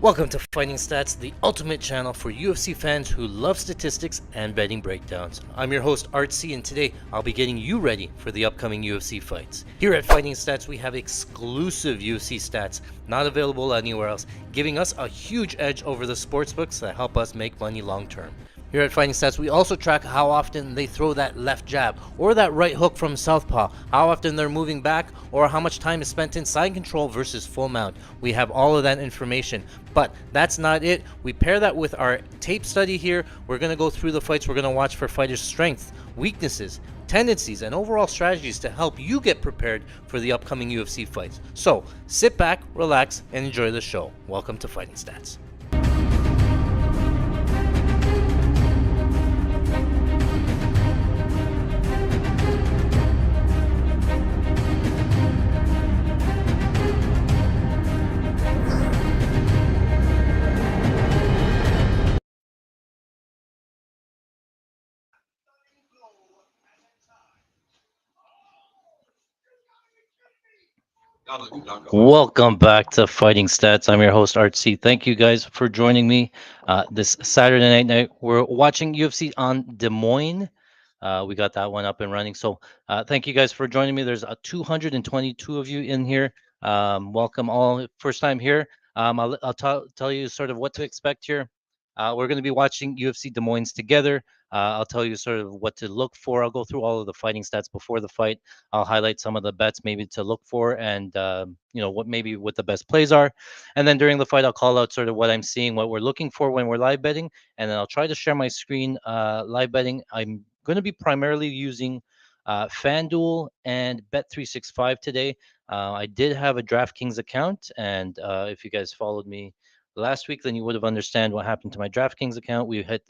Welcome to Fighting Stats, the ultimate channel for UFC fans who love statistics and betting breakdowns. I'm your host, Art C, and today I'll be getting you ready for the upcoming UFC fights. Here at Fighting Stats, we have exclusive UFC stats not available anywhere else, giving us a huge edge over the sportsbooks that help us make money long term. Here at Fighting Stats, we also track how often they throw that left jab or that right hook from southpaw, how often they're moving back, or how much time is spent in side control versus full mount. We have all of that information, but that's not it. We pair that with our tape study here. We're going to go through the fights. We're going to watch for fighters' strengths, weaknesses, tendencies, and overall strategies to help you get prepared for the upcoming UFC fights. So sit back, relax, and enjoy the show. Welcome to Fighting Stats. Welcome back to Fighting Stats. I'm your host, Art C. Thank you guys for joining me this Saturday night. We're watching UFC on Des Moines. We got that one up and running. So thank you guys for joining me. There's 222 of you in here. Welcome all. First time here. I'll tell you sort of what to expect here. We're going to be watching UFC Des Moines together. I'll tell you sort of what to look for. I'll go through all of the fighting stats before the fight. I'll highlight some of the bets maybe to look for, and what the best plays are. And then during the fight, I'll call out sort of what I'm seeing, what we're looking for when we're live betting, and then I'll try to share my screen live betting. I'm going to be primarily using FanDuel and Bet365 today. I did have a DraftKings account, and if you guys followed me last week, then you would have understand what happened to my DraftKings account. We hit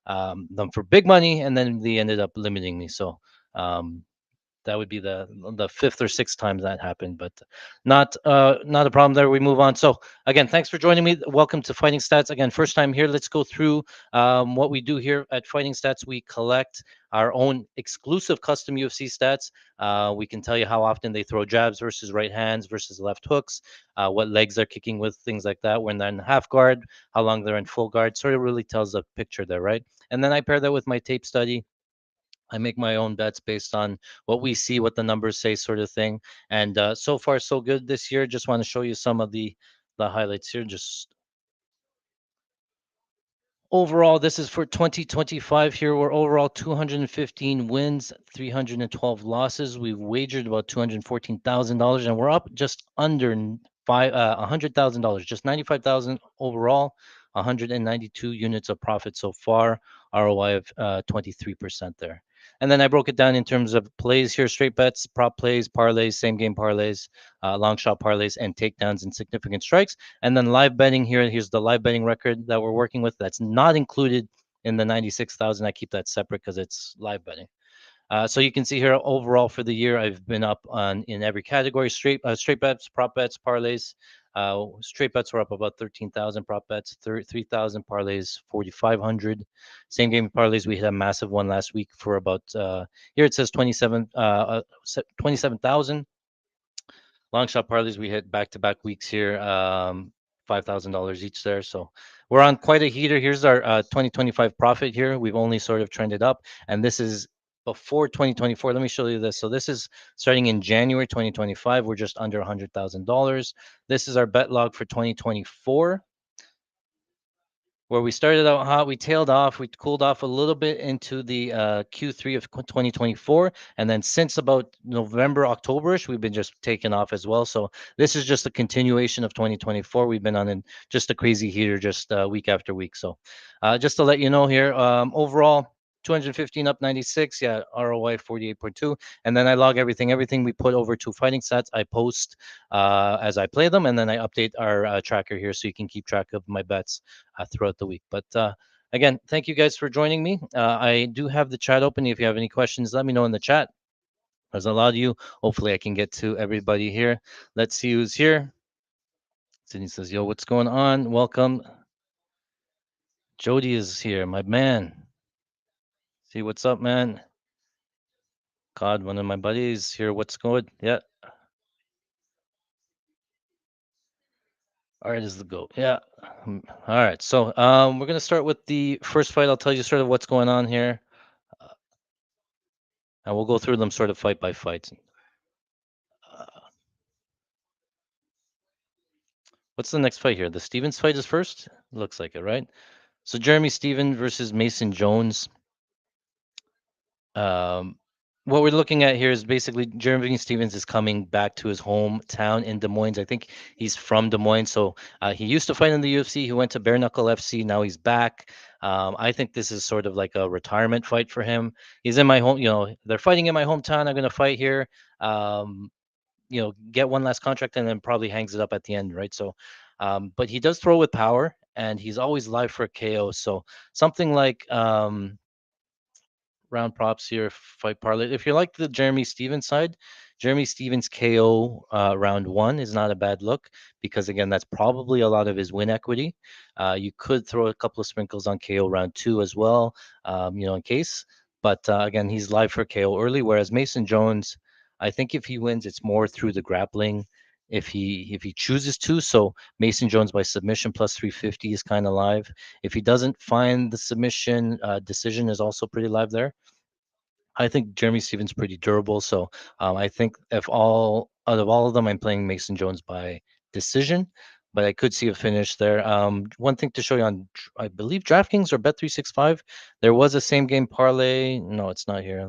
them for big money, and then they ended up limiting me. So um, that would be the fifth or sixth time that happened, but not a problem there. We move on. So again, thanks for joining me. Welcome to Fighting Stats. Again, first time here. Let's go through what we do here at Fighting Stats. We collect our own exclusive custom UFC stats. We can tell you how often they throw jabs versus right hands versus left hooks, what legs they're kicking with, things like that. When they're in half guard, how long they're in full guard. Sort of really tells a picture there, right? And then I pair that with my tape study. I make my own bets based on what we see, what the numbers say, sort of thing. And so far, so good this year. Just want to show you some of the highlights here. Just overall, this is for 2025 here. We're overall 215 wins, 312 losses. We've wagered about $214,000, and we're up just under $100,000, just 95,000 overall. 192 units of profit so far. ROI of 23% there. And then I broke it down in terms of plays here: straight bets, prop plays, parlays, same game parlays, long shot parlays, and takedowns and significant strikes. And then live betting here. Here's the live betting record that we're working with. That's not included in the 96,000. I keep that separate because it's live betting. So you can see here overall for the year, I've been up on in every category: straight bets, prop bets, parlays. Straight bets were up about 13,000, prop bets 3,000, parlays 4,500. Same game parlays, we had a massive one last week for about here it says 27,000. Long shot parlays, we hit back to back weeks here, $5,000 each there. So we're on quite a heater. Here's our 2025 profit here. We've only sort of trended up, and this is before 2024. Let me show you this. So this is starting in January 2025. We're just under $100,000. This is our bet log for 2024, where we started out hot, we tailed off, we cooled off a little bit into the Q3 of 2024, and then since about November, Octoberish, we've been just taking off as well. So this is just a continuation of 2024. We've been on just a crazy heater, just week after week. So just to let you know here, overall 215 up 96, yeah, ROI 48.2. And then I log everything we put over to Fighting Stats. I post as I play them, and then I update our tracker here so you can keep track of my bets throughout the week. But again, thank you guys for joining me. I do have the chat open. If you have any questions, let me know in the chat. There's a lot of you. Hopefully, I can get to everybody here. Let's see who's here. Sydney says, "Yo, what's going on? Welcome." Jody is here, my man. See what's up, man. God, one of my buddies here. What's good? Yeah. All right, is the goat. Yeah. All right. So we're gonna start with the first fight. I'll tell you sort of what's going on here, uh, and we'll go through them sort of fight by fight. Uh, what's the next fight here? The Stevens fight is first. Looks like it, right? So Jeremy Stevens versus Mason Jones. Um, what we're looking at here is basically Jeremy Stevens is coming back to his hometown in Des Moines. I think he's from Des Moines, so he used to fight in the UFC. He went to Bare Knuckle FC. Now he's back. I think this is sort of like a retirement fight for him. He's in my home. They're fighting in my hometown. I'm going to fight here. Um, get one last contract and then probably hangs it up at the end, right? So, but he does throw with power, and he's always live for a KO. So something like round props here, fight parlay. If you like the Jeremy Stevens side, Jeremy Stevens KO round one is not a bad look because again, that's probably a lot of his win equity. You could throw a couple of sprinkles on KO round two as well, in case. But again, he's live for KO early. Whereas Mason Jones, I think if he wins, it's more through the grappling. If he chooses to, so Mason Jones by submission plus 350 is kind of live. If he doesn't find the submission, decision is also pretty live there. I think Jeremy Stevens pretty durable. So I think if all out of all of them, I'm playing Mason Jones by decision, but I could see a finish there. One thing to show you on, I believe DraftKings or Bet365, there was a same game parlay. No, it's not here.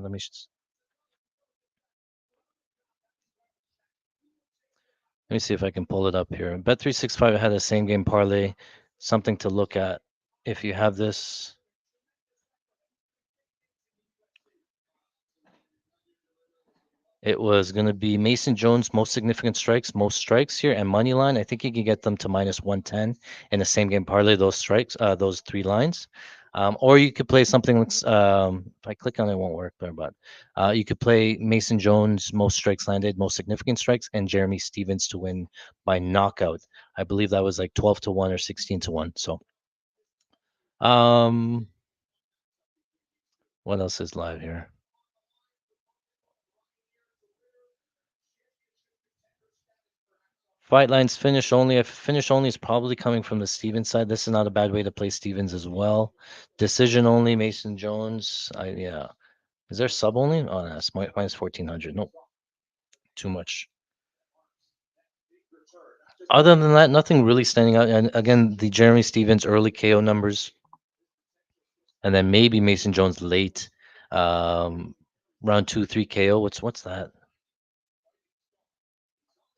Let me see if I can pull it up here. Bet365 had a same game parlay. Something to look at if you have this. It was going to be Mason Jones, most significant strikes, most strikes here, and money line. I think you can get them to minus 110 in the same game parlay, those strikes, those three lines. Or you could play something like, if I click on it, it won't work there, but you could play Mason Jones, most strikes landed, most significant strikes, and Jeremy Stevens to win by knockout. I believe that was like 12 to 1 or 16 to 1. So, um, what else is live here? Fight lines finish only. If finish only is probably coming from the Stevens side. This is not a bad way to play Stevens as well. Decision only, Mason Jones. Yeah. Is there sub only? Oh, no, it's minus 1400. Nope, too much. Other than that, nothing really standing out. And again, the Jeremy Stevens early KO numbers, and then maybe Mason Jones late, um, round 2, 3 KO. What's that?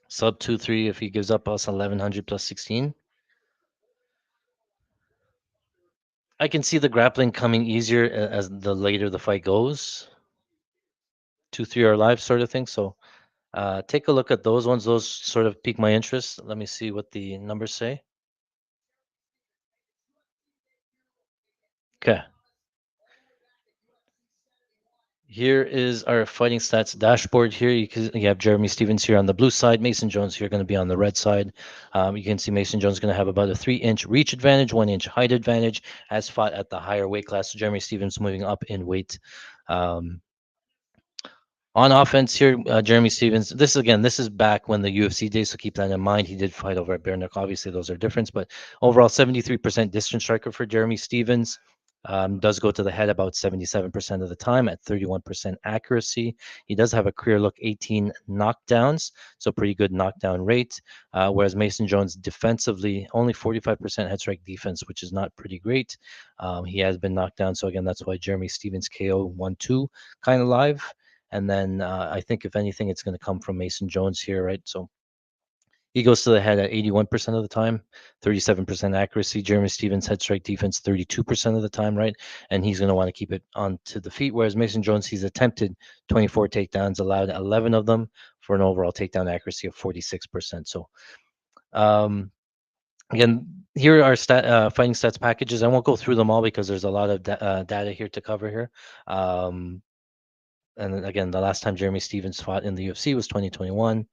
Sub 2, 3 if he gives up us 1100 plus 16. I can see the grappling coming easier as the later the fight goes. 2, 3 are live sort of thing. So take a look at those ones. Those sort of pique my interest. Let me see what the numbers say. Okay. Here is our fighting stats dashboard. Here you have Jeremy Stevens here on the blue side, Mason Jones here going to be on the red side. You can see Mason Jones going to have about a 3-inch reach advantage, 1-inch height advantage, as fought at the higher weight class. Jeremy Stevens moving up in weight. Um, On offense here, Jeremy Stevens. This is back when the UFC days, so keep that in mind. He did fight over at Bare Knuckle. Obviously, those are different, but overall, 73% distance striker for Jeremy Stevens. Does go to the head about 77% of the time at 31% accuracy. He does have a career look 18 knockdowns, so pretty good knockdown rate. Whereas Mason Jones defensively, only 45% head strike defense, which is not pretty great. He has been knocked down, so again, that's why Jeremy Stevens KO 1-2 kind of live. And then I think if anything, it's going to come from Mason Jones here, right? So he goes to the head at 81% of the time, 37% accuracy. Jeremy Stevens head strike defense 32% of the time, right? And he's going to want to keep it on to the feet. Whereas Mason Jones, he's attempted 24 takedowns, allowed 11 of them for an overall takedown accuracy of 46%. So um, again, here are fighting stats packages. I won't go through them all because there's a lot of data here to cover here. And then again, the last time Jeremy Stevens fought in the UFC was 2021.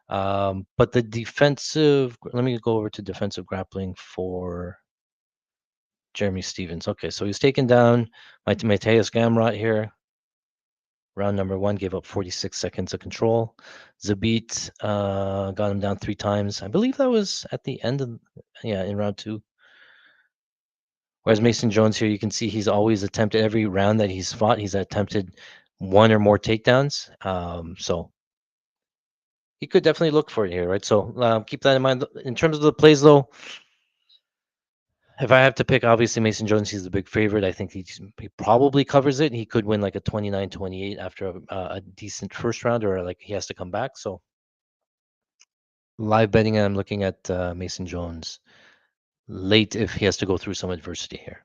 But the defensive, let me go over to defensive grappling for Jeremy Stevens. Okay, so he's taken down Mateus Gamrot here. Round number one, gave up 46 seconds of control. Zabit got him down 3 times. I believe that was at the end of, yeah, in round two. Whereas Mason Jones here, you can see he's always attempted every round that he's fought. He's attempted one or more takedowns. So he could definitely look for it here, right? So keep that in mind. In terms of the plays, though, if I have to pick, obviously Mason Jones, he's the big favorite. I think he probably covers it. He could win like a 29-28 after a decent first round, or like he has to come back. So live betting, I'm looking at Mason Jones late if he has to go through some adversity here.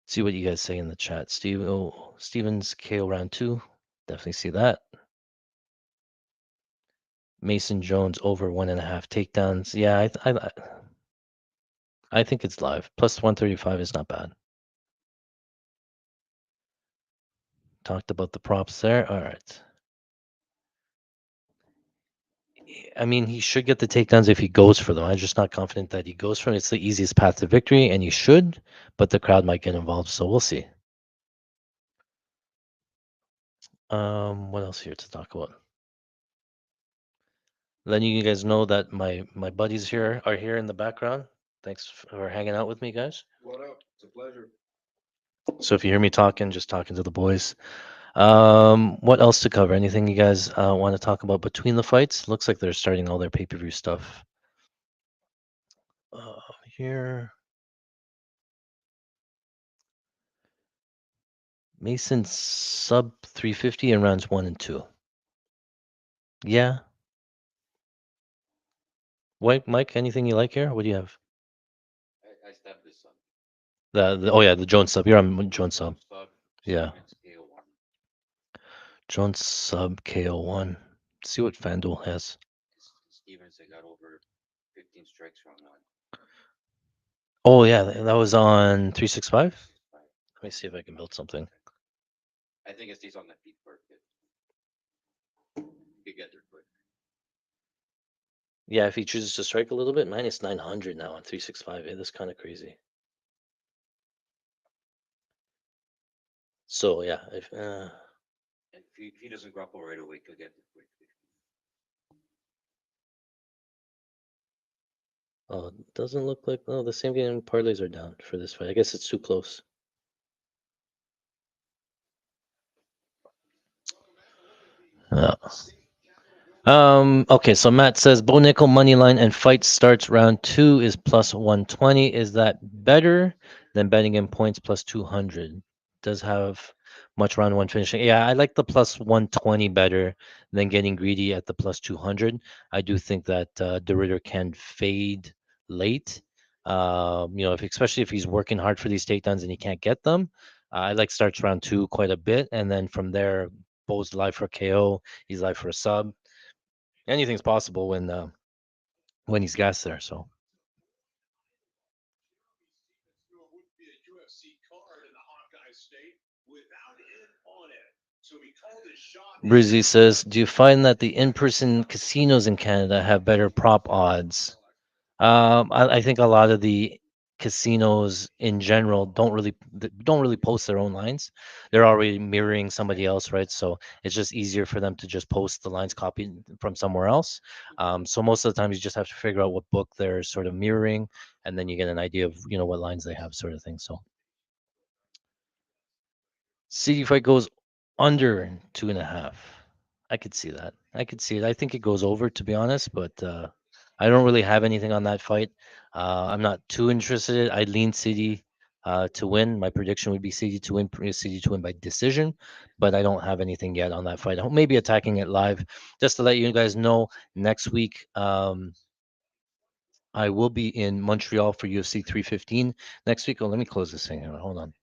See what you guys say in the chat. Stevens KO round 2. Definitely see that. Mason Jones over 1.5 takedowns. Yeah, I think it's live. Plus 135 is not bad. Talked about the props there. All right. I mean, he should get the takedowns if he goes for them. I'm just not confident that he goes for them. It's the easiest path to victory, and he should, but the crowd might get involved, so we'll see. What else here to talk about? Letting you guys know that my buddies here are here in the background. Thanks for hanging out with me, guys. What up? It's a pleasure. So if you hear me talking, just talking to the boys. What else to cover? Anything you guys want to talk about between the fights? Looks like they're starting all their pay-per-view stuff. Here, Mason sub 350 in rounds 1 and 2. Yeah. Mike, anything you like here? What do you have? I stabbed this son. Oh yeah, the Jones sub. You're on Jones sub. Sub. Yeah. Stevens KO1. Jones sub KO1. See what FanDuel has. Stevens, I got over 15 strikes from one. Oh yeah, that was on 365. Let me see if I can build something. I think it stays on the feet for a bit. You get there quick. Yeah, if he chooses to strike a little bit, minus 900 now on 365. That's kind of crazy. So yeah, And if he doesn't grapple right away, he'll get there quick. oh, it doesn't look like the same game parlays are down for this fight. I guess it's too close. Yeah. Okay, so Matt says Bo Nickel money line and fight starts round 2 is plus 120. Is that better than betting in points plus 200? Does have much round 1 finishing. Yeah, I like the plus 120 better than getting greedy at the plus 200. I do think that De Ritter can fade late. Especially if he's working hard for these takedowns and he can't get them. I like starts round 2 quite a bit, and then from there, Bo's live for KO. He's live for a sub. Anything's possible when he's gassed there. So Brizzy says, do you find that the in-person casinos in Canada have better prop odds? I think a lot of the casinos in general don't really post their own lines. They're already mirroring somebody else, right? So it's just easier for them to just post the lines copied from somewhere else. So most of the time, you just have to figure out what book they're sort of mirroring, and then you get an idea of what lines they have, sort of thing. So see if it goes under 2.5. I could see that. I could see it. I think it goes over, to be honest, but I don't really have anything on that fight. I'm not too interested. I lean City to win. My prediction would be City to win, City to win by decision, but I don't have anything yet on that fight. I may be attacking it live. Just to let you guys know, next week I will be in Montreal for UFC 315 next week. Oh, let me close this thing here. Hold on.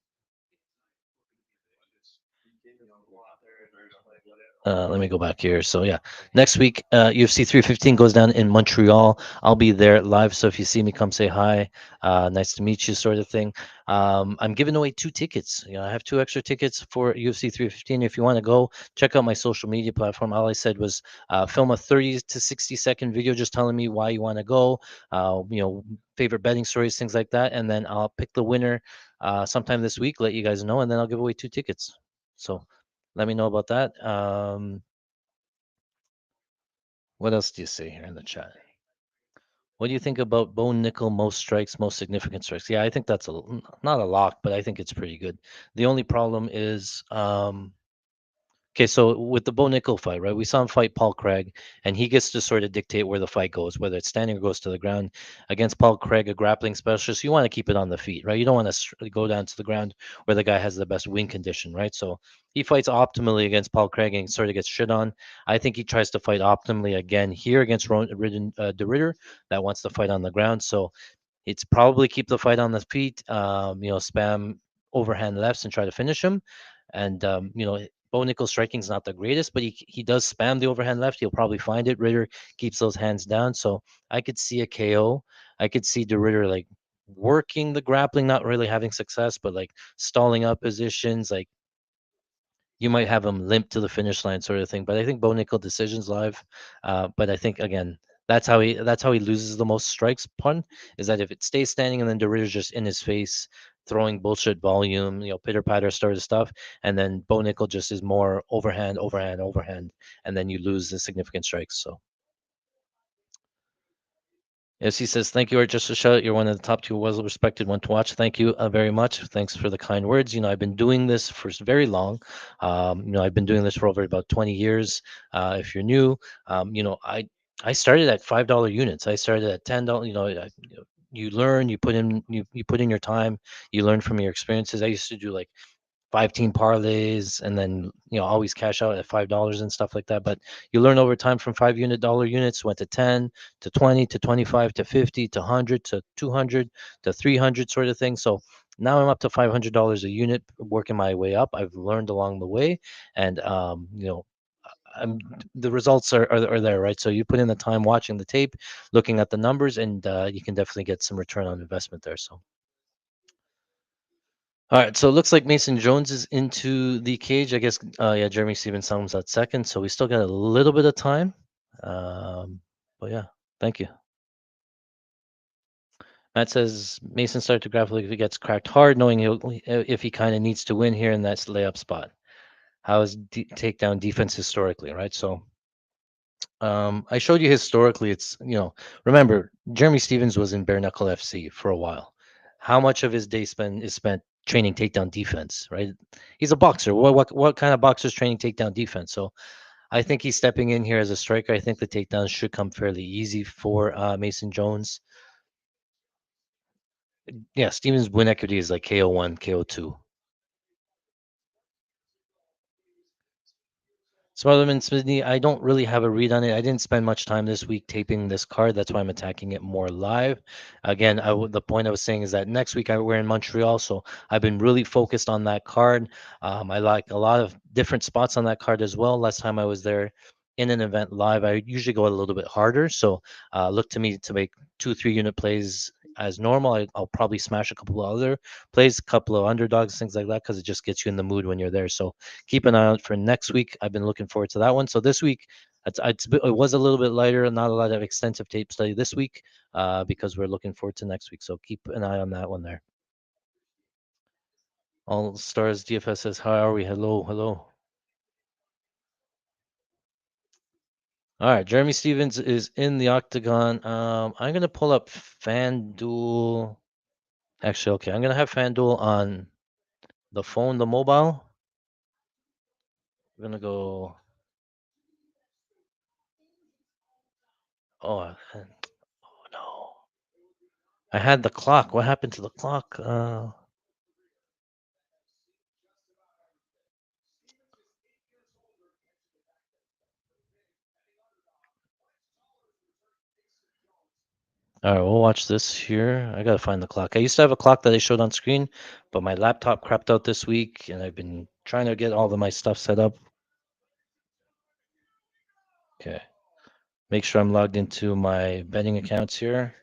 Let me go back here. So yeah, next week UFC 315 goes down in Montreal. I'll be there live. So if you see me, come say hi. Nice to meet you, sort of thing. I'm giving away 2 tickets. I have 2 extra tickets for UFC 315. If you want to go, check out my social media platform. All I said was film a 30 to 60-second video just telling me why you want to go. Favorite betting stories, things like that, and then I'll pick the winner sometime this week. Let you guys know, and then I'll give away 2 tickets. So let me know about that. What else do you see here in the chat? What do you think about bone nickel, most strikes, most significant strikes? Yeah, I think that's not a lock, but I think it's pretty good. The only problem is, okay, so with the Bo Nickel fight, right? We saw him fight Paul Craig, and he gets to sort of dictate where the fight goes, whether it's standing or goes to the ground. Against Paul Craig, a grappling specialist, you want to keep it on the feet, right? You don't want to go down to the ground where the guy has the best wing condition, right? So he fights optimally against Paul Craig and sort of gets shit on. I think he tries to fight optimally again here against De Ritter that wants to fight on the ground. So it's probably keep the fight on the feet, spam overhand lefts and try to finish him. And Bo Nickel's striking is not the greatest, but he does spam the overhand left. He'll probably find it. Ritter keeps those hands down, so I could see a KO. I could see De Ritter like working the grappling, not really having success, but like stalling up positions, like you might have him limp to the finish line, sort of thing. But I think Bo Nickel decisions live. But I think again, that's how he loses the most strikes. Pun is that if it stays standing and then Doritos just in his face, throwing bullshit volume, pitter patter sort of stuff, and then Bo Nickel just is more overhand, overhand, overhand, and then you lose the significant strikes. So yes, he says, thank you, Art. Just a shout out. You're one of the top two well respected one to watch. Thank you very much. Thanks for the kind words. I've been doing this for very long. I've been doing this for over about 20 years. If you're new, I started at $5 units. I started at $10. You learn, you put in your time, you learn from your experiences. I used to do like 5 team parlays and then always cash out at $5 and stuff like that. But you learn over time from $5 units went to 10 to 20 to 25 to 50 to 100 to 200 to 300 sort of thing. So now I'm up to $500 a unit, working my way up. I've learned along the way, and I'm, the results are there, right? So you put in the time watching the tape, looking at the numbers, and you can definitely get some return on investment there. So all right, so it looks like Mason Jones is into the cage. I guess, yeah, Jeremy Stevenson's at second, so we still got a little bit of time. Um, but yeah, thank you. Matt says Mason started to grapple if he gets cracked hard, knowing if he kind of needs to win here in that layup spot. How is takedown defense historically, right? So I showed you historically. Remember Jeremy Stevens was in bare knuckle FC for a while. How much of his day is spent training takedown defense, right? He's a boxer. What kind of boxers training takedown defense? So I think he's stepping in here as a striker. I think the takedowns should come fairly easy for Mason Jones. Yeah, Stevens' win equity is like KO1, KO2. Smotherman Smithney, I don't really have a read on it. I didn't spend much time this week taping this card. That's why I'm attacking it more live. Again, the point I was saying is that next week we're in Montreal, so I've been really focused on that card. I like a lot of different spots on that card as well. Last time I was there in an event live, I usually go a little bit harder. So look to me to make 2, 3 unit plays as normal. I'll probably smash a couple of other plays, a couple of underdogs, things like that, because it just gets you in the mood when you're there. So keep an eye out for next week. I've been looking forward to that one. So this week, it was a little bit lighter, not a lot of extensive tape study this week, because we're looking forward to next week. So keep an eye on that one there. All Stars DFS says, "How are we? Hello, hello." All right, Jeremy Stevens is in the octagon. I'm gonna pull up FanDuel. Actually, okay, I'm gonna have FanDuel on the phone, the mobile. We're gonna go. Oh, oh no! I had the clock. What happened to the clock? All right, we'll watch this here. I gotta find the clock. I used to have a clock that I showed on screen, but my laptop crapped out this week, and I've been trying to get all of my stuff set up. Okay, make sure I'm logged into my betting accounts here.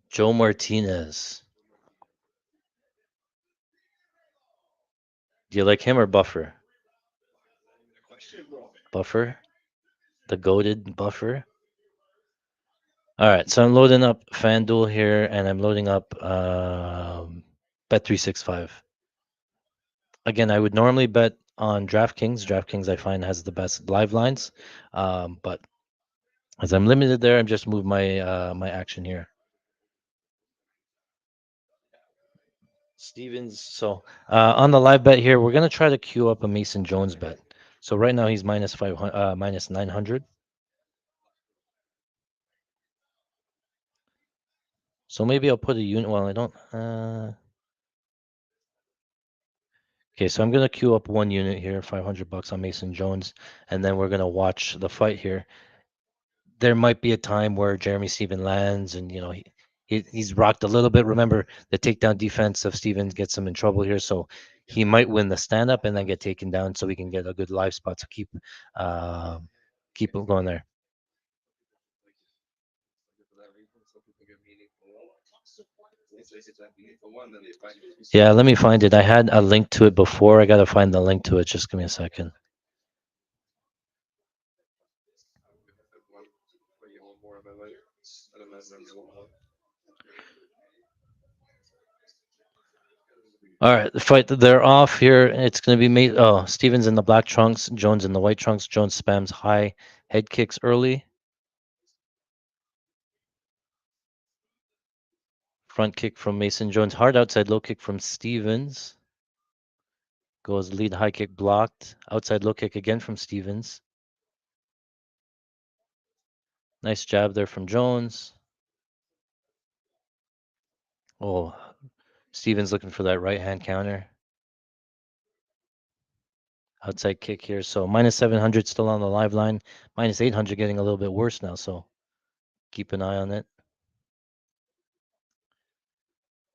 Joe Martinez. Do you like him or Buffer? Buffer, the goaded Buffer. All right, so I'm loading up FanDuel here, and I'm loading up Bet365. Again, I would normally bet on DraftKings. DraftKings, I find, has the best live lines. But as I'm limited there, I'm just move my my action here. Stevens. So on the live bet here, we're gonna try to queue up a Mason Jones bet. So right now he's minus 500, minus 900. So maybe I'll put a unit. Well, I don't. Okay, so I'm gonna queue up one unit here, 500 bucks on Mason Jones, and then we're gonna watch the fight here. There might be a time where Jeremy Steven lands, and he's rocked a little bit. Remember, the takedown defense of Stevens gets him in trouble here, so he might win the stand up and then get taken down, so we can get a good live spot to uh, keep him going there. Yeah, let me find it. I had a link to it before. I gotta find the link to it. Just give me a second. All right, the fight they're off here. It's going to be made. Oh, Stevens in the black trunks, Jones in the white trunks. Jones spams high head kicks early. Front kick from Mason Jones. Hard outside low kick from Stevens. Goes lead high kick blocked. Outside low kick again from Stevens. Nice jab there from Jones. Oh, Stevens looking for that right hand counter. Outside kick here. So minus 700 still on the live line. Minus 800 getting a little bit worse now. So keep an eye on it.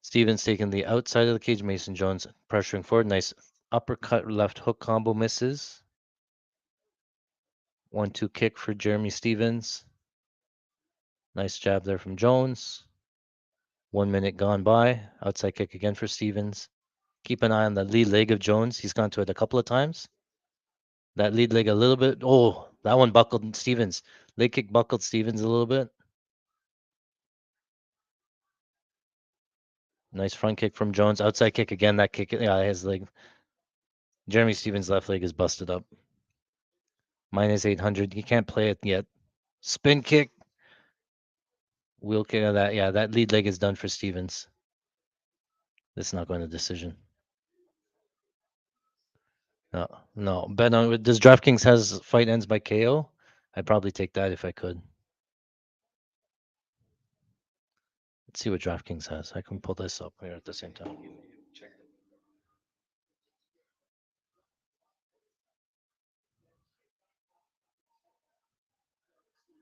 Stevens taking the outside of the cage. Mason Jones pressuring forward. Nice uppercut left hook combo misses. 1-2 kick for Jeremy Stevens. Nice jab there from Jones. 1 minute gone by. Outside kick again for Stevens. Keep an eye on the lead leg of Jones. He's gone to it a couple of times. That lead leg a little bit. Oh, that one buckled Stevens. Leg kick buckled Stevens a little bit. Nice front kick from Jones. Outside kick again. That kick, yeah, his leg. Jeremy Stevens' left leg is busted up. Minus 800. He can't play it yet. Spin kick. Wheel kick of that. Yeah, that lead leg is done for Stevens. This is not going to decision. No, no. Bet on does DraftKings has fight ends by KO? I'd probably take that if I could. Let's see what DraftKings has. I can pull this up here at the same time.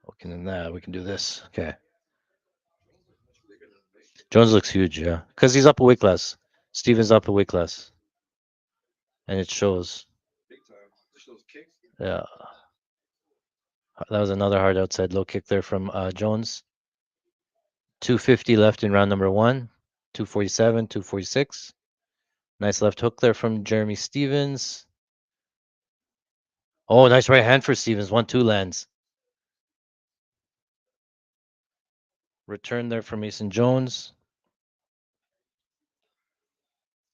Okay, then that we can do this. Okay. Jones looks huge, yeah, because he's up a weight class. Stevens up a weight class, and it shows. Yeah, that was another hard outside low kick there from Jones. 250 left in round number one. 247, 246. Nice left hook there from Jeremy Stevens. Oh, nice right hand for Stevens. 1-2 lands. Return there for Mason Jones.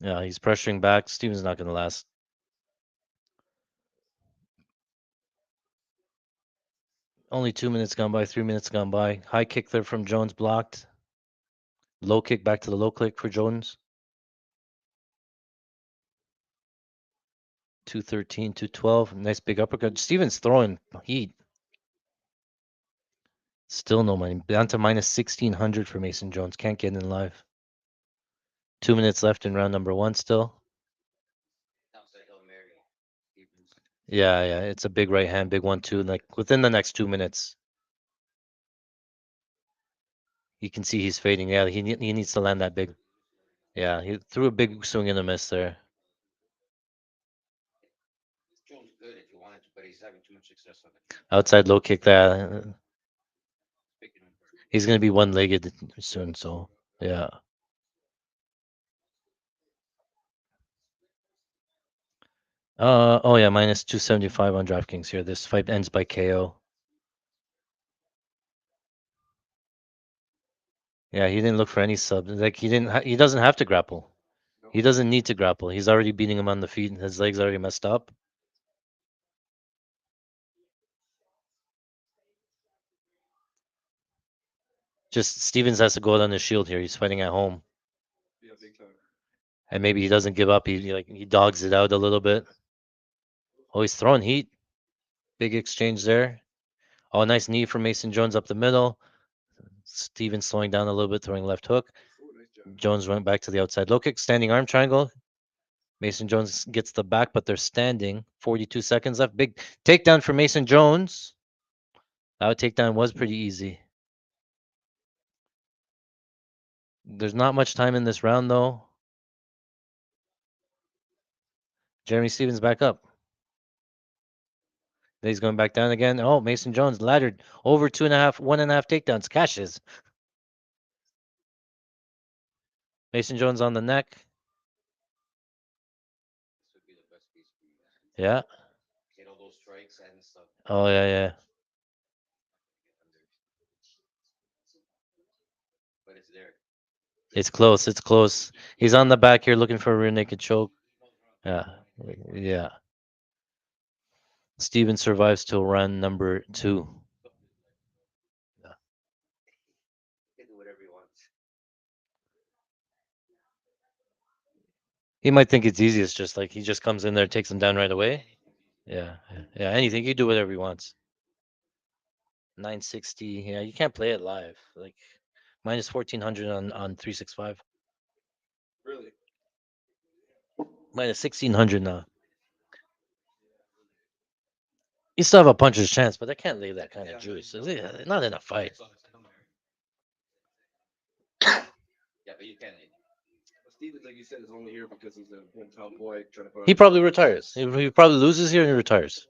Yeah, he's pressuring back. Stevens not going to last. Only 2 minutes gone by, 3 minutes gone by. High kick there from Jones blocked. Low kick back to the low kick for Jones. 213, 212. Nice big uppercut. Stevens throwing heat. Still no money. Down to minus 1600 for Mason Jones. Can't get in live. 2 minutes left in round number one still. Yeah, yeah. It's a big right hand, big 1-2. Like within the next 2 minutes, you can see he's fading. Yeah, he needs to land that big. Yeah, he threw a big swing and a miss there. Outside low kick that. He's gonna be one-legged soon, so yeah. Oh yeah, minus 275 on DraftKings here. This fight ends by KO. Yeah, he didn't look for any sub. Like he didn't. He doesn't have to grapple. He doesn't need to grapple. He's already beating him on the feet. His legs already messed up. Just Stevens has to go out on his shield here. He's fighting at home. And maybe he doesn't give up. He dogs it out a little bit. Oh, he's throwing heat. Big exchange there. Oh, nice knee from Mason Jones up the middle. Stevens slowing down a little bit, throwing left hook. Jones went back to the outside low kick, standing arm triangle. Mason Jones gets the back, but they're standing. 42 seconds left. Big takedown for Mason Jones. That takedown was pretty easy. There's not much time in this round, though. Jeremy Stevens back up. Then he's going back down again. Oh, Mason Jones laddered over 2.5, 1.5 takedowns. Cashes. Mason Jones on the neck. Yeah. Oh, yeah, yeah. It's close. It's close. He's on the back here looking for a rear naked choke. Yeah. Yeah. Steven survives till round number 2. He might think it's easy. It's just like he just comes in there, takes him down right away. Yeah. Yeah. Anything. You do whatever he wants. 960. Yeah. You can't play it live. Like minus 1400 on 365. Minus 1600 now. You still have a puncher's chance, but they can't leave that kind of juice. Not in a fight. He probably retires. He probably loses here and he retires.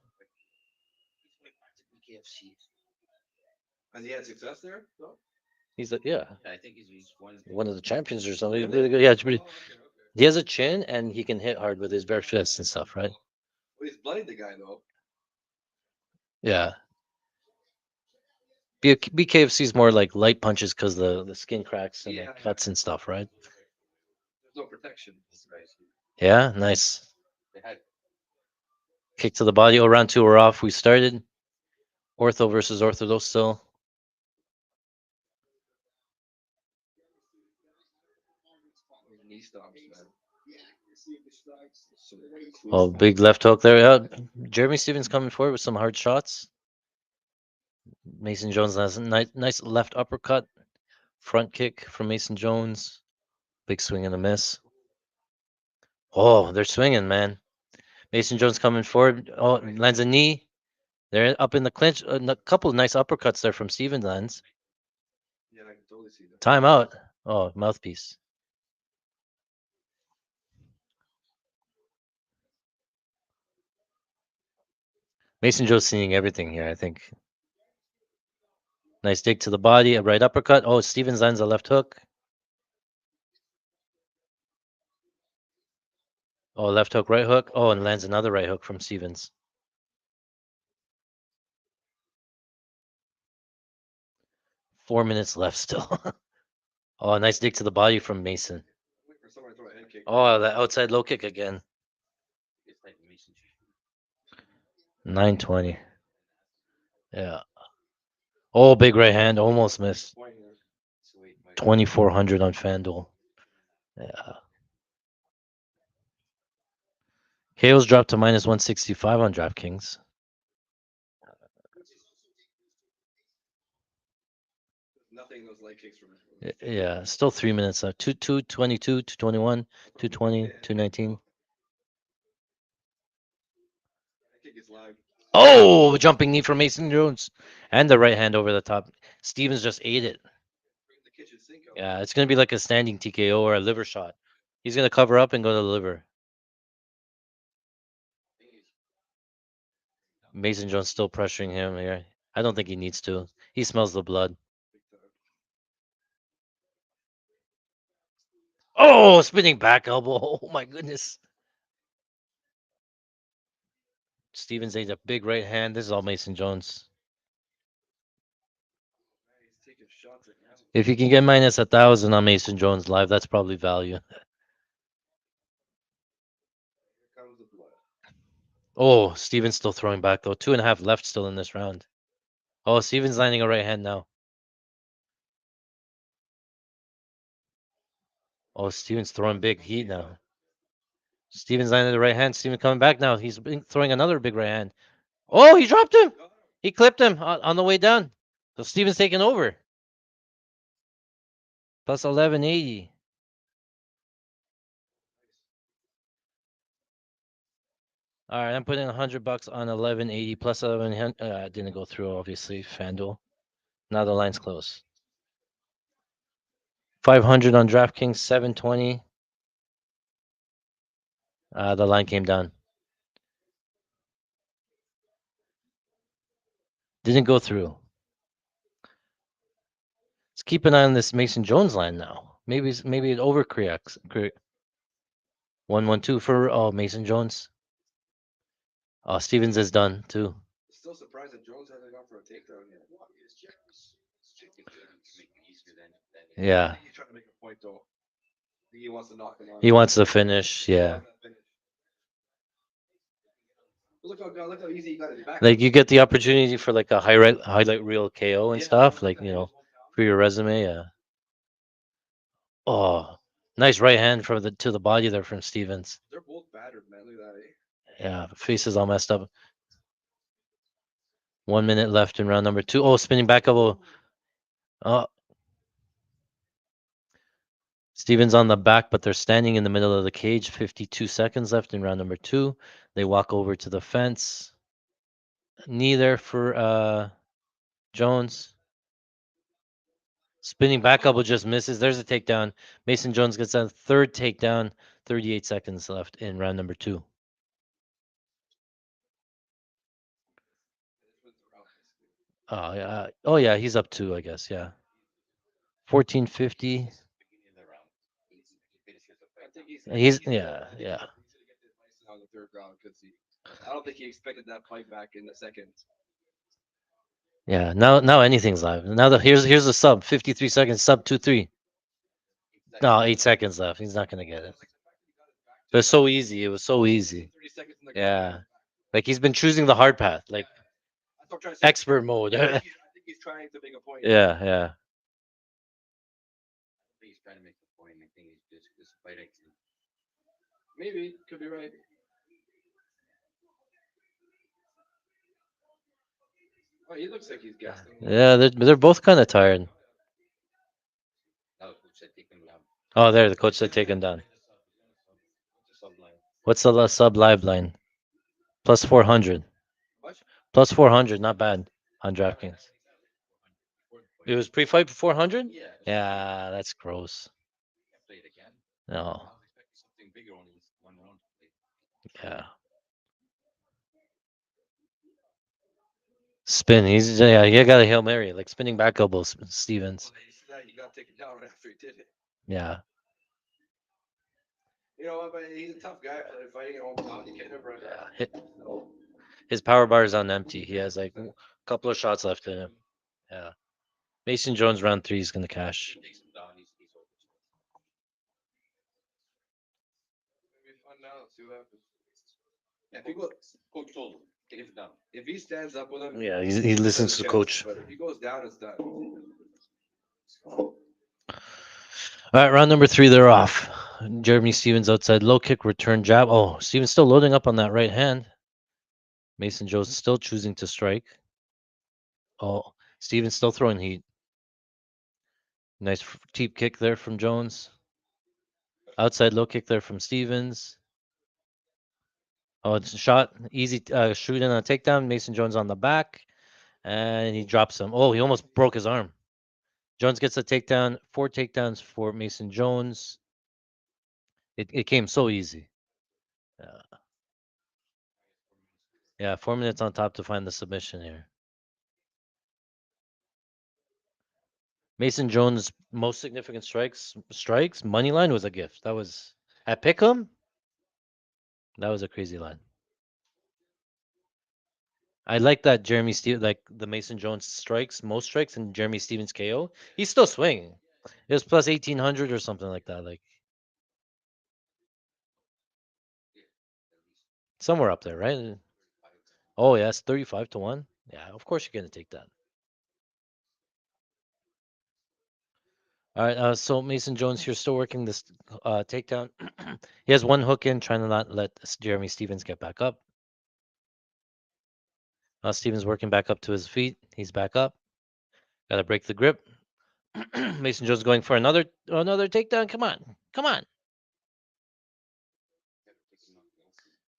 He's yeah. One of the champions or something. He's really good. Yeah, it's pretty. He has a chin and he can hit hard with his bare fists and stuff, right? Yeah. BKFC is more like light punches because the skin cracks and the cuts and stuff, right? Yeah, nice. Kick to the body. Oh, round 2 we're off. We started. Ortho versus orthodox still. Oh, big left hook there. Jeremy Stevens coming forward with some hard shots. Mason Jones has a nice left uppercut. Front kick from Mason Jones. Big swing and a miss. Oh, they're swinging, man. Mason Jones coming forward. Oh, lands a knee. They're up in the clinch. A couple of nice uppercuts there from Stevens lands. Timeout. Oh, mouthpiece. Mason Jones seeing everything here, I think. Nice dig to the body, a right uppercut. Oh, Stevens lands a left hook. Oh, left hook, right hook. Oh, and lands another right hook from Stevens. 4 minutes left still. Oh, nice dig to the body from Mason. Oh, that outside low kick again. 920. Yeah. Oh, big right hand, almost missed. 2400 on FanDuel. Yeah. KO's dropped to minus 165 on DraftKings. Yeah, still 3 minutes left. 222, 221, 220, 219. Oh, jumping knee from Mason Jones. And the right hand over the top. Stevens just ate it. Yeah, it's going to be like a standing TKO or a liver shot. He's going to cover up and go to the liver. Mason Jones still pressuring him here. I don't think he needs to. He smells the blood. Oh, spinning back elbow. Oh, my goodness. Stevens ate a big right hand. This is all Mason Jones. If you can get minus 1,000 on Mason Jones live, that's probably value. Oh, Steven's still throwing back though. 2.5 left still in this round. Oh, Steven's landing a right hand now. Oh, Steven's throwing big heat now. Steven's landing the right hand. Steven coming back now. He's throwing another big right hand. Oh, he dropped him. He clipped him on the way down. So Steven's taking over. Plus 1180. All right, I'm putting $100 on 1180 plus 1100. Didn't go through, obviously. FanDuel. Now the line's close. 500 on DraftKings, 720. The line came down. Didn't go through. Let's keep an eye on this Mason Jones line now. Maybe it overcorrects. 112 for Mason Jones. Oh, Stevens is done too. Still surprised that Jones hasn't gone for a takedown yet. Yeah. He's trying to make a point though. He wants to knock him out. He wants to finish. Yeah. Look how easy he got his back. Like you get the opportunity for like a highlight reel KO and stuff, like for your resume. Yeah. Oh, nice right hand from the to the body there from Stevens. They're both battered, man. Look at that. Yeah, face is all messed up. 1 minute left in round number 2. Oh, spinning back elbow. Oh, Stevens on the back, but they're standing in the middle of the cage. 52 seconds left in round number 2. They walk over to the fence. Knee there for Jones. Spinning back elbow just misses. There's a takedown. Mason Jones gets a third takedown. 38 seconds left in round number 2. Oh yeah. Oh yeah, he's up 2, I guess. Yeah. 1450. He's yeah. On the third round because I don't think he expected that fight back in the second. Yeah. Now anything's live. Now here's the sub. 53 seconds. Sub 2-3. No, 8 seconds left. He's not gonna get it. But it's so easy. It was so easy. Yeah. Like he's been choosing the hard path. Like expert mode. I Yeah. think he's trying to make a point. Yeah. He's trying to make the point. I think he's just this fight. Maybe could be right. Oh, he looks like he's guessing. Yeah, they're both kind of tired. Now who said take him down? Oh, there the coach said take him down. What's the sub live line? Plus 400. What? Plus 400, not bad on DraftKings. It was pre-fight 400? Yeah, that's gross. Play it again. No. I was expecting something bigger on this one round. Yeah. Spin. He got a Hail Mary, like spinning back elbows, Stevens. He got taken down right after he did it. Yeah. You know what? But he's a tough guy for fighting at hometown. You can't never. His power bar is on empty. He has like a couple of shots left in him. Yeah. Mason Jones round 3 is gonna cash. Takes him down. He's over. Maybe fun now. Let's see what happens. Yeah, if he goes, Coach told him, take him down. if he stands up with him, Yeah, he listens to the coach. But if he goes down, it's done. All right, round number 3, they're off. Jeremy Stevens outside low kick, return jab. Oh, Stevens still loading up on that right hand. Mason Jones still choosing to strike. Oh, Stevens still throwing heat. Nice deep kick there from Jones. Outside low kick there from Stevens. Oh, it's a shot. Easy shoot in on a takedown. Mason Jones on the back. And he drops him. Oh, he almost broke his arm. Jones gets a takedown. 4 takedowns for Mason Jones. It came so easy. Yeah, 4 minutes on top to find the submission here. Mason Jones' most significant strikes, money line was a gift. That was at Pick'em. That was a crazy line. I like that like the Mason Jones strikes, most strikes, and Jeremy Stevens KO. He's still swinging. It was plus 1800 or something like that. Like somewhere up there, right? Oh, yes, 35 to 1. Yeah, of course you're going to take that. All right, so Mason Jones here still working this takedown. He has one hook in, trying to not let Jeremy Stevens get back up. Stevens working back up to his feet. He's back up. Got to break the grip. Mason Jones going for another takedown. Come on, come on.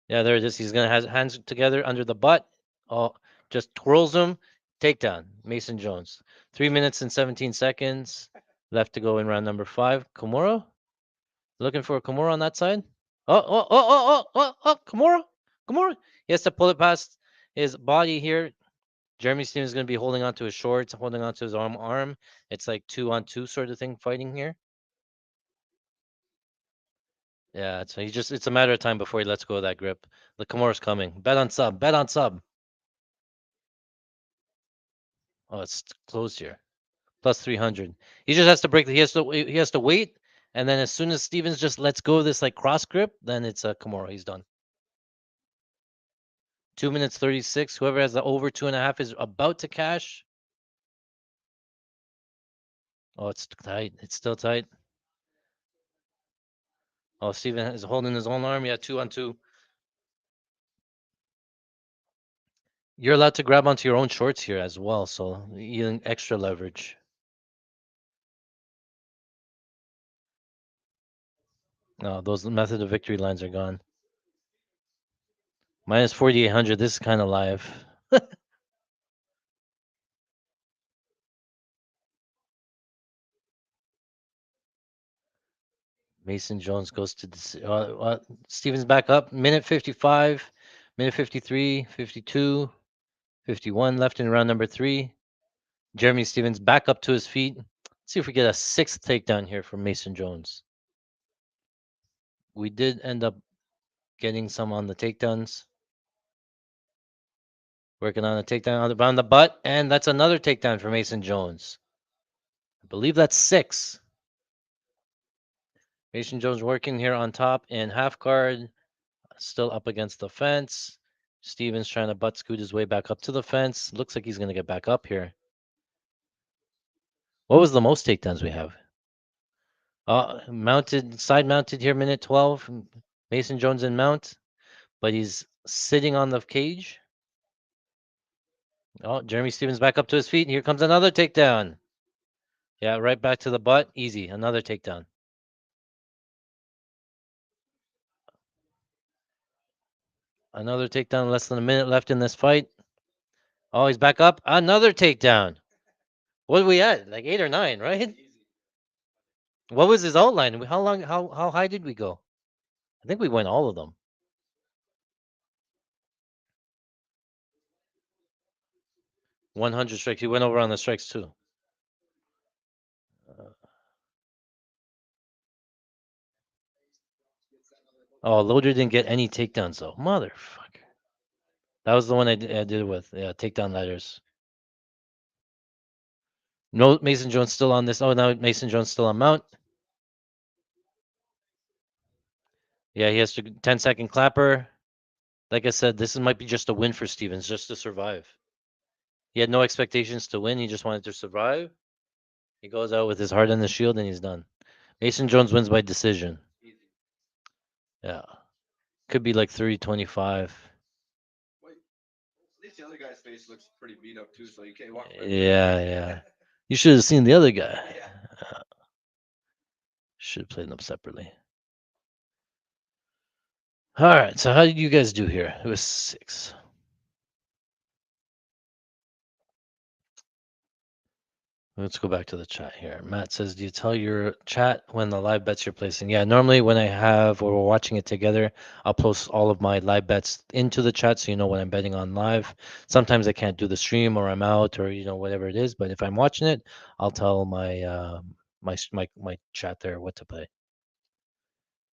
Yeah, there it is. He's gonna have hands together under the butt. Oh, just twirls him. Takedown. Mason Jones. 3 minutes and 17 seconds left to go in round number 5. Kimura looking for a Kimura on that side. Kimura, Kimura. He has to pull it past his body here. Jeremy Stevens is going to be holding on to his shorts, holding on to his arm. It's like 2-on-2 sort of thing fighting here. Yeah, so it's a matter of time before he lets go of that grip. The Kimura's coming. Bet on sub. Bet on sub. Oh, it's closed here. Plus 300. He just has to break. He has to wait, and then as soon as Stevens just lets go of this like cross grip, then it's a Kimura. He's done. 2 minutes 36. Whoever has the over 2.5 is about to cash. Oh, it's tight. It's still tight. Oh, Steven is holding his own arm. Yeah, 2-on-2. You're allowed to grab onto your own shorts here as well, so even extra leverage. No, those method of victory lines are gone. Minus 4,800. This is kind of live. Mason Jones goes to Stevens back up. Minute 55, minute 53, 52, 51 left in round number 3. Jeremy Stevens back up to his feet. Let's see if we get a 6th takedown here from Mason Jones. We did end up getting some on the takedowns. Working on a takedown around the butt, and that's another takedown for Mason Jones. I believe that's 6. Mason Jones working here on top in half guard, still up against the fence. Stevens trying to butt scoot his way back up to the fence. Looks like he's going to get back up here. What was the most takedowns we have? Side mounted here, minute 12. Mason Jones in mount, but he's sitting on the cage. Oh, Jeremy Stevens back up to his feet. Here comes another takedown. Yeah, right back to the butt. Easy. Another takedown. Another takedown. Less than a minute left in this fight. Oh, he's back up. Another takedown. What did we at? Like 8 or 9, right? What was his outline? How long? How high did we go? I think we went all of them. 100 strikes. He went over on the strikes too. Oh, Loader didn't get any takedowns though. Motherfucker. That was the one I did it with. Yeah, takedown ladders. No, Mason Jones still on this. Oh, now Mason Jones still on mount. Yeah, he has to 10-second clapper. Like I said, this might be just a win for Stevens, just to survive. He had no expectations to win. He just wanted to survive. He goes out with his heart on the shield, and he's done. Mason Jones wins by decision. Yeah. Could be like 325. Wait, at least the other guy's face looks pretty beat up too, so you can't walk. Yeah, yeah. You should have seen the other guy. Yeah. Should have played them separately. All right. So how did you guys do here? It was 6. Let's go back to the chat here. Matt says, "Do you tell your chat when the live bets you're placing?" Yeah, normally when I have or we're watching it together, I'll post all of my live bets into the chat so you know when I'm betting on live. Sometimes I can't do the stream or I'm out or whatever it is, but if I'm watching it, I'll tell my chat there what to play.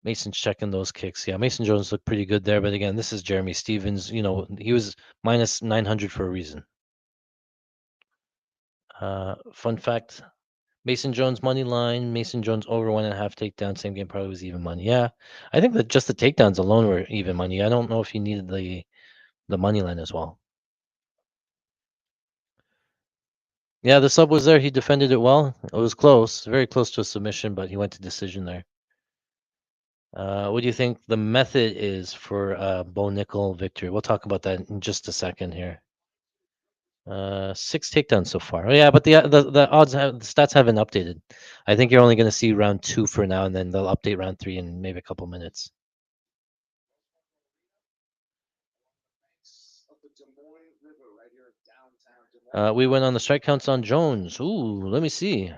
Mason's checking those kicks. Yeah, Mason Jones looked pretty good there, but again, this is Jeremy Stevens. He was minus 900 for a reason. Fun fact: Mason Jones money line, Mason Jones over 1.5 takedown. Same game probably was even money. Yeah, I think that just the takedowns alone were even money. I don't know if you needed the money line as well. Yeah, the sub was there. He defended it well. It was close, very close to a submission, but he went to decision there. What do you think the method is for Bo Nickel victory? We'll talk about that in just a second here. 6 takedowns so far. Oh yeah, but the odds the stats haven't updated. I think you're only going to see round 2 for now, and then they'll update round 3 in maybe a couple minutes. We went on the strike counts on Jones. Ooh, let me see.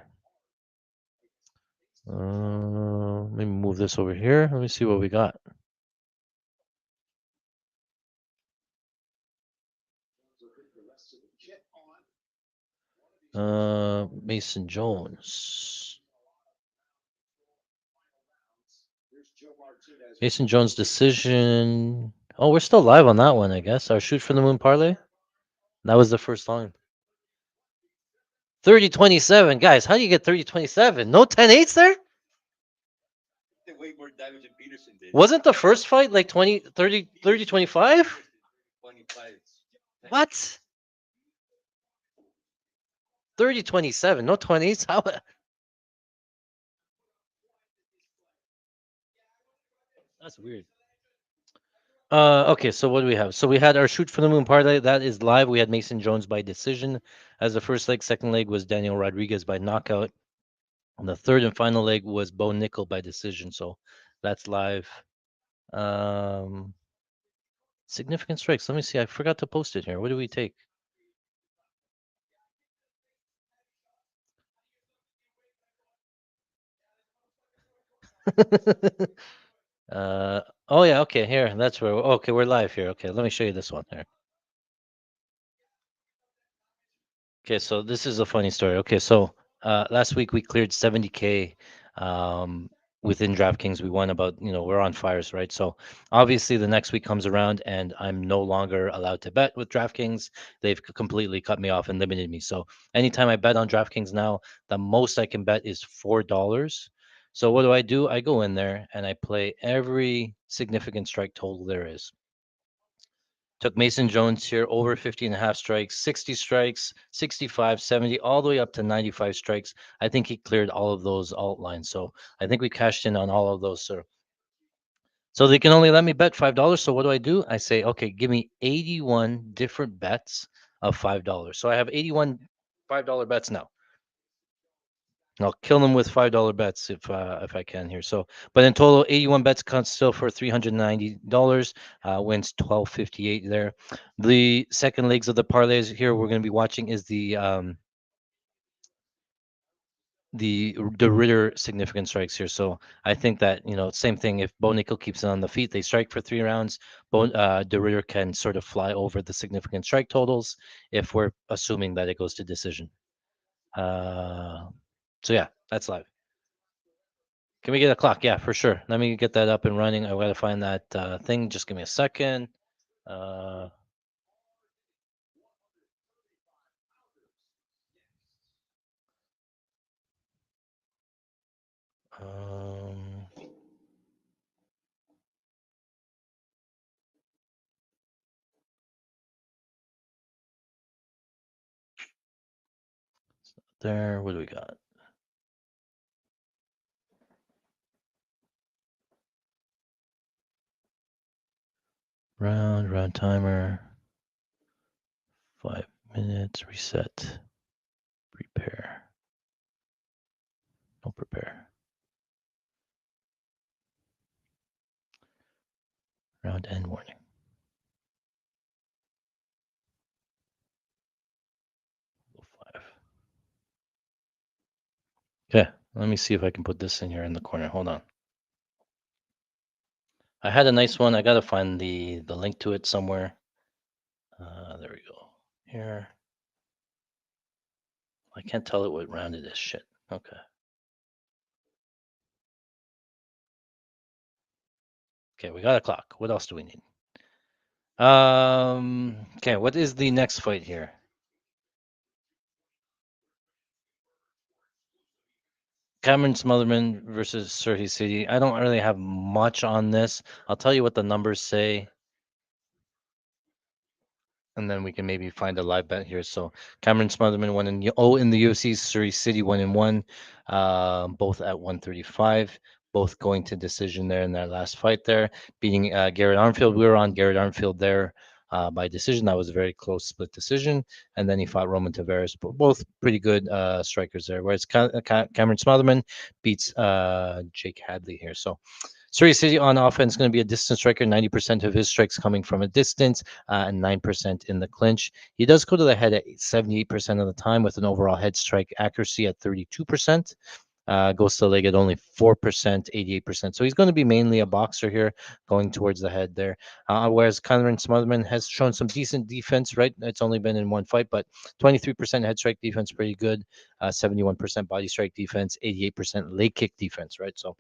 Let me move this over here. Let me see what we got. Mason Jones. Mason Jones decision. Oh, we're still live on that one, I guess. Our shoot for the moon parlay. That was the first line. 30-27. Guys, how do you get 30-27? No 10-8s there? Did way more damage than Peterson did. Wasn't the first fight like 30-25? 25. What? 30-27. No 20s? How? That's weird. Okay, so what do we have? So we had our shoot for the moon parlay. That is live. We had Mason Jones by decision as the first leg. Second leg was Daniel Rodriguez by knockout. And the third and final leg was Bo Nickel by decision. So that's live. Um, significant strikes. Let me see. I forgot to post it here. What do we take? Oh yeah. Okay, here. That's where. Okay, we're live here. Okay, let me show you this one here. Okay, so this is a funny story. Okay, so last week we cleared 70K within DraftKings. We won about, we're on fires, right? So obviously the next week comes around and I'm no longer allowed to bet with DraftKings. They've completely cut me off and limited me. So anytime I bet on DraftKings now, the most I can bet is $4. So what do? I go in there and I play every significant strike total there is. Took Mason Jones here over 50 and a half strikes, 60 strikes, 65, 70, all the way up to 95 strikes. I think he cleared all of those alt lines. So I think we cashed in on all of those, sir. So they can only let me bet $5. So what do? I say, okay, give me 81 different bets of $5. So I have 81 $5 bets now. I'll kill them with $5 bets if I can here. So, but in total, 81 bets comes still for $390. Wins 12.58 there. The second legs of the parlays here we're going to be watching is the Ritter significant strikes here. So I think that same thing. If Bo Nickel keeps it on the feet, they strike for 3 rounds. De Ritter can sort of fly over the significant strike totals if we're assuming that it goes to decision. So yeah, that's live. Can we get a clock? Yeah, for sure. Let me get that up and running. I gotta find that thing. Just give me a second. Uh, um, there. What do we got? Round timer. 5 minutes. Reset. Prepare. No prepare. Round end warning. Go 5. Okay, let me see if I can put this in here in the corner. Hold on. I had a nice one. I gotta find the link to it somewhere. There we go. Here. I can't tell it what round it is. Shit. Okay. Okay, we got a clock. What else do we need? Okay, what is the next fight here? Cameron Smotherman versus Surrey City. I don't really have much on this. I'll tell you what the numbers say. and then we can maybe find a live bet here. So Cameron Smotherman won in the UFC. Surrey City 1-1, both at 135. Both going to decision there in that last fight there, beating Garrett Armfield. We were on Garrett Armfield there by decision. That was a very close split decision. And then he fought Roman Tavares. Both pretty good strikers there. Whereas Cameron Smotherman beats Jake Hadley here. So Surrey City on offense going to be a distance striker. 90% of his strikes coming from a distance and 9% in the clinch. He does go to the head at 78% of the time with an overall head strike accuracy at 32%. Goes to the leg at only 4%, 88%. So he's going to be mainly a boxer here, going towards the head there. Whereas Cameron Smotherman has shown some decent defense, right? It's only been in one fight, but 23% head strike defense, pretty good. 71% body strike defense, 88% leg kick defense, right? So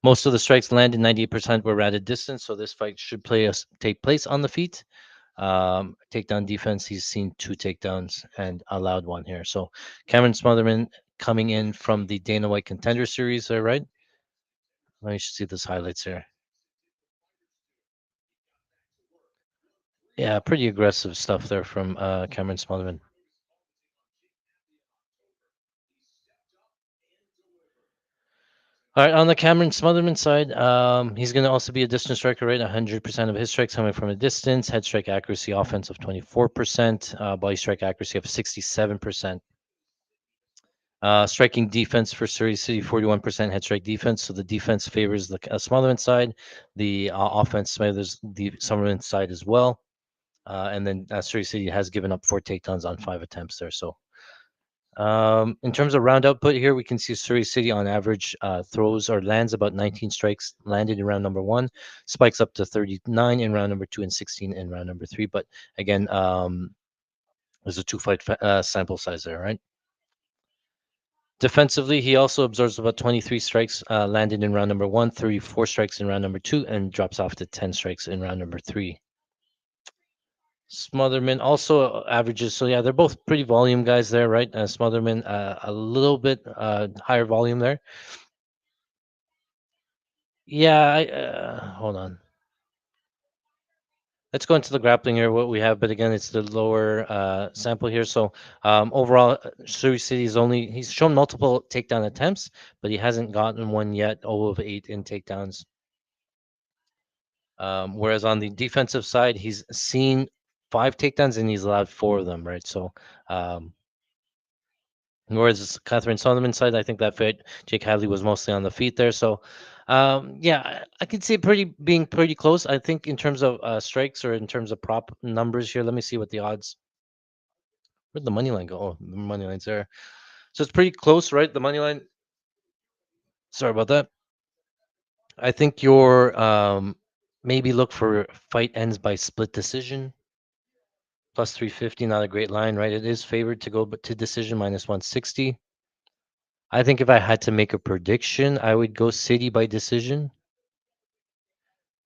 most of the strikes landed, 98% were at a distance, so this fight should take place on the feet. Takedown defense, he's seen two takedowns and allowed one here. So Cameron Smotherman coming in from the Dana White Contender Series, right? Let me see this highlights here. Yeah, pretty aggressive stuff there from Cameron Smotherman. All right, on the Cameron Smotherman side, he's going to also be a distance striker, right? 100% of his strikes coming from a distance. Head strike accuracy, offense of 24%. Body strike accuracy of 67%. Striking defense for Surrey City, 41% head strike defense. So the defense favors the Smotherman side. The offense favors the Smotherman side as well. And then Surrey City has given up 4 takedowns on 5 attempts there. So in terms of round output here, we can see Surrey City on average throws or lands about 19 strikes landed in round number 1, spikes up to 39 in round number 2 and 16 in round number 3. But again, there's a 2 fight sample size there, right? Defensively, he also absorbs about 23 strikes landed in round number 1, 34 strikes in round number 2, and drops off to 10 strikes in round number 3. Smotherman also averages, so yeah, they're both pretty volume guys there, right? Smotherman a little bit higher volume there. Yeah, hold on. Let's go into the grappling here, what we have, but again, it's the lower sample here. So overall, Surrey City he's shown multiple takedown attempts, but he hasn't gotten one yet, 0 of 8 in takedowns. Whereas on the defensive side, he's seen 5 takedowns and he's allowed 4 of them, right? So whereas Catherine Solomon's side, I think that fit Jake Hadley was mostly on the feet there. So, yeah, I could see being pretty close. I think in terms of strikes or in terms of prop numbers here. Let me see what the odds. Where'd the money line go? Oh, the money line's there. So it's pretty close, right? The money line. Sorry about that. I think you're maybe look for fight ends by split decision. Plus 350, not a great line, right? It is favored to go to decision minus 160. I think if I had to make a prediction, I would go City by decision,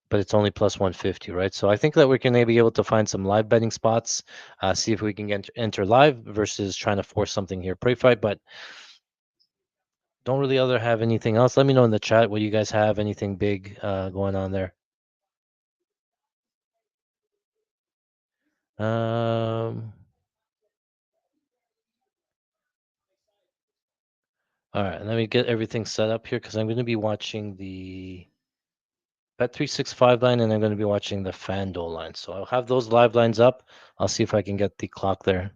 but it's only plus 150, right? So I think that we're going to be able to find some live betting spots, see if we can enter live versus trying to force something here pre-fight, but don't really other have anything else. Let me know in the chat what you guys have, anything big going on there. All right, let me get everything set up here because I'm going to be watching the Bet365 line and I'm going to be watching the FanDuel line. So I'll have those live lines up. I'll see if I can get the clock there.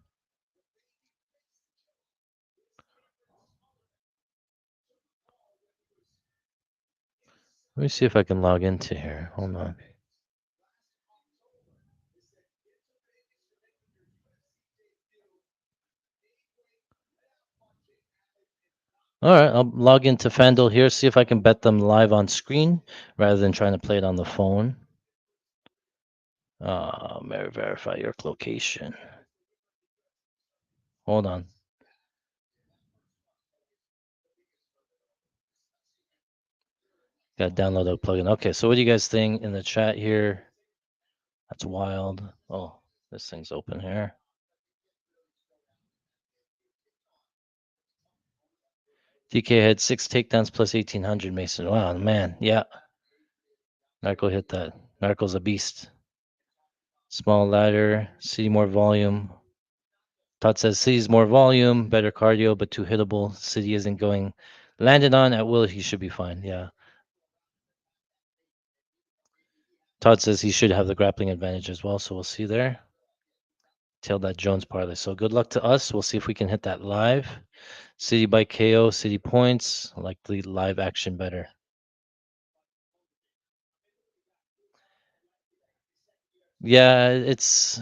Let me see if I can log into here. Hold on. All right, I'll log into FanDuel here, see if I can bet them live on screen rather than trying to play it on the phone. Verify your location. Hold on. Got to download a plugin. Okay, so what do you guys think in the chat here? That's wild. Oh, this thing's open here. DK had 6 takedowns plus 1,800, Mason. Wow, man. Yeah. Narco hit that. Narco's a beast. Small ladder. See more volume. Todd says City's more volume, better cardio, but too hittable. City isn't going landed on at will. He should be fine. Yeah. Todd says he should have the grappling advantage as well. So we'll see there. Tail that Jones parlay. So good luck to us. We'll see if we can hit that live. City by KO, City points. I like the live action better. Yeah, it's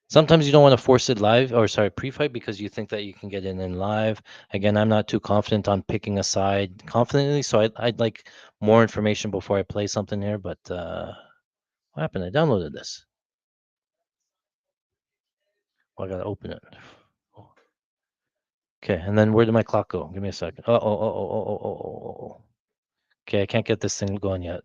sometimes you don't want to force it live or sorry, pre-fight because you think that you can get in live. Again, I'm not too confident on picking a side confidently, so I'd like more information before I play something here. But what happened? I downloaded this. Oh, I gotta open it. Okay, and then where did my clock go? Give me a second. Oh. Okay, I can't get this thing going yet.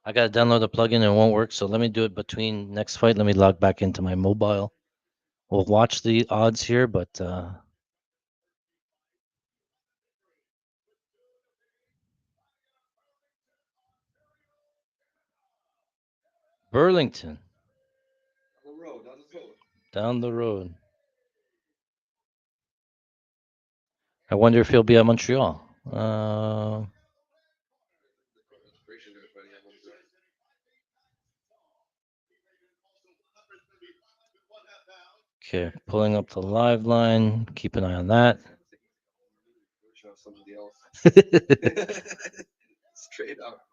I gotta download a plugin and it won't work. So let me do it between next fight. Let me log back into my mobile. We'll watch the odds here, but Burlington On the road, down the road. down the road. I wonder if he'll be at Montreal. The inspiration there, buddy. I'm over there. Okay, pulling up the live line. Keep an eye on that. Show somebody else. Straight up.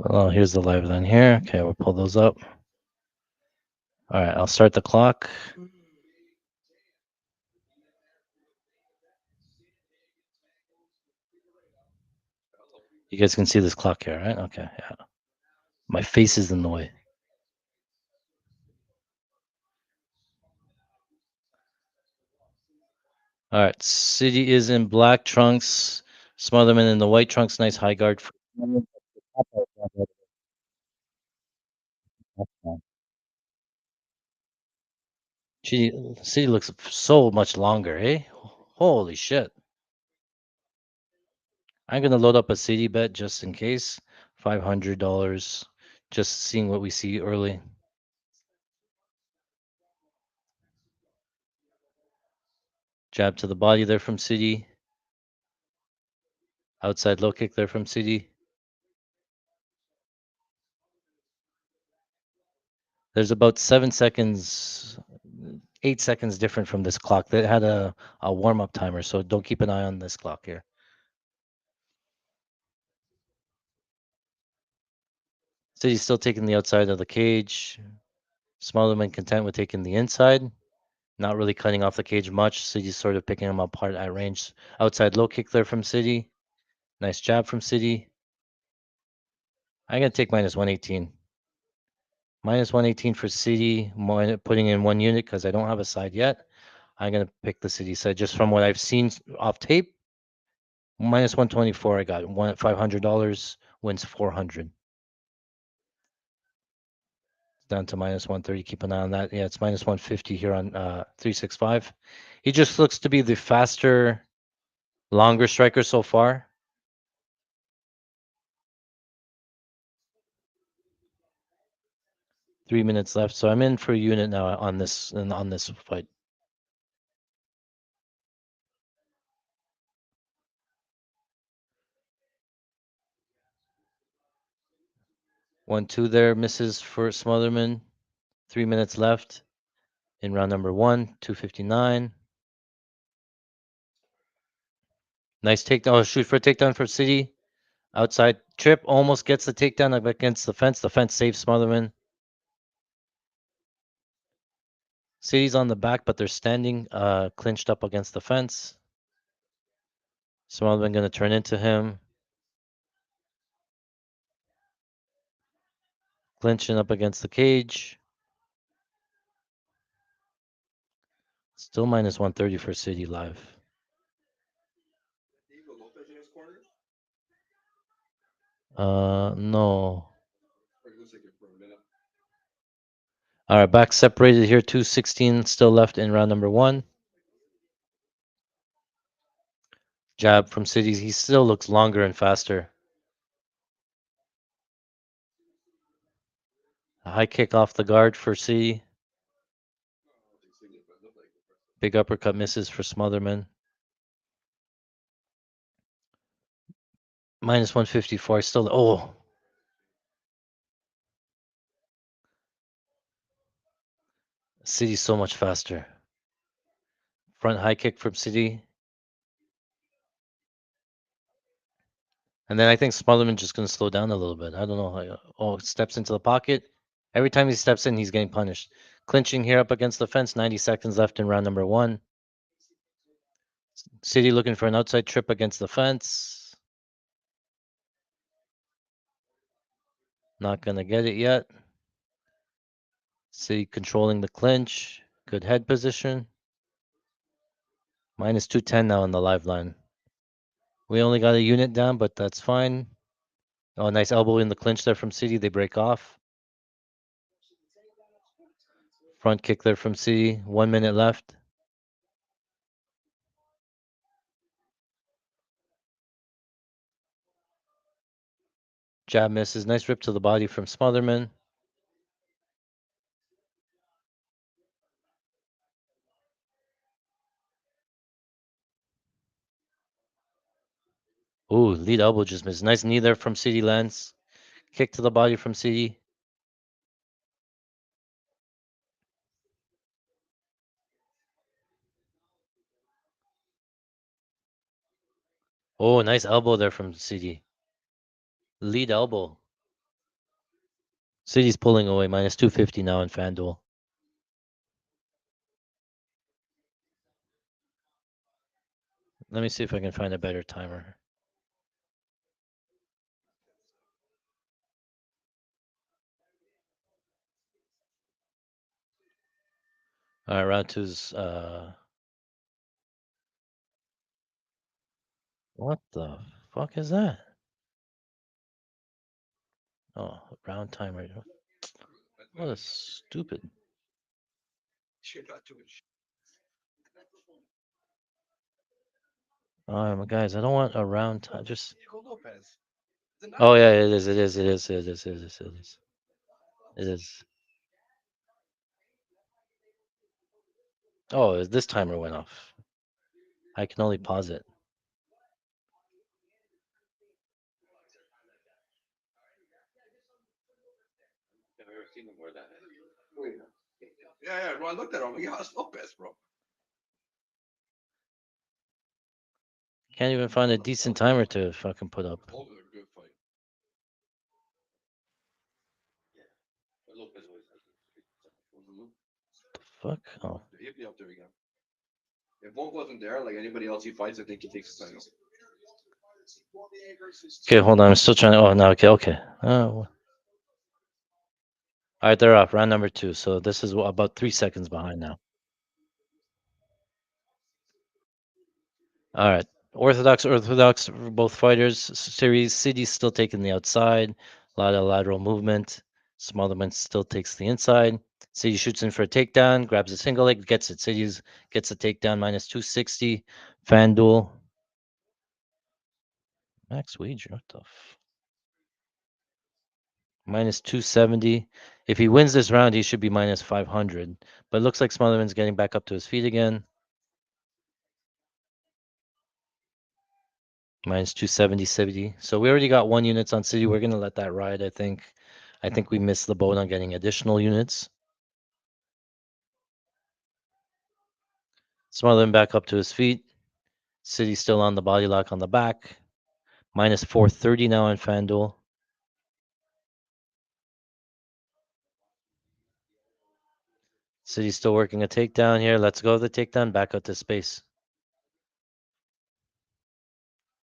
Oh, here's the live line here. Okay, we'll pull those up. All right, I'll start the clock. You guys can see this clock here, right? Okay, yeah. My face is in the way. All right, City is in black trunks. Smotherman in the white trunks. Nice high guard. City looks so much longer, eh? Holy shit. I'm gonna load up a City bet just in case. $500. Just seeing what we see early. Jab to the body there from City. Outside low kick there from City. There's about 7 seconds, 8 seconds different from this clock. That had a warm up timer, so don't keep an eye on this clock here. City's still taking the outside of the cage. Smotherman content with taking the inside. Not really cutting off the cage much. City's sort of picking him apart at range. Outside low kick there from City. Nice jab from City. I'm going to take minus 118. Minus 118 for City, putting in one unit because I don't have a side yet. I'm going to pick the City side just from what I've seen off tape. Minus 124, I got one at $500, wins 400. Down to minus 130. Keep an eye on that. Yeah, it's minus 150 here on 365. He just looks to be the faster, longer striker so far. Three minutes left, so I'm in for a unit now on this fight. 1-2 there, misses for Smotherman. 3 minutes left in round number 1, 259. Nice takedown. Oh, shoot for a takedown for City. Outside trip, almost gets the takedown up against the fence. The fence saves Smotherman. City's on the back, but they're standing clinched up against the fence. Smotherman going to turn into him. Clinching up against the cage. Still minus 130 for City live. Diego Lopez in his corner. No. Or it looks like it for a minute. All right, back separated here. 216 still left in round number 1. Jab from City. He still looks longer and faster. A high kick off the guard for City. Big uppercut misses for Smotherman. Minus 154. Still. Oh. City's so much faster. Front high kick from City. And then I think Smotherman just going to slow down a little bit. I don't know. Oh, steps into the pocket. Every time he steps in, he's getting punished. Clinching here up against the fence. 90 seconds left in round number 1. City looking for an outside trip against the fence. Not going to get it yet. City controlling the clinch. Good head position. Minus 210 now on the live line. We only got a unit down, but that's fine. Oh, nice elbow in the clinch there from City. They break off. Front kick there from City. 1 minute left. Jab misses. Nice rip to the body from Smotherman. Ooh, lead elbow just missed. Nice knee there from City lands. Kick to the body from City. Oh, nice elbow there from City. Lead elbow. City's pulling away. Minus 250 now in FanDuel. Let me see if I can find a better timer. All right, round two's. What the fuck is that? Oh, round timer. What a stupid. Guys, I don't want a round time. Just. Oh yeah, it is. It is. It is. It is. It is. It is. It is. Oh, this timer went off. I can only pause it. I've never seen him wear that. Yeah, yeah. Well, I looked at him. Yeah, it's Lopez, bro. Can't even find a decent timer to fucking put up. Told you they're a good fight. But Lopez always has it. Fuck. Oh. He'll be up there again. If Wonk wasn't there, like anybody else he fights, I think he takes the title. Okay, hold on. I'm still trying to. Oh, no. Okay, okay. Oh. All right, they're off. Round number 2. So this is about 3 seconds behind now. All right. Orthodox for both fighters. Series City's still taking the outside. A lot of lateral movement. Smotherman still takes the inside. City shoots in for a takedown, grabs a single leg, gets it. City's gets a takedown minus 260. FanDuel. Max wager. What the minus 270. If he wins this round, he should be minus 500. But it looks like Smotherman's getting back up to his feet again. Minus 270. So we already got 1 units on City. We're gonna let that ride, I think. I think we missed the boat on getting additional units. Smotherman back up to his feet. City still on the body lock on the back. Minus 430 now in FanDuel. City still working a takedown here. Let's go the takedown. Back out to space.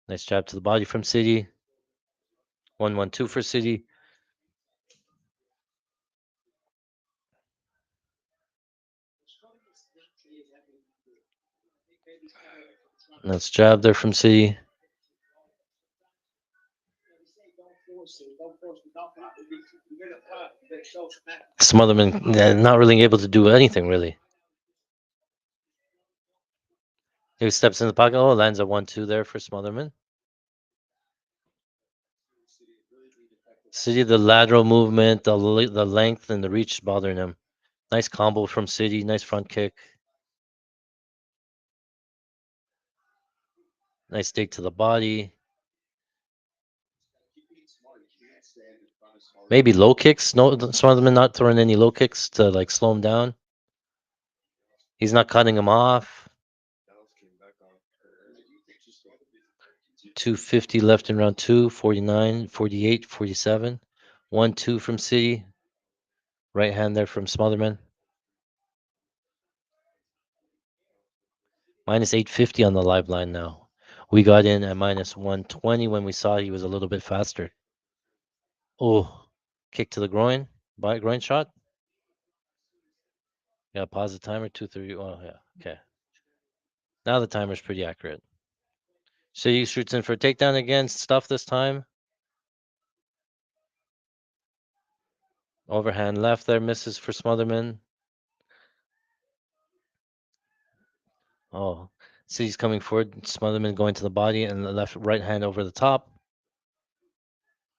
Nice jab to the body from City. 1-1-2 for City. Nice jab there from City. Smotherman not really able to do anything, really. He steps in the pocket. Oh, lands a 1-2 there for Smotherman. City, the lateral movement, the length, and the reach bothering him. Nice combo from City. Nice front kick. Nice dig to the body. Maybe low kicks. No, Smotherman not throwing any low kicks to like slow him down. He's not cutting him off. 250 left in round 2, 49, 48, 47. 1-2 from City. Right hand there from Smotherman. Minus 850 on the live line now. We got in at minus 120 when we saw he was a little bit faster. Oh, kick to the groin. Groin shot. Yeah, pause the timer. 2:30. Oh, yeah. Okay. Now the timer's pretty accurate. City shoots in for a takedown again. Stuff this time. Overhand left there. Misses for Smotherman. Oh, City's coming forward. Smotherman going to the body and the right hand over the top.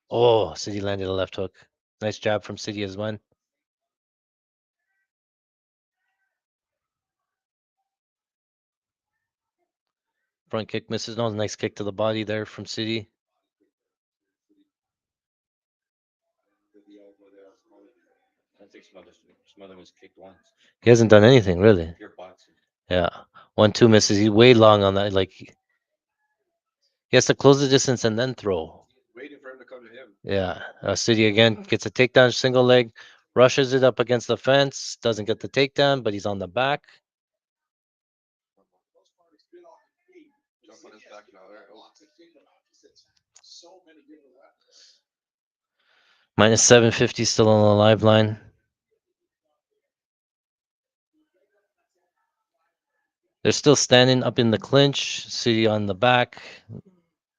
Oh, City landed a left hook. Nice jab from City as well. Front kick misses. No, nice kick to the body there from City. I think Smotherman's kicked once. He hasn't done anything really. Pure boxing. Yeah, 1-2 misses. He's way long on that. Like he has to close the distance and then throw. Waiting for him to come to him. Yeah, City again gets a takedown, single leg, rushes it up against the fence. Doesn't get the takedown, but he's on the back. Jump on his back now. There. Oh. Minus 750 still on the live line. They're still standing up in the clinch. City on the back.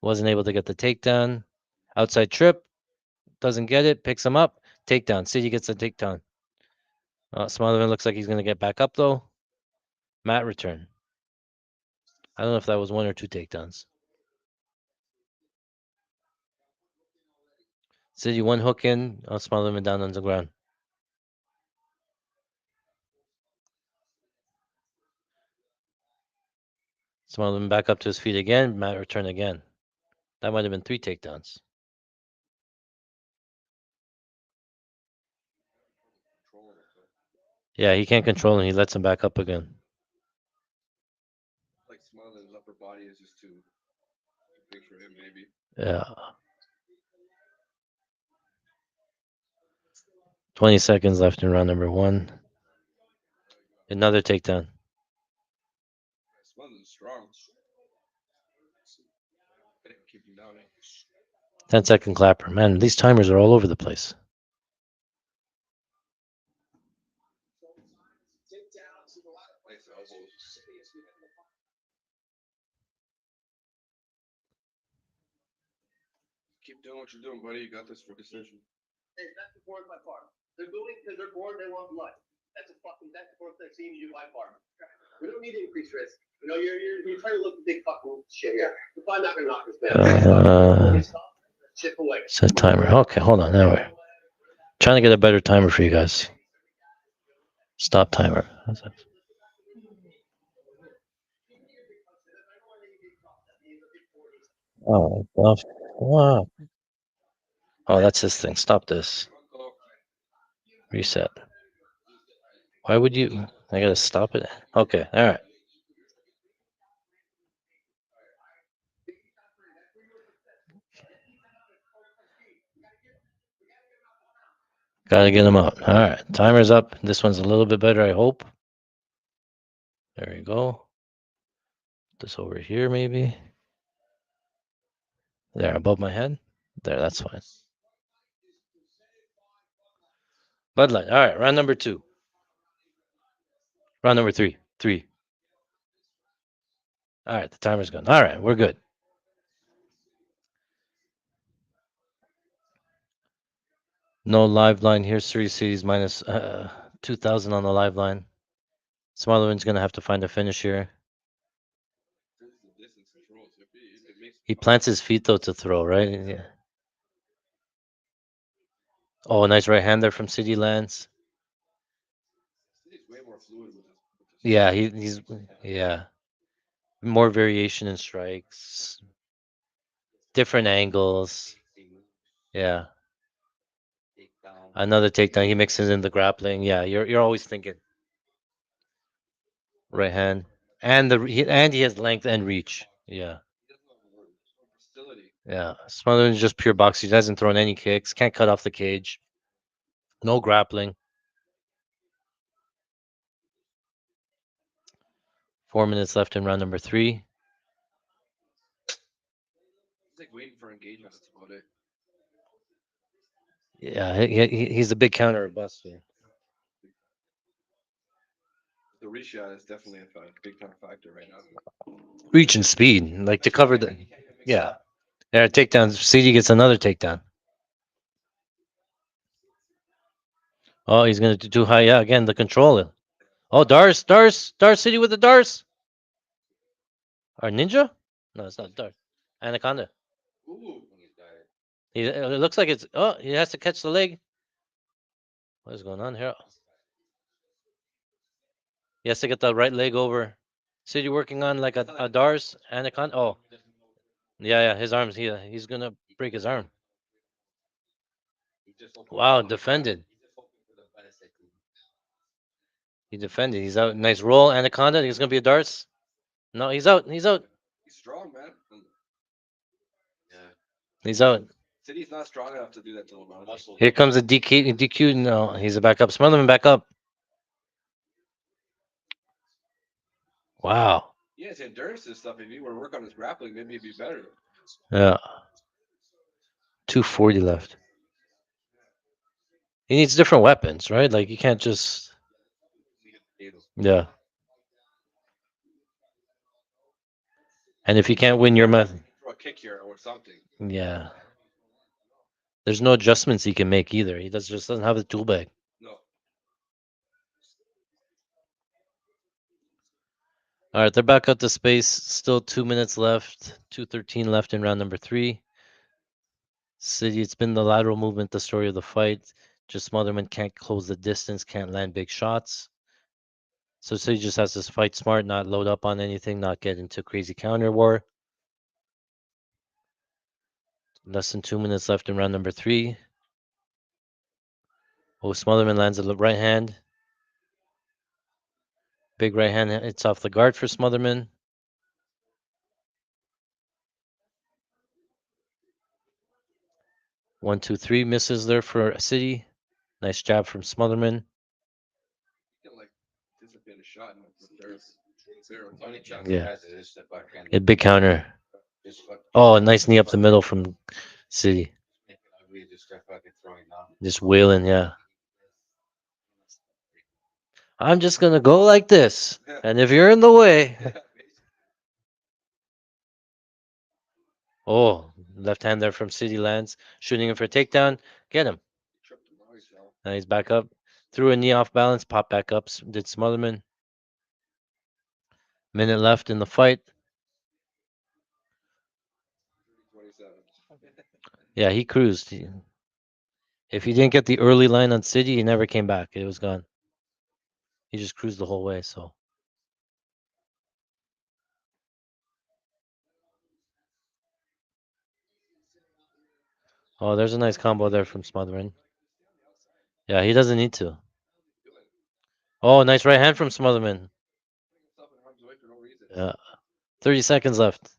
Wasn't able to get the takedown. Outside trip. Doesn't get it. Picks him up. Takedown. City gets the takedown. Smotherman looks like he's going to get back up, though. Mat return. I don't know if that was 1 or 2 takedowns. City 1 hook in. Smotherman down on the ground. Smotherman back up to his feet again. Mat return again. That might have been 3 takedowns. Yeah, he can't control him. He lets him back up again. Like Smotherman's upper body is just too big for him, maybe. Yeah. 20 seconds left in round number 1. Another takedown. Smotherman's strong. Keep him down. 10-second clapper. Man, these timers are all over the place. Nice elbows. Keep doing what you're doing, buddy. You got this for decision. Hey, that's the fourth by far. They're doing because they're bored. They want blood. That's the fourth they've seen you do by far. We don't need to increase risk. You know, you're trying to look at big fucking shit here. You're probably not gonna knock this man. Chip away. Set timer. Okay, hold on. Now we're trying to get a better timer for you guys. Stop timer. Oh, wow. Oh, that's this thing. Stop this. Reset. Why would you? I gotta stop it. Okay, all right. Gotta get him out. All right, timer's up. This one's a little bit better, I hope. There you go. This over here, maybe. There, above my head. There, that's fine. Bud Light. All right, round number 2. Round number 3. 3. All right, the timer's gone. All right, we're good. No live line here. Series Cities minus 2,000 on the live line. Smotherman's going to have to find a finish here. He plants his feet though to throw, right? Yeah. Oh, nice right hand there from City Lance. He's way more fluid with this. Yeah, he's yeah. More variation in strikes, different angles. Yeah. Another takedown. He mixes in the grappling. Yeah, you're always thinking right hand, and he has length and reach. Yeah, He doesn't have versatility. yeah. Smotherman's just pure boxing. He hasn't thrown any kicks. Can't cut off the cage. No grappling. 4 minutes left in round number 3. He's like waiting for engagement. That's about it. Yeah, he's a big counter buster. The reshot is definitely a big time factor right now. Reach and speed, like to cover the. Yeah, yeah. Takedown. CD gets another takedown. Oh, he's gonna do too high. Yeah, again the controller. Oh, Dars City with the Dars. Or Ninja? No, it's not Dars. Anaconda. Ooh, It looks like it's. Oh, he has to catch the leg. What is going on here? He has to get the right leg over. City working on like a Dars Anaconda. Oh, yeah. His arms. He's gonna break his arm. Wow, defended. He defended. He's out. Nice roll, Anaconda. He's gonna be a Dars. No, he's out. He's out. he's strong, man. Yeah. He's out. City's not strong enough to do that to LeBron. Here comes a DQ. DQ. No, he's a back up. Smotherman back up. Wow. Yeah, his endurance and stuff. If he were to work on his grappling, maybe he'd be better. Yeah. 240 left. He needs different weapons, right? Like you can't just. Yeah. And if you can't win your method, Throw a kick here or something. yeah. There's no adjustments he can make either. He just doesn't have the tool bag. No. All right, they're back up to space. Still 2 minutes left. 2:13 left in round number 3. City, it's been the lateral movement, the story of the fight. Just Smotherman can't close the distance, can't land big shots. So City just has to fight smart, not load up on anything, not get into crazy counter war. Less than 2 minutes left in round number 3. Oh, Smotherman lands a right hand. Big right hand. It's off the guard for Smotherman. 1-2-3 misses there for City. Nice jab from Smotherman. He can like anticipate a shot and Yeah. A big counter. Oh, a nice knee up the middle from City. Just wailing, yeah. I'm just gonna go like this, and if you're in the way, oh, left hand there from City lands, shooting him for a takedown. Get him. Now he's back up. Threw a knee off balance, pop back up. Did Smotherman. Minute left in the fight. Yeah, he cruised. If he didn't get the early line on City, he never came back. It was gone. He just cruised the whole way. So. Oh, there's a nice combo there from Smotherman. Yeah, he doesn't need to. Oh, nice right hand from Smotherman. Yeah. 30 seconds left.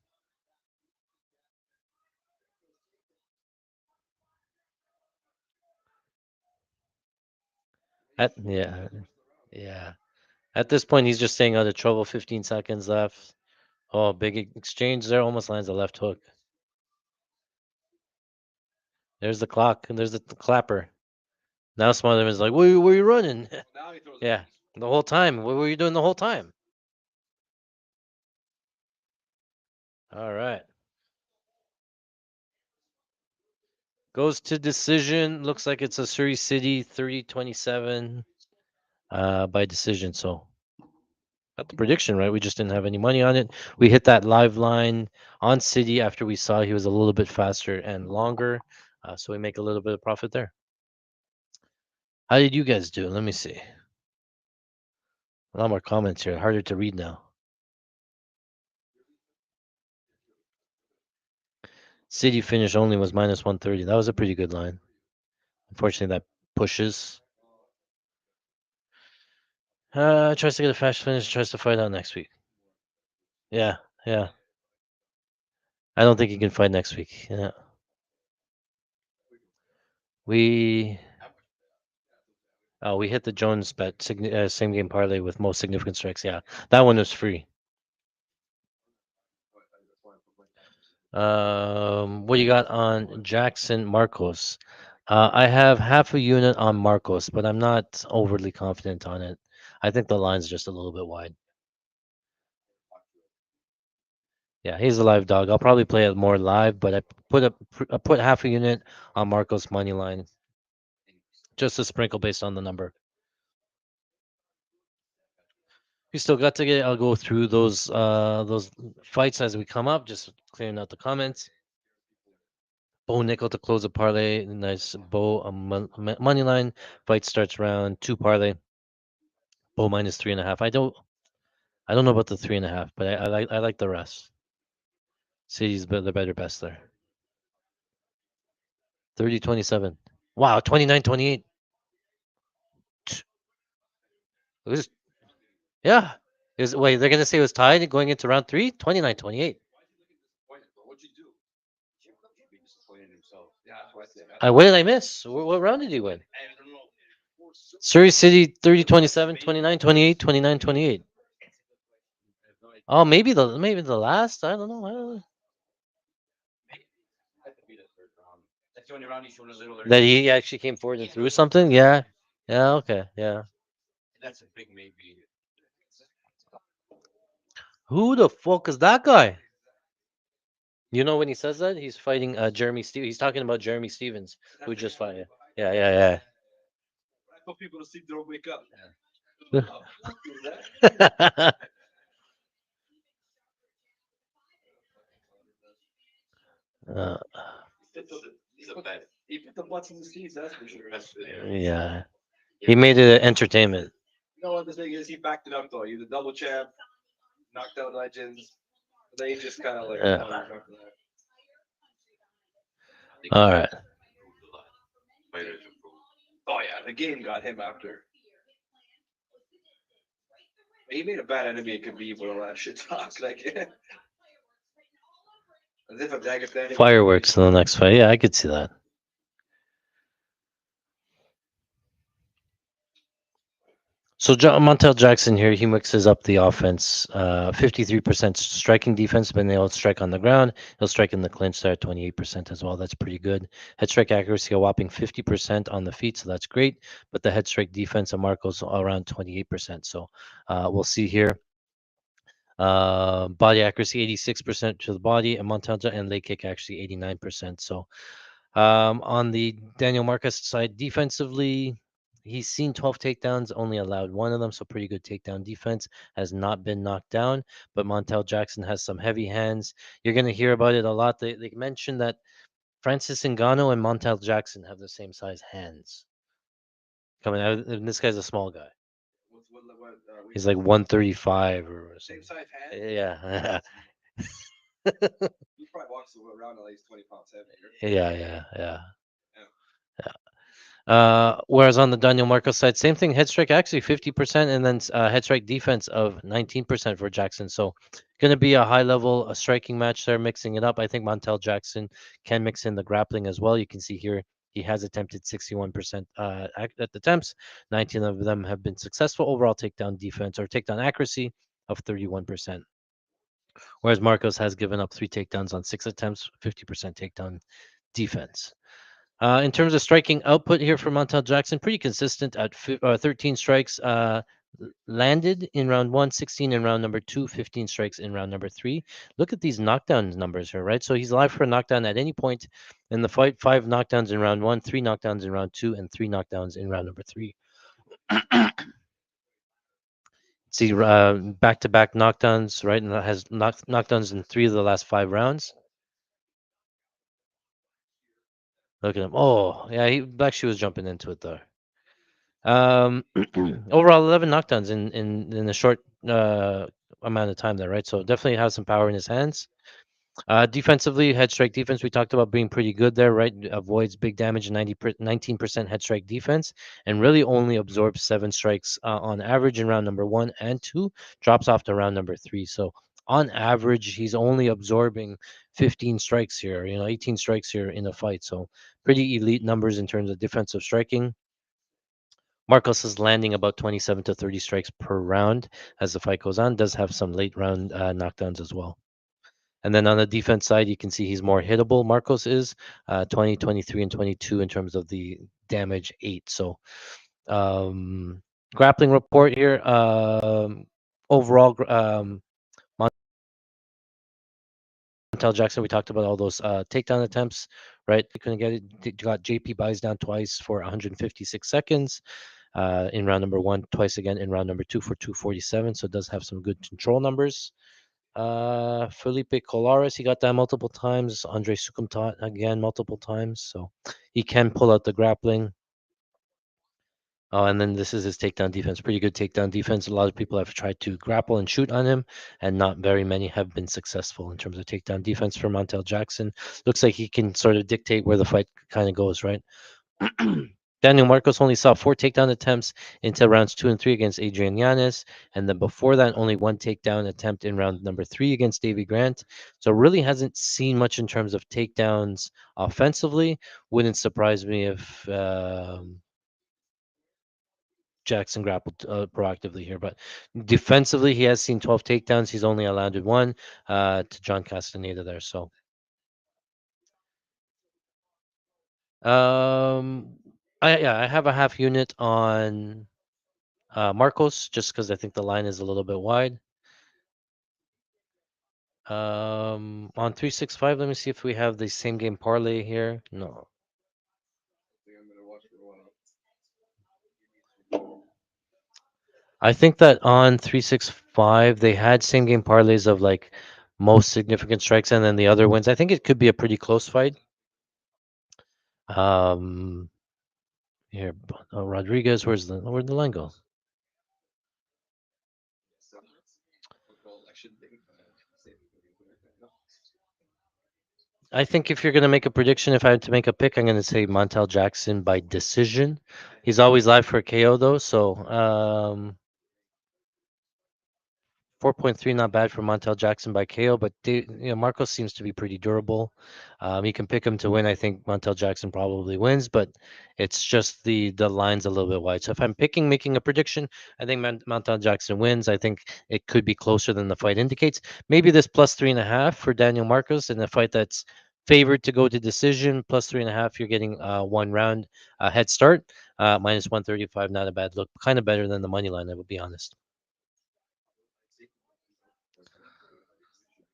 Yeah. At this point, he's just staying out of trouble. 15 seconds left. Oh, big exchange there. Almost lands a left hook. There's the clock, and there's the clapper. Now Smotherman's like, where are you running? Yeah, the whole time. What were you doing the whole time? All right. Goes to decision. Looks like it's a Surrey City 30-27 by decision. So Got the prediction right. We just didn't have any money on it. We hit that live line on City after we saw he was a little bit faster and longer. So we make a little bit of profit there. How did you guys do? Let me see. A lot more comments here. Harder to read now. City finish only was minus 130. That was a pretty good line. Unfortunately, that pushes. Tries to get a fast finish. Tries to fight out next week. Yeah, yeah. I don't think he can fight next week. Yeah. We we hit the Jones bet same game parlay with most significant strikes. Yeah, that one was free. What do you got on Jackson Marcos? I have half a unit on Marcos, but I'm not overly confident on it. I think the line's just a little bit wide. Yeah, he's a live dog. I'll probably play it more live, but I put half a unit on Marcos money line, just a sprinkle based on the number. We still got to get. I'll go through those fights as we come up, just clearing out the comments. Bo nickel to close a parlay. Nice Bo money line. Fight starts round two parlay. Bo minus 3.5. I don't know about the 3.5, but I like the rest. City's the better best there. 30-27. Wow, 29-28. It was yeah. Wait, they're gonna say it was tied going into round three? 29-28. What'd you do? Be disappointed in himself. Yeah, that's what I said. What did I miss? What round did he win? I don't know. Surrey City 30-27, 29-28, 29-28. Oh, maybe the last. I don't know. I don't know. That's the only round he showed a little. That he actually came forward and threw something. Yeah. Yeah. Okay. Yeah. That's a big maybe. Who the fuck is that guy? You know when he says that he's fighting Jeremy Stevens. He's talking about Jeremy Stevens, who just fought. Yeah. Yeah. I told people to sleep, they don't wake up. Yeah. Who the fuck is that? uh, He's a bad. He put the butts in the seats, that's for sure. yeah. He made it an entertainment. You know what the thing is? He backed it up though. He's a double champ, knocked out legends. They just kind of like. Yeah. All right. Fighters improve. Oh yeah, the game got him after. He made a bad enemy in Khabib with all that shit talk. Like, as if a Dagestani. Fireworks in the next fight. Yeah, I could see that. So Montel Jackson here, he mixes up the offense. 53% striking defense, but he'll strike on the ground. He'll strike in the clinch there at 28% as well. That's pretty good. Head strike accuracy a whopping 50% on the feet, so that's great. But the head strike defense of Marco's around 28%. So we'll see here. Body accuracy 86% to the body, and Montel and leg kick actually 89%. So on the Daniel Marcus side, defensively, he's seen 12 takedowns, only allowed one of them, so pretty good takedown defense. Has not been knocked down, but Montel Jackson has some heavy hands. You're going to hear about it a lot. They mentioned that Francis Ngannou and Montel Jackson have the same size hands. Coming out, and this guy's a small guy. He's like 135 or Same something. size hand. Yeah. He probably walks around at least 20 pounds heavier. Yeah. Whereas on the Daniel Marcos side, same thing. Head strike actually 50%, and then head strike defense of 19% for Jackson. So, going to be a high level striking match there, mixing it up. I think Montel Jackson can mix in the grappling as well. You can see here he has attempted 61% at attempts. 19 of them have been successful. Overall takedown defense or takedown accuracy of 31%. Whereas Marcos has given up 3 takedowns on 6 attempts, 50% takedown defense. In terms of striking output here for Montel Jackson, pretty consistent at 13 strikes landed in round 1, 16 in round number 2, 15 strikes in round number 3. Look at these knockdown numbers here, right? So he's alive for a knockdown at any point in the fight. 5 knockdowns in round 1, 3 knockdowns in round 2, and 3 knockdowns in round number 3. See, back-to-back knockdowns, right? And that has knockdowns in 3 of the last 5 rounds. Look at him. Oh, yeah, he actually was jumping into it there. Overall, 11 knockdowns in a short amount of time there, right? So definitely has some power in his hands. Defensively, head strike defense, we talked about being pretty good there, right? Avoids big damage, 19% head strike defense, and really only absorbs 7 strikes on average in round number 1 and 2, drops off to round number 3. So on average, he's only absorbing 15 strikes here, 18 strikes here in a fight. So pretty elite numbers in terms of defensive striking. Marcos is landing about 27 to 30 strikes per round as the fight goes on, does have some late round knockdowns as well. And then on the defense side, you can see he's more hittable. Marcos is 20, 23, and 22 in terms of the damage 8. So grappling report here. Overall, Montel Jackson, we talked about all those takedown attempts, right? He couldn't get it. Got JP buys down twice for 156 seconds in round number 1, twice again in round number 2 for 247. So it does have some good control numbers. Felipe Colares, he got that multiple times. Andre Sukumtat again multiple times, so he can pull out the grappling. Oh, and then this is his takedown defense. Pretty good takedown defense. A lot of people have tried to grapple and shoot on him, and not very many have been successful in terms of takedown defense for Montel Jackson. Looks like he can sort of dictate where the fight kind of goes, right? Daniel Marcos only saw 4 takedown attempts into rounds 2 and 3 against Adrian Yanez, and then before that, only 1 takedown attempt in round number 3 against Davy Grant. So really hasn't seen much in terms of takedowns offensively. Wouldn't surprise me if Jackson grappled proactively here, but defensively, he has seen 12 takedowns. He's only allowed 1 to John Castaneda there. So. I have a half unit on Marcos, just because I think the line is a little bit wide. On 365, let me see if we have the same game parlay here. No. I think that on 365 they had same game parlays of like most significant strikes and then the other wins. I think it could be a pretty close fight. Here, Rodriguez, where'd the line go? I think if you're going to make a prediction, if I had to make a pick, I'm going to say Montel Jackson by decision. He's always live for a KO though, so 4.3 not bad for Montel Jackson by KO, but Marcos seems to be pretty durable. You can pick him to win. I think Montel Jackson probably wins, but it's just the line's a little bit wide. So if I'm making a prediction, I think Montel Jackson wins. I think it could be closer than the fight indicates. Maybe this plus 3.5 for Daniel Marcos in a fight that's favored to go to decision. Plus 3.5, you're getting 1 round head start. Minus 135, not a bad look. Kind of better than the money line, I would be honest.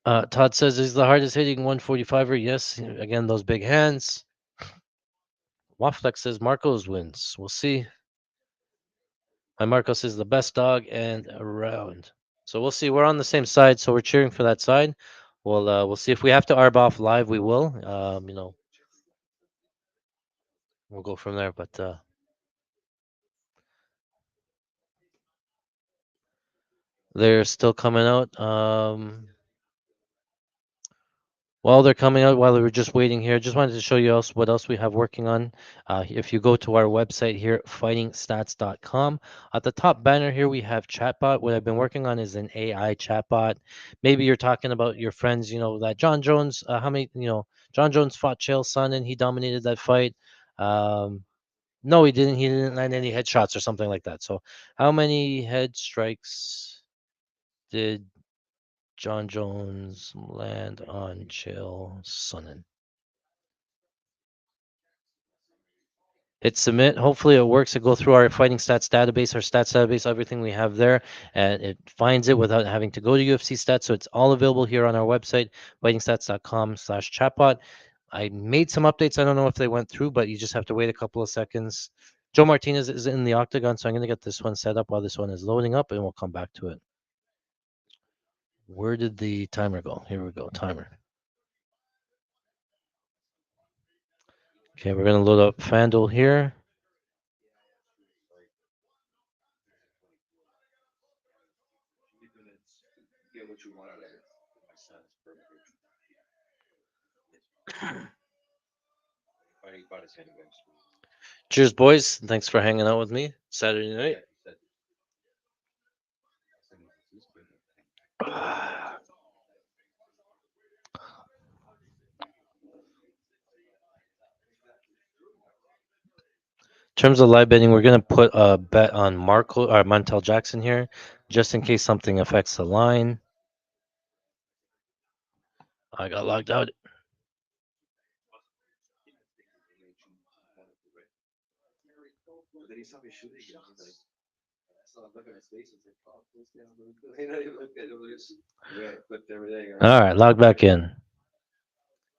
Todd says he's the hardest hitting 145er. Yes, again, those big hands. Waflex says Marcos wins. We'll see. My Marcos is the best dog and around. So we'll see. We're on the same side, so we're cheering for that side. We'll see if we have to arb off live. We will. We'll go from there. But they're still coming out. While they're coming out, while we were just waiting here, just wanted to show you what else we have working on. If you go to our website here, fightingstats.com, at the top banner here, we have chatbot. What I've been working on is an AI chatbot. Maybe you're talking about your friends, that John Jones, John Jones fought Chael Sonnen, he dominated that fight. No, he didn't. He didn't land any headshots or something like that. So how many head strikes did John Jones land on Chael Sonnen? Hit submit. Hopefully it works. It go through our fighting stats database, our stats database, everything we have there, and it finds it without having to go to UFC stats. So it's all available here on our website, fightingstats.com/chatbot. I made some updates. I don't know if they went through, but you just have to wait a couple of seconds. Joe Martinez is in the octagon, so I'm going to get this one set up while this one is loading up, and we'll come back to it. Where did the timer go? Here we go, timer. Okay, we're going to load up FanDuel here. Get what you want out of it. My son's perfect. Fighting about his handguns. Cheers, boys. Thanks for hanging out with me Saturday night. In terms of live betting, we're gonna put a bet on Marco or Montel Jackson here, just in case something affects the line. I got logged out. Then he saw me shooting again. He's like, I saw him look at his face. He's like, "Oh, this down." He not even looked at it. Yeah, flipped everything. All right, log back in.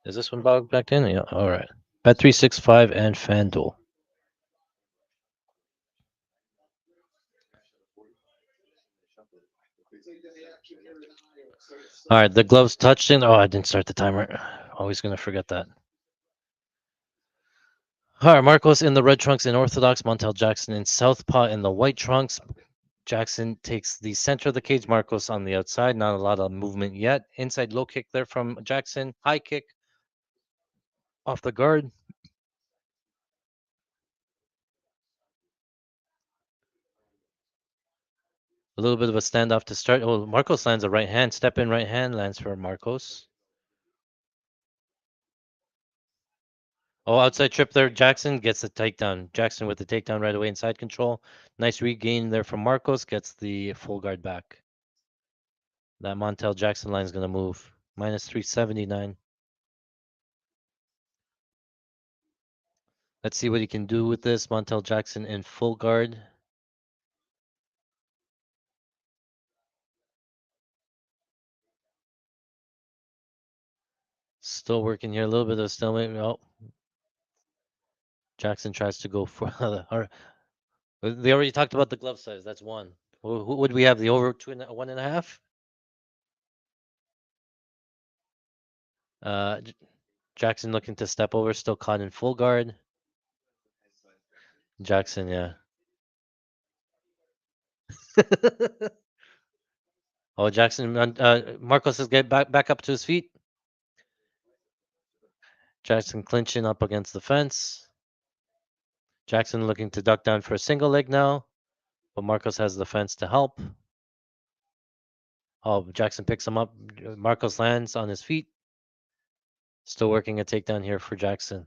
Is this one logged back in? Yeah. All right. Bet365 and FanDuel. All right, the gloves touched in. Oh, I didn't start the timer. Always gonna forget that. All right, Marcos in the red trunks in Orthodox, Montel Jackson in Southpaw in the white trunks. Jackson takes the center of the cage, Marcos on the outside. Not a lot of movement yet. Inside low kick there from Jackson. High kick off the guard. A little bit of a standoff to start. Oh, Marcos lands a right hand. Step in right hand lands for Marcos. Oh, outside trip there. Jackson gets the takedown. Jackson with the takedown right away inside control. Nice regain there from Marcos. Gets the full guard back. That Montel Jackson line is going to move. Minus 379. Let's see what he can do with this. Montel Jackson in full guard. Still working here. A little bit of stalemate. Oh, Jackson tries to go for the. They already talked about the glove size. That's one. Who would we have? The over 1.5? Jackson looking to step over, still caught in full guard. Jackson, yeah. Oh, Jackson. Marcos is get back up to his feet. Jackson clinching up against the fence. Jackson looking to duck down for a single leg now, but Marcos has the fence to help. Oh, Jackson picks him up. Marcos lands on his feet. Still working a takedown here for Jackson.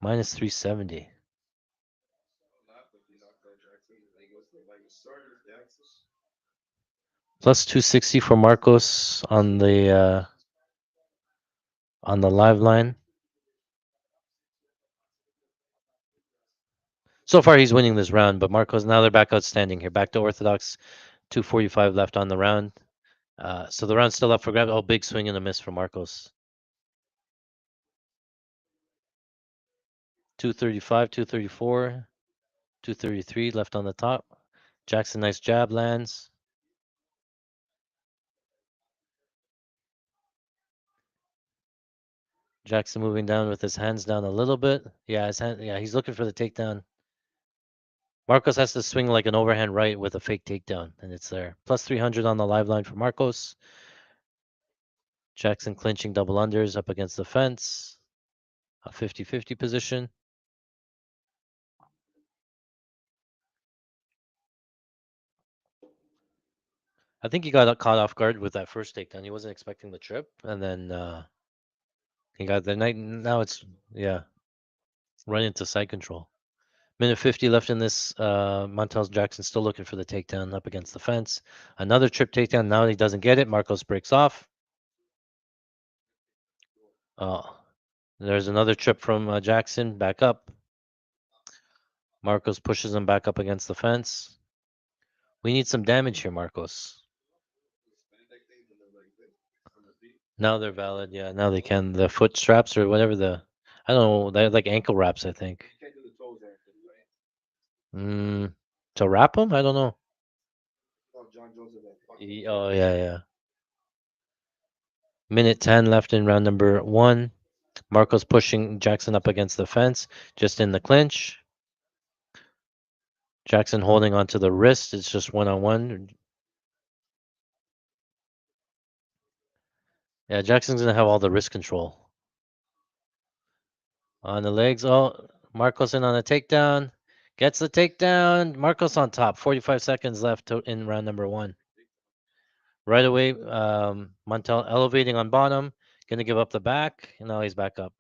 Minus 370. Plus 260 for Marcos on the live line. So far, he's winning this round, but Marcos, now they're back outstanding here. Back to Orthodox. 2:45 left on the round. So the round's still up for grabs. Oh, big swing and a miss for Marcos. 235, 234, 233 left on the top. Jackson, nice jab lands. Jackson moving down with his hands down a little bit. Yeah, he's looking for the takedown. Marcos has to swing like an overhand right with a fake takedown, and it's there. Plus 300 on the live line for Marcos. Jackson clinching double unders up against the fence. A 50-50 position. I think he got caught off guard with that first takedown. He wasn't expecting the trip, and then he got the night. Now it's run into side control. Minute 50 left in this. Montel Jackson still looking for the takedown up against the fence. Another trip takedown. Now he doesn't get it. Marcos breaks off. Oh, there's another trip from Jackson. Back up. Marcos pushes him back up against the fence. We need some damage here, Marcos. Now they're valid. Yeah, now they can. The foot straps or whatever the. I don't know. They're like ankle wraps, I think. You can't do the toes there, right? Mm, to wrap them? I don't know. Oh, John Jones is like, fuck. Oh yeah, yeah. Minute 10 left in round number one. Marco's pushing Jackson up against the fence, just in the clinch. Jackson holding onto the wrist. It's just one on one. Yeah, Jackson's gonna have all the wrist control. On the legs. Oh, Marcos in on a takedown. Gets the takedown. Marcos on top. 45 seconds left in round number one. Right away, Montel elevating on bottom. Gonna give up the back. And now he's back up.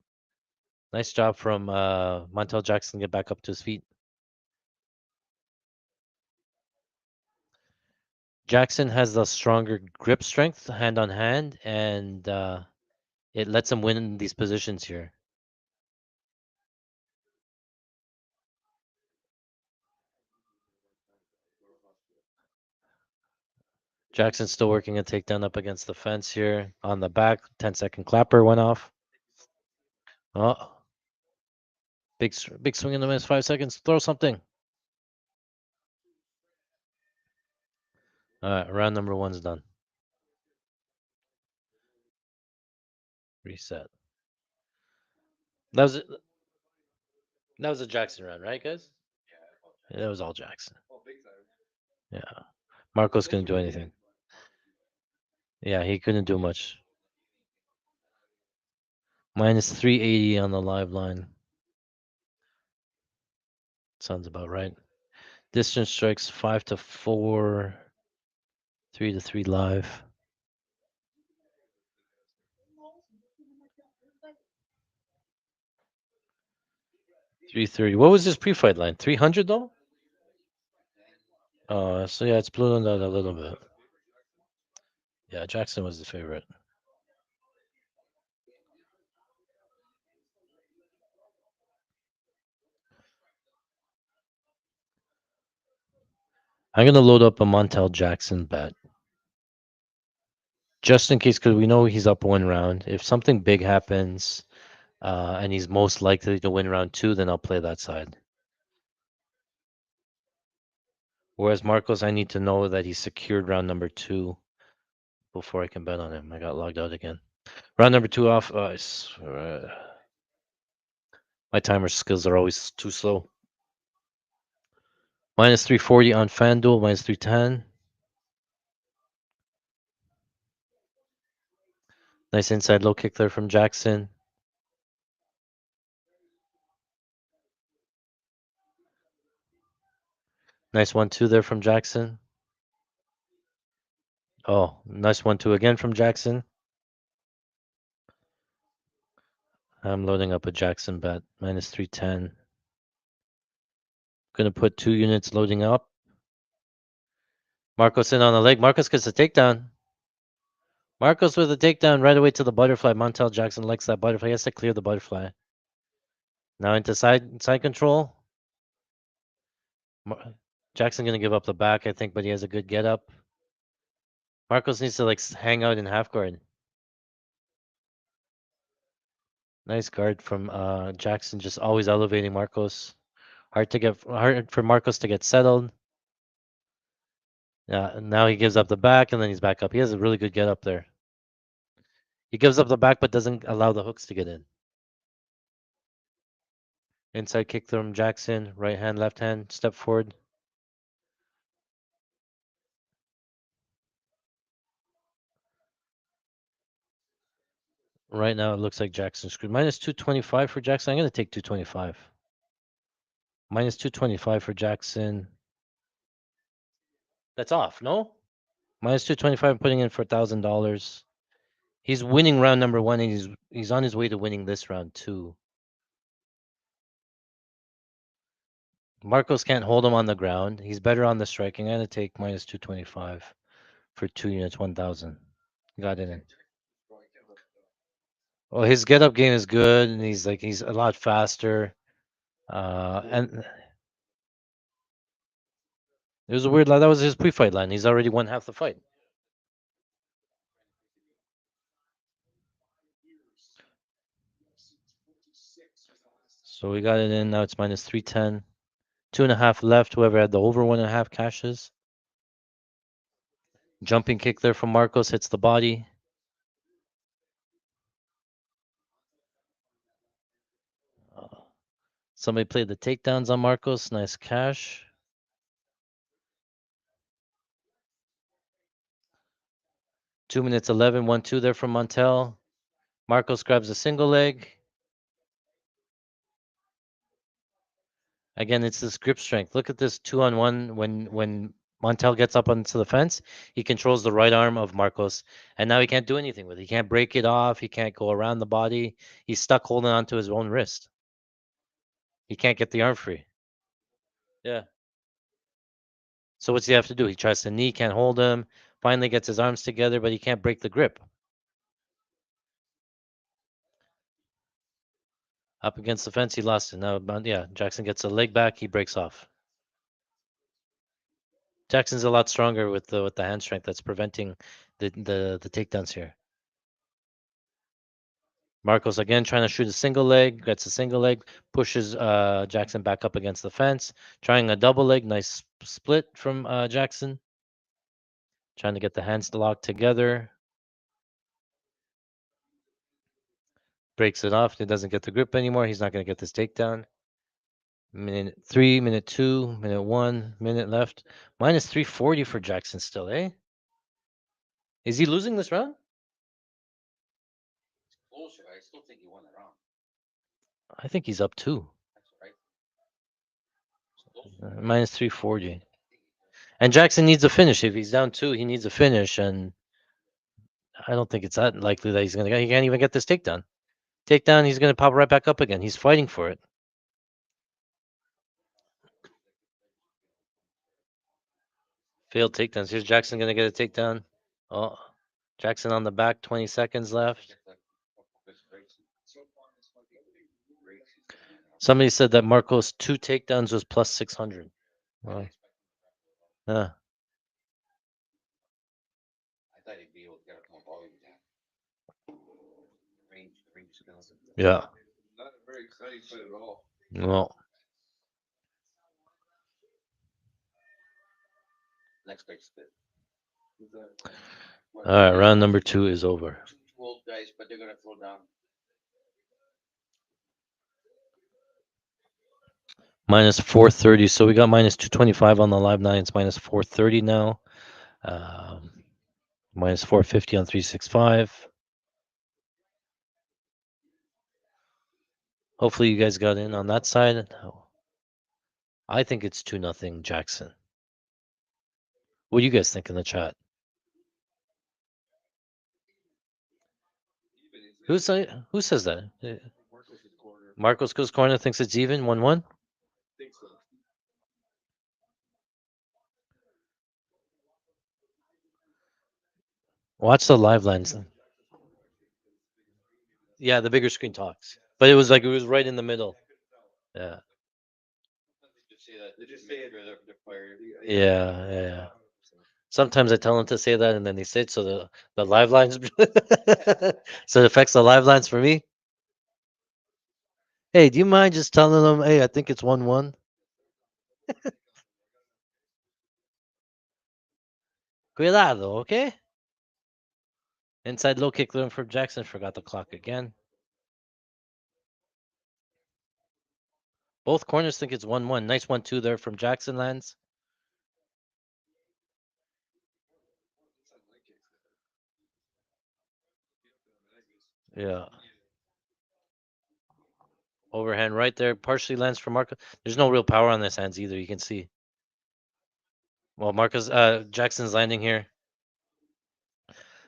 Nice job from Montel Jackson to get back up to his feet. Jackson has the stronger grip strength, hand on hand, and it lets him win in these positions here. Jackson's still working a takedown up against the fence here. On the back, 10-second clapper went off. Oh, big swing in the minutes, 5 seconds. Throw something. All right, round number one's done. Reset. That was a Jackson round, right, guys? Yeah, that was all Jackson. Oh, big time. Yeah, Marcos couldn't do anything. Yeah, he couldn't do much. Minus 380 on the live line. Sounds about right. Distance strikes 5-4, 3-3 live. 330. What was his pre-fight line? 300 though? So yeah, it's ballooned out a little bit. Yeah, Jackson was the favorite. I'm gonna load up a Montel Jackson bet. Just in case, because we know he's up one round. If something big happens, and he's most likely to win round two, then I'll play that side. Whereas Marcos, I need to know that he's secured round number two before I can bet on him. I got logged out again. Round number two off. My timer skills are always too slow. Minus 340 on FanDuel, minus 310. Nice inside low kick there from Jackson. Nice 1-2 there from Jackson. Oh, nice 1-2 again from Jackson. I'm loading up a Jackson bet, minus 310. Gonna put 2 units loading up. Marcos in on the leg. Marcos gets a takedown. Marcos with a takedown right away to the butterfly. Montel Jackson likes that butterfly. He has to clear the butterfly. Now into side control. Jackson gonna give up the back, I think, but he has a good get up. Marcos needs to like hang out in half guard. Nice guard from Jackson, just always elevating Marcos. Hard for Marcos to get settled. Yeah, now he gives up the back and then he's back up. He has a really good get up there. He gives up the back but doesn't allow the hooks to get in. Inside kick from Jackson, right hand, left hand, step forward. Right now it looks like Jackson screwed. Minus 225 for Jackson. I'm gonna take 225. Minus 225 for Jackson. That's off, no? Minus 225, I'm putting in for $1,000. He's winning round number one, and he's on his way to winning this round too. Marcos can't hold him on the ground. He's better on the striking. I'm gonna take minus 225 for 2 units, 1,000. Got it in. Well, his get up game is good, and he's a lot faster. And it was a weird line. That was his pre-fight line. He's already won half the fight. So we got it in. Now it's minus 310. 2.5 left. Whoever had the over 1.5 cashes. Jumping kick there from Marcos hits the body. Uh, Somebody played the takedowns on Marcos. Nice cash. Two minutes 11, 1-2 there from Montel. Marcos grabs a single leg. Again, it's this grip strength. Look at this 2-on-1. When Montel gets up onto the fence, he controls the right arm of Marcos, and now he can't do anything with it. He can't break it off. He can't go around the body. He's stuck holding onto his own wrist. He can't get the arm free. Yeah. So what's he have to do? He tries to knee, can't hold him. Finally gets his arms together, but he can't break the grip. Up against the fence, he lost it. Now, yeah, Jackson gets a leg back. He breaks off. Jackson's a lot stronger with the hand strength that's preventing the takedowns here. Marcos again trying to shoot a single leg, gets a single leg, pushes Jackson back up against the fence, trying a double leg, nice split from Jackson. Trying to get the hands locked together. Breaks it off. He doesn't get the grip anymore. He's not going to get this takedown. Minute 3, minute 2, minute 1, minute left. Minus 340 for Jackson still, eh? Is he losing this round? Closer. I still think he won the round. I think he's up 2. That's right. Minus 340. And Jackson needs a finish. If he's down 2, he needs a finish. And I don't think it's that likely that he's going to get. He can't even get this takedown. Takedown, he's going to pop right back up again. He's fighting for it. Failed takedowns. Here's Jackson going to get a takedown. Oh, Jackson on the back. 20 seconds left. Somebody said that Marcos 2 takedowns was plus 600. Wow. Yeah. I thought he'd be able to get up more volume. Range skills. Yeah. Not a very exciting fight at all. Well, Next big spit. all right. Round number 2 is over. Two old guys, but they're gonna throw down. Minus 430. So we got minus 225 on the live nine. It's minus 430 now. Minus 450 on 365. Hopefully you guys got in on that side. I think it's 2-0 Jackson. What do you guys think in the chat? Who says that? Marcos Goes Corner thinks it's even 1-1. Think so. Watch the live lines. Yeah, the bigger screen talks, but it was right in the middle. Yeah. They just say it. They're fired. Yeah. Sometimes I tell them to say that, and then they say it, so the live lines, so it affects the live lines for me. Hey, do you mind just telling them, hey, I think it's 1-1? Cuidado, okay? Inside low kick there from Jackson. Forgot the clock again. Both corners think it's 1-1. Nice 1-2 there from Jackson lands. Yeah. Overhand right there. Partially lands for Marcos. There's no real power on this hands either. You can see. Well, Jackson's landing here.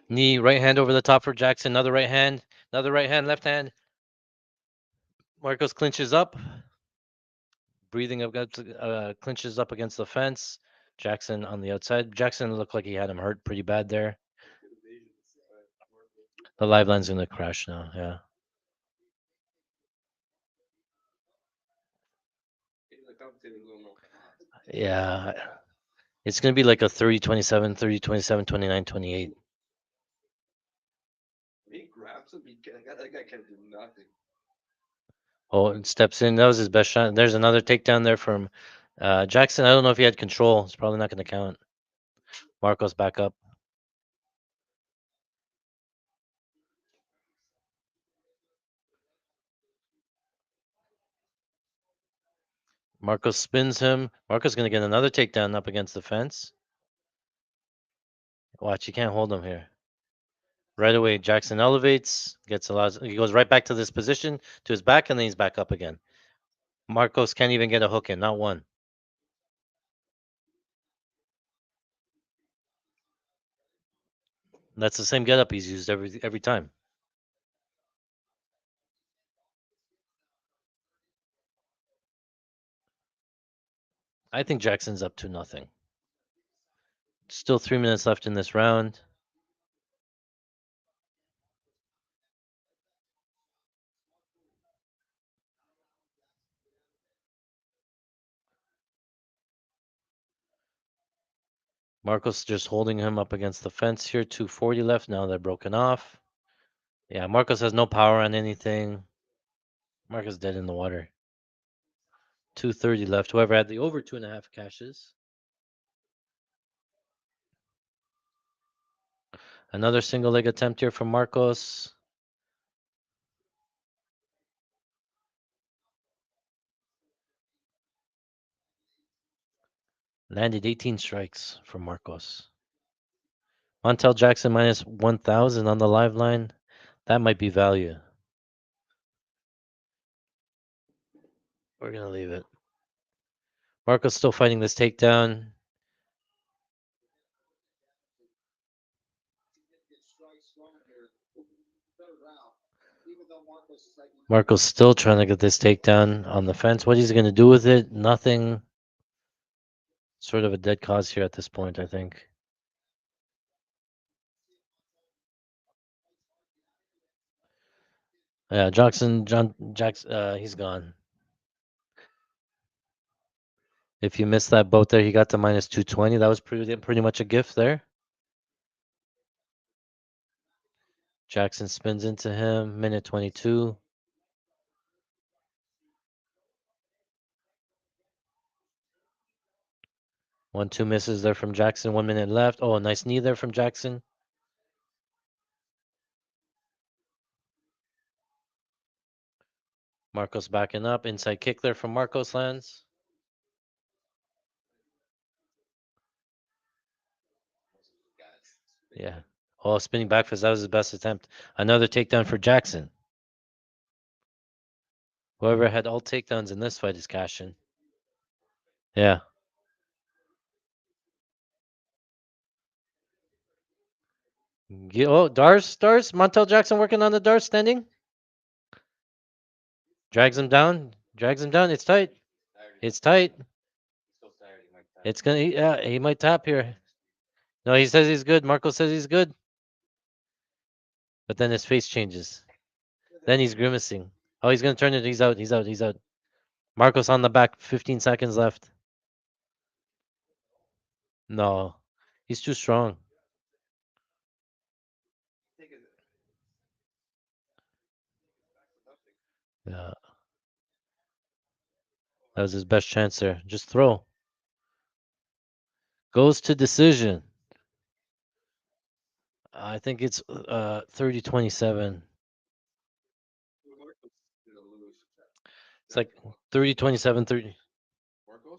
Knee, right hand over the top for Jackson. Another right hand, left hand. Marcos clinches up. Breathing up, clinches up against the fence. Jackson on the outside. Jackson looked like he had him hurt pretty bad there. The live line's going to crash now. Yeah. Yeah. It's going to be like a 30-27, 30-27, 29-28. He grabs him. That guy can't do nothing. Oh, and steps in. That was his best shot. There's another takedown there from Jackson. I don't know if he had control. It's probably not going to count. Marcos back up. Marcos spins him. Marcos going to get another takedown up against the fence. Watch, he can't hold him here. Right away, Jackson elevates, gets a lot. He goes right back to this position, to his back, and then he's back up again. Marcos can't even get a hook in, not one. That's the same getup he's used every time. I think Jackson's up to nothing. Still 3 minutes left in this round. Marcos just holding him up against the fence here. 240 left. Now they're broken off. Yeah, Marcos has no power on anything. Marcos dead in the water. 230 left. Whoever had the over 2.5 cashes. Another single leg attempt here from Marcos. Landed 18 strikes from Marcos. Montel Jackson minus 1,000 on the live line. That might be value. We're going to leave it. Marcos still fighting this takedown. Marco's still trying to get this takedown on the fence. What he's going to do with it, nothing. Sort of a dead cause here at this point, I think. Yeah, Jackson, he's gone. If you missed that boat there, he got to minus 220. That was pretty much a gift there. Jackson spins into him, minute 22. One, two misses there from Jackson. 1 minute left. Oh, a nice knee there from Jackson. Marcos backing up. Inside kick there from Marcos lands. Yeah. Oh, spinning back fist. That was his best attempt. Another takedown for Jackson. Whoever had all takedowns in this fight is cashing. Yeah. Oh, Dars. Montel Jackson working on the Dars standing. Drags him down. It's tight. It's tight. It's gonna. Yeah, he might tap here. No, he says he's good. Marco says he's good. But then his face changes. Then he's grimacing. Oh, he's gonna turn it. He's out. He's out. Marcos on the back. 15 seconds left. No, he's too strong. Yeah, that was his best chance there. Just throw. Goes to decision. I think it's 30-27. It's like 30-27, 30. Marcos?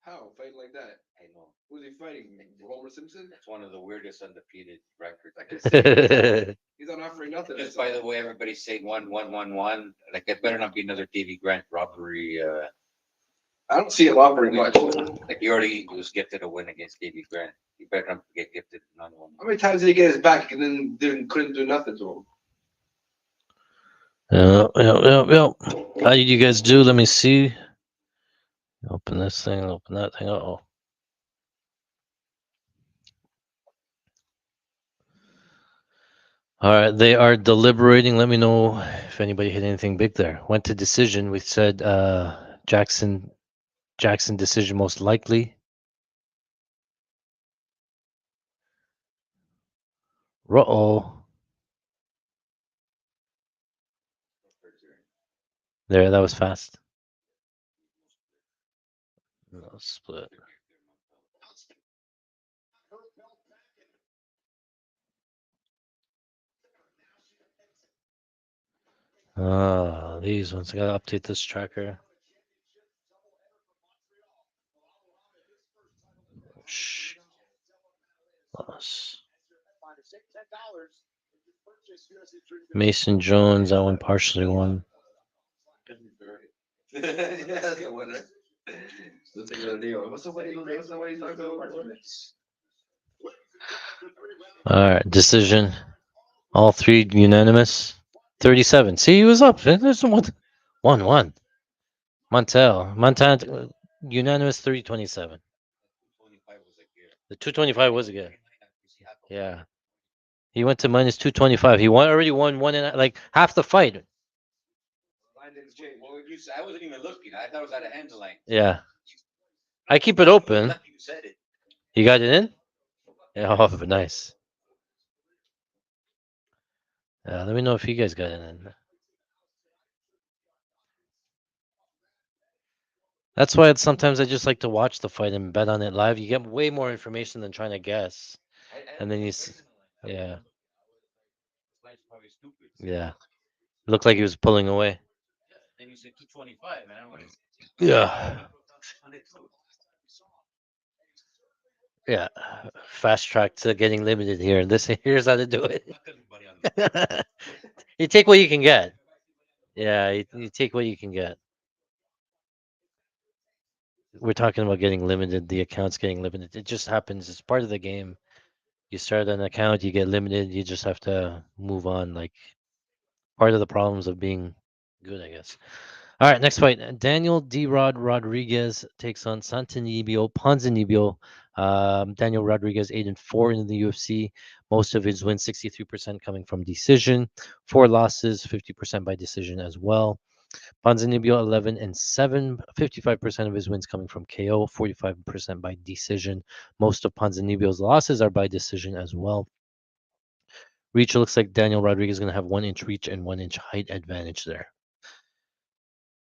How? Fighting like that? I know. Who's he fighting? Homer Simpson? It's one of the weirdest undefeated records I can see. He's not offering nothing. Just by the way, everybody's saying 1-1-1-1. Like it better not be another Davy Grant robbery. I don't see him offering much. Like he already was gifted a win against Davy Grant. He better not get gifted another one. How many times did he get his back and then couldn't do nothing to him? Yeah. How did you guys do? Let me see. Open this thing, open that thing. Oh. All right, they are deliberating. Let me know if anybody hit anything big there. Went to decision. We said Jackson decision most likely. Uh-oh. There, that was fast. No split. Ah, these ones. I gotta update this tracker. Shh. Loss. Mason Jones, that one partially won. Yeah, that's the winner. Let's take another deal. What's the way? What's the way you talking about? All right, decision. All three unanimous. 37. See, he was up. There's one. 1-1. Montel, unanimous 30-27. The 225 was a good. Yeah. He went to minus 225. He already won one and like half the fight. Line didn't change. Well, I wasn't even looking. I thought it was out of hand line. Yeah. I keep it open. Nothing said it. You got it in? Yeah, oh, nice. Let me know if you guys got it in. That's why sometimes I just like to watch the fight and bet on it live. You get way more information than trying to guess. And then yeah, yeah. Looked like he was pulling away. Then you said 225, and I'm like, Yeah. Yeah. Fast track to getting limited here. Here's how to do it. fuck everybody on the You take what you can get. Yeah, you take what you can get. We're talking about getting limited, the accounts getting limited. It just happens. It's part of the game. You start an account, you get limited, you just have to move on. Like part of the problems of being good, I guess. All right, next fight. Daniel D. Rod Rodriguez takes on Santanibio Ponzinibbio. Daniel Rodriguez 8-4 in the UFC. Most of his wins, 63% coming from decision. 4 losses, 50% by decision as well. Ponzinibbio 11-7, 55% of his wins coming from KO, 45% by decision. Most of Ponzinibbio's losses are by decision as well. Reach looks like Daniel Rodriguez is going to have 1 inch reach and 1 inch height advantage there.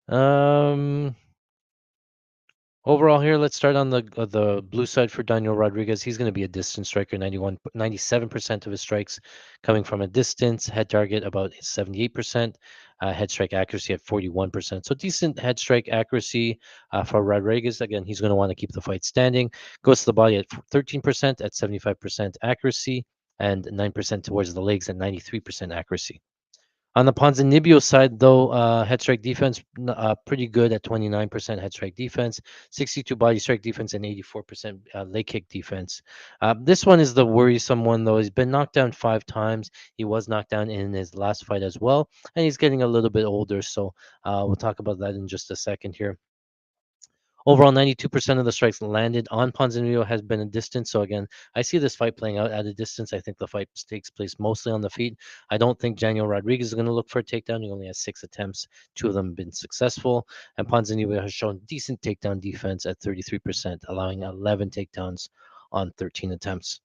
Um, Overall here, let's start on the blue side for Daniel Rodriguez. He's going to be a distance striker, 97% of his strikes coming from a distance. Head target about 78%. Head strike accuracy at 41%. So decent head strike accuracy for Rodriguez. Again, he's going to want to keep the fight standing. Goes to the body at 13% at 75% accuracy and 9% towards the legs at 93% accuracy. On the Ponzinibbio side, though, head strike defense pretty good at 29% head strike defense, 62 body strike defense, and 84% leg kick defense. This one is the worrisome one, though. He's been knocked down 5 times. He was knocked down in his last fight as well, and he's getting a little bit older. So we'll talk about that in just a second here. Overall, 92% of the strikes landed on Ponzinibbio has been a distance. So again, I see this fight playing out at a distance. I think the fight takes place mostly on the feet. I don't think Daniel Rodriguez is going to look for a takedown. He only has 6 attempts. 2 of them have been successful. And Ponzinibbio has shown decent takedown defense at 33%, allowing 11 takedowns on 13 attempts.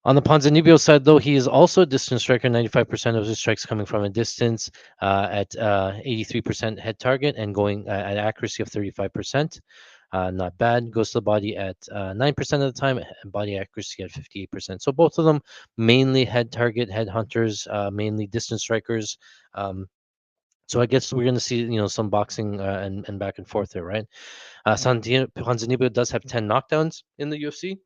On the Ponzinibbio side, though, he is also a distance striker. 95% of his strikes coming from a distance at 83% head target and going at accuracy of 35%. Not bad. Goes to the body at 9% of the time, and body accuracy at 58%. So both of them mainly head target, head hunters, mainly distance strikers. So I guess we're going to see, some boxing and back and forth there, right? Ponzinibbio does have 10 knockdowns in the UFC.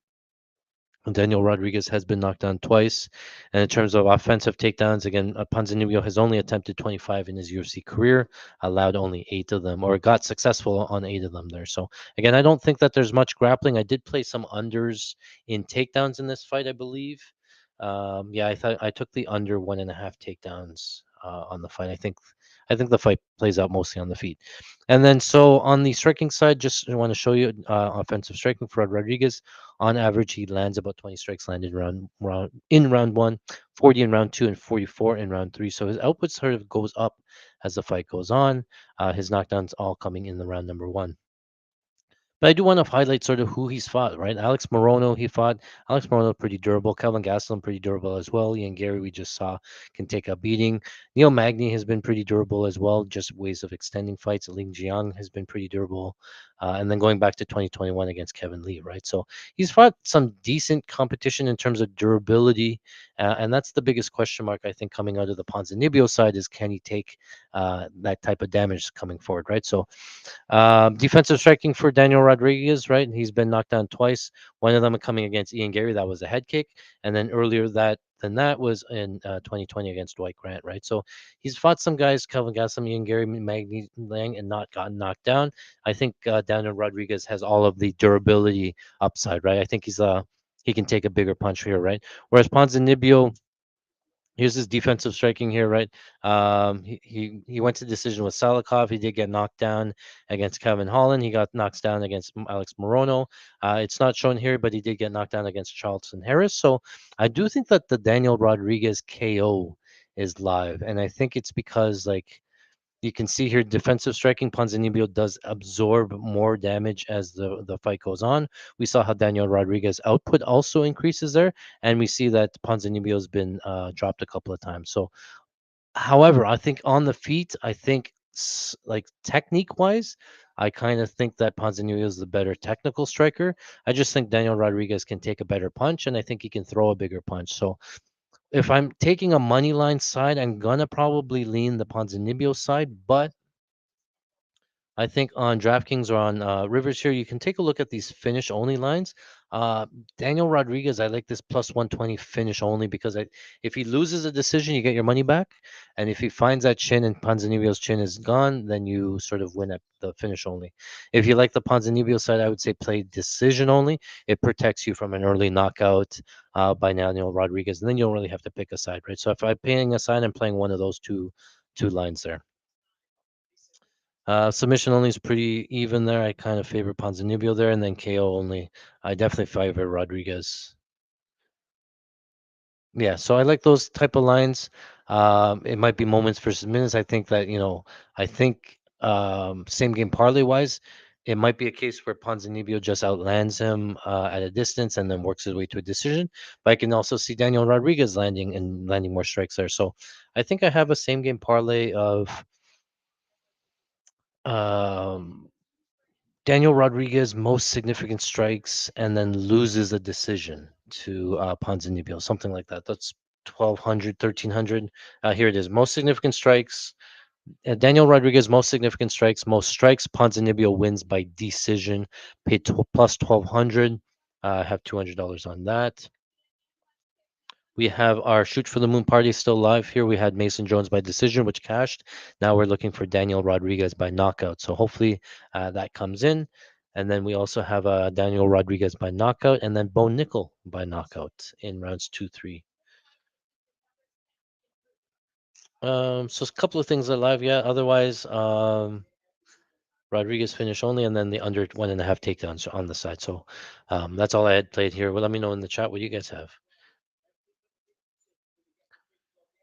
Daniel Rodriguez has been knocked down twice. And in terms of offensive takedowns, again, Ponzinibbio has only attempted 25 in his UFC career, allowed only 8 of them, or got successful on 8 of them there. So again, I don't think that there's much grappling. I did play some unders in takedowns in this fight, I believe. Yeah, I took the under 1.5 takedowns on the fight. I think the fight plays out mostly on the feet. And then so on the striking side, just want to show you offensive striking for Rodriguez. On average, he lands about 20 strikes landed in round one, 40 in round two, and 44 in round three. So his output sort of goes up as the fight goes on. His knockdowns all coming in the round number one. But I do want to highlight sort of who he's fought, right? Alex Morono, he fought. Alex Morono, pretty durable. Kelvin Gastelum, pretty durable as well. Ian Gary, we just saw, can take a beating. Neil Magny has been pretty durable as well, just ways of extending fights. Ling Jiang has been pretty durable. And then going back to 2021 against Kevin Lee, right? So he's fought some decent competition in terms of durability. And that's the biggest question mark, I think, coming out of the Ponzinibbio side is can he take that type of damage coming forward, right? So defensive striking for Daniel Rodriguez, right? He's been knocked down twice. One of them coming against Ian Gary, that was a head kick, and then earlier that was in 2020 against Dwight Grant, right? So he's fought some guys, Kelvin Gastelum, Ian Gary, Magni Lang, and not gotten knocked down. I think Daniel Rodriguez has all of the durability upside, right? I think he can take a bigger punch here, right? Whereas Ponzinibbio, here's his defensive striking here, right? He went to decision with Salikov. He did get knocked down against Kevin Holland. He got knocked down against Alex Morono. It's not shown here, but he did get knocked down against Charlton Harris. So I do think that the Daniel Rodriguez KO is live, and I think it's because like you can see here, defensive striking, Ponzinibbio does absorb more damage as the fight goes on. We saw how Daniel Rodriguez output also increases there, and we see that Ponzinibbio has been dropped a couple of times. So, however, I think on the feet, I think like technique wise, I kind of think that Ponzinibbio is the better technical striker. I just think Daniel Rodriguez can take a better punch, and I think he can throw a bigger punch. So if I'm taking a money line side, I'm gonna probably lean the Ponzinibbio side, but I think on DraftKings or on Rivers here, you can take a look at these finish only lines. Uh, Daniel Rodriguez, I like this plus 120 finish only because if he loses a decision, you get your money back. And if he finds that chin and Ponzinibbio's chin is gone, then you sort of win at the finish only. If you like the Ponzinibbio side, I would say play decision only. It protects you from an early knockout by Daniel Rodriguez. And then you don't really have to pick a side, right? So if I'm paying a side, I'm playing one of those two lines there. Submission only is pretty even there. I kind of favor Ponzinibbio there, and then KO only. I definitely favor Rodriguez. Yeah, so I like those type of lines. It might be moments versus minutes. I think that I think same game parlay wise, it might be a case where Ponzinibbio just outlands him at a distance and then works his way to a decision. But I can also see Daniel Rodriguez landing more strikes there. So I think I have a same game parlay of um Daniel Rodriguez most significant strikes and then loses a decision to Ponzinibbio, something like that. That's 1,200, 1,300. Here it is. Most significant strikes. Daniel Rodriguez, most significant strikes, most strikes. Ponzinibbio wins by decision. Paid plus 1,200. I have $200 on that. We have our Shoot for the Moon party still live here. We had Mason Jones by decision, which cashed. Now we're looking for Daniel Rodriguez by knockout. So hopefully that comes in. And then we also have Daniel Rodriguez by knockout and then Bo Nickel by knockout in rounds 2, 3. So a couple of things are live. Yeah. Otherwise, Rodriguez finish only and then the under 1.5 takedowns on the side. So that's all I had played here. Well, let me know in the chat what you guys have.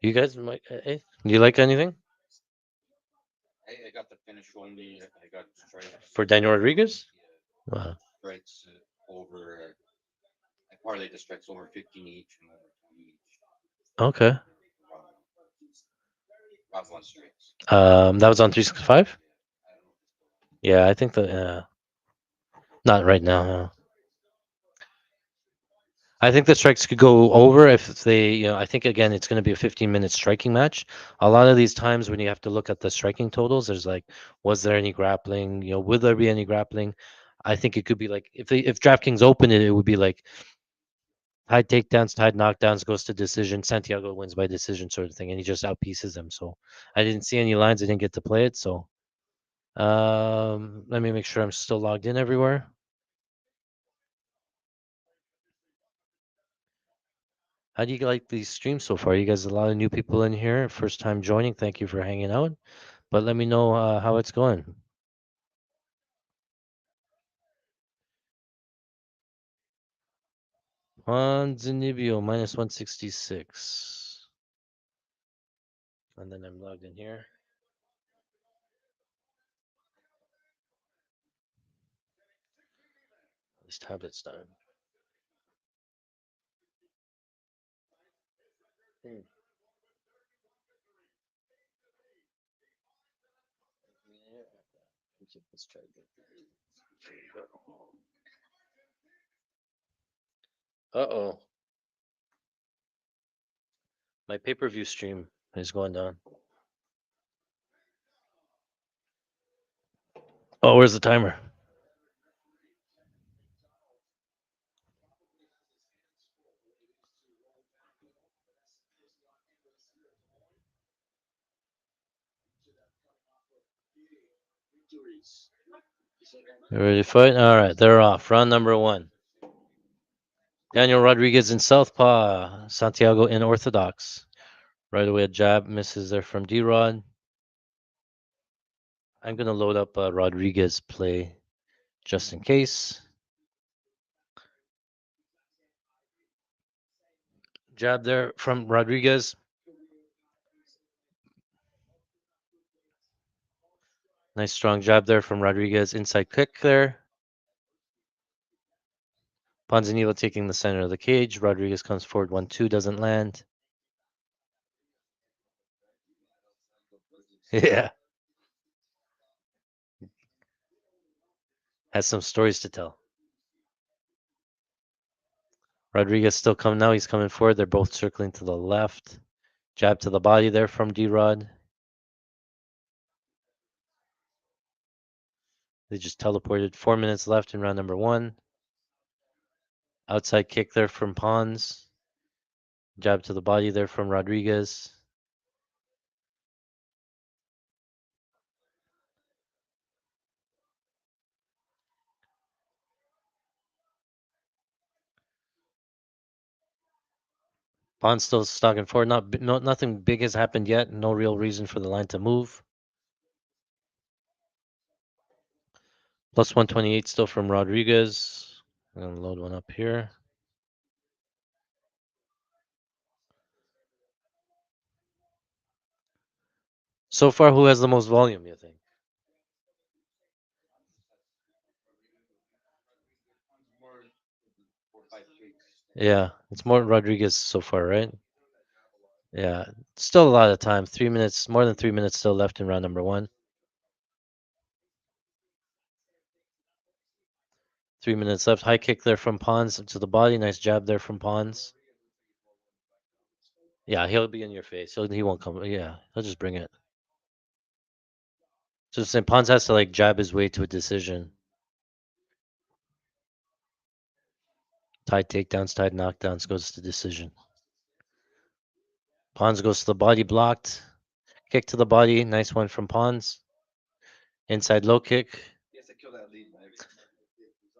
You guys might, do you like anything? I got the finish only. I got strikes. For Daniel Rodriguez? Yeah, Wow. strikes over. I parlayed the strikes over 15 each and over 20 each. Okay. Round, round one strikes. That was on 365? I don't know if it's still on. Yeah, I think that not right now. No. I think the strikes could go over if they, I think again it's going to be a 15-minute striking match. A lot of these times when you have to look at the striking totals, there's like, was there any grappling? Will there be any grappling? I think it could be like if DraftKings open it, it would be like tied takedowns, tied knockdowns, goes to decision. Santiago wins by decision, sort of thing, and he just outpieces them. So I didn't see any lines. I didn't get to play it. So let me make sure I'm still logged in everywhere. How do you like these streams so far? You guys, a lot of new people in here, first time joining. Thank you for hanging out. But let me know how it's going. On Zenibio, minus 166. And then I'm logged in here. This tablet's dying. Hmm. Let's try again. Uh-oh. My pay-per-view stream is going down. Oh, where's the timer? You ready to fight? All right, they're off. Round number one. Daniel Rodriguez in Southpaw. Santiago in Orthodox. Right away, a jab misses there from D-Rod. I'm going to load up a Rodriguez play just in case. Jab there from Rodriguez. Nice strong jab there from Rodriguez. Inside kick there. Ponzinibbio taking the center of the cage. Rodriguez comes forward 1-2, doesn't land. Yeah. Has some stories to tell. Rodriguez still coming now. He's coming forward. They're both circling to the left. Jab to the body there from D-Rod. They just teleported. 4 minutes left in round number one. Outside kick there from Pons. Jab to the body there from Rodriguez. Pons still stalking forward. Nothing big has happened yet. No real reason for the line to move. Plus 128 still from Rodriguez. I'm gonna load one up here. So far, who has the most volume, you think? Yeah, it's more Rodriguez so far, right? Yeah, still a lot of time. 3 minutes, more than 3 minutes still left in round number one. 3 minutes left. High kick there from Pons to the body. Nice jab there from Pons. Yeah, he'll be in your face. He won't come. Yeah, he'll just bring it. So saying Pons has to like jab his way to a decision. Tied takedowns, tied knockdowns goes to decision. Pons goes to the body, blocked. Kick to the body. Nice one from Pons. Inside low kick. He has to kill that lead, man.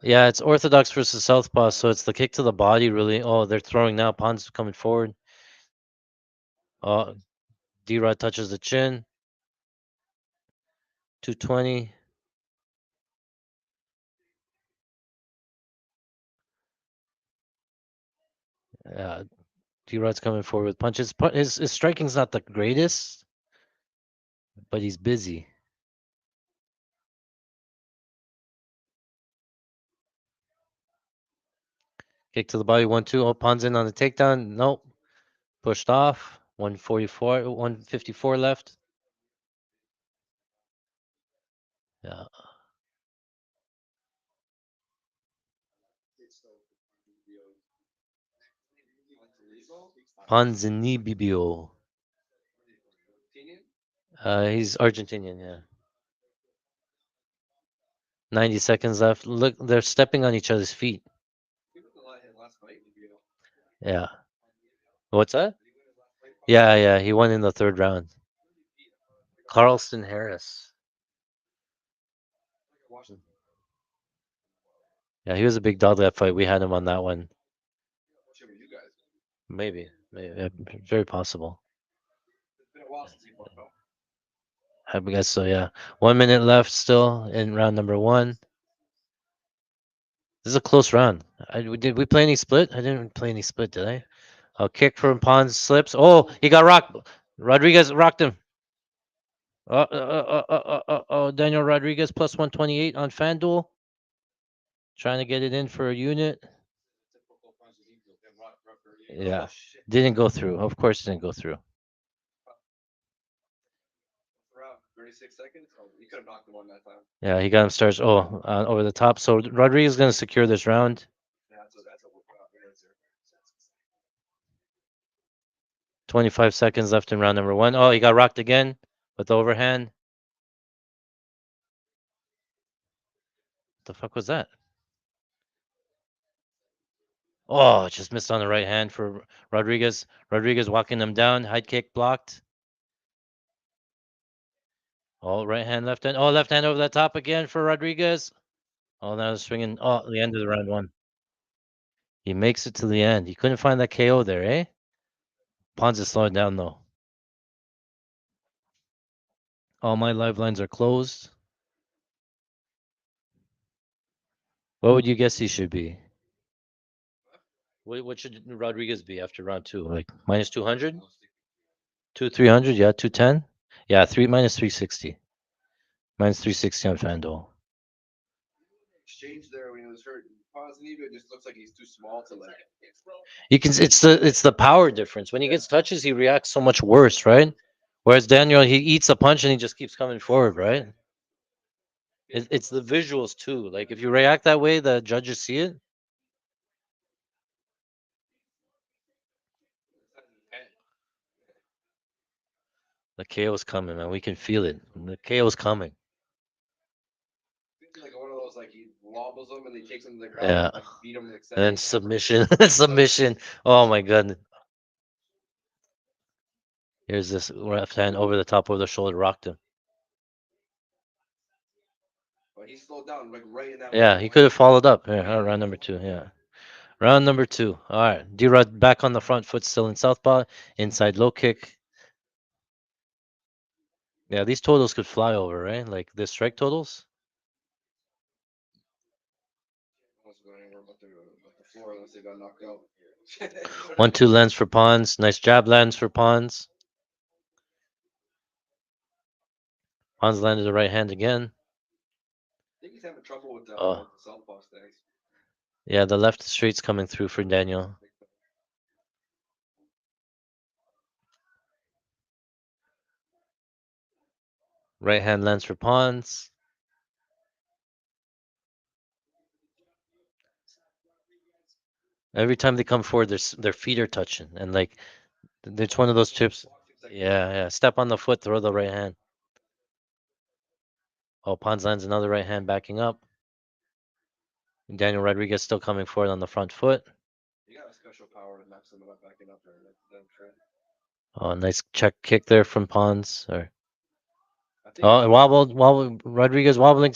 Yeah, it's orthodox versus southpaw, so it's the kick to the body really. Oh, they're throwing now. Pons coming forward. Oh, D-Rod touches the chin. 220. D-Rod's coming forward with punches. His striking's not the greatest, but he's busy. Kick to the body, 1-2. Oh, Pons in on the takedown. Nope. Pushed off. 144, 154 left. Yeah. Ponzinibbio. He's Argentinian, yeah. 90 seconds left. Look, they're stepping on each other's feet. Yeah. What's that? Yeah, he won in the third round. Carlston Harris. Yeah, he was a big dog that fight. We had him on that one. Maybe. Yeah, very possible. I guess so, yeah. 1 minute left still in round number one. This is a close round. Did we play any split? I didn't play any split, did I? A kick from Pons slips. Oh, he got rocked. Rodriguez rocked him. Daniel Rodriguez plus 128 on FanDuel. Trying to get it in for a unit. Typical Ponzinibbio, them referee. Yeah. Oh shit! Didn't go through. Of course, it didn't go through. Around 36 seconds. Oh, you could have knocked him on that time. Yeah, he got him starts. Oh, over the top. So Rodriguez is going to secure this round. Yeah, that's a answer. 25 seconds left in round number one. Oh, he got rocked again with the overhand. The fuck was that? Oh, just missed on the right hand for Rodriguez. Rodriguez walking him down. High kick blocked. Oh, right hand, left hand. Oh, left hand over the top again for Rodriguez. Oh, now swinging. Oh, the end of the round one. He makes it to the end. He couldn't find that KO there, eh? Pons is slowing down though. All my lifelines are closed. What would you guess he should be? What should Rodriguez be after round two? Like minus 200? 300? Yeah, 210? Yeah, three minus 360. Minus 360 on FanDuel. Exchange there when he was hurt. Ponzinibbio just looks like he's too small to like. You can it's the power difference. When he gets touches, he reacts so much worse, right? Whereas Daniel, he eats a punch and he just keeps coming forward, right? It's the visuals too. Like if you react that way, the judges see it. The KO is coming, man. We can feel it. The KO is coming. Like one of those like he wobbles him and he takes him to the ground Yeah. and like beat him like And then 70 times. submission, submission. Oh my god. Here's this left hand over the top of the shoulder, rocked him. But he slowed down like right in that Yeah, moment he when could have followed up. Yeah, round number two. Yeah, round number two. All right, D-Rod back on the front foot, still in southpaw, inside low kick. Yeah, these totals could fly over, right? Like the strike totals. was going anywhere but the floor unless they got knocked out. 1-2 lands for pawns. Nice jab lands for pawns. Pawns landed the right hand again. I think he's having trouble with Oh. the southpaw stance. Yeah, the left straight's coming through for Daniel. Right hand lands for pawns. Every time they come forward, their feet are touching, and like it's one of those chips. Yeah, yeah. Step on the foot, throw the right hand. Oh, Pons lands another right hand, backing up. Daniel Rodriguez still coming forward on the front foot. You got a special power to knock someone up backing up there. That's trend. Oh, nice check kick there from Pons. Or I think oh, wobbled. Rodriguez wobbling.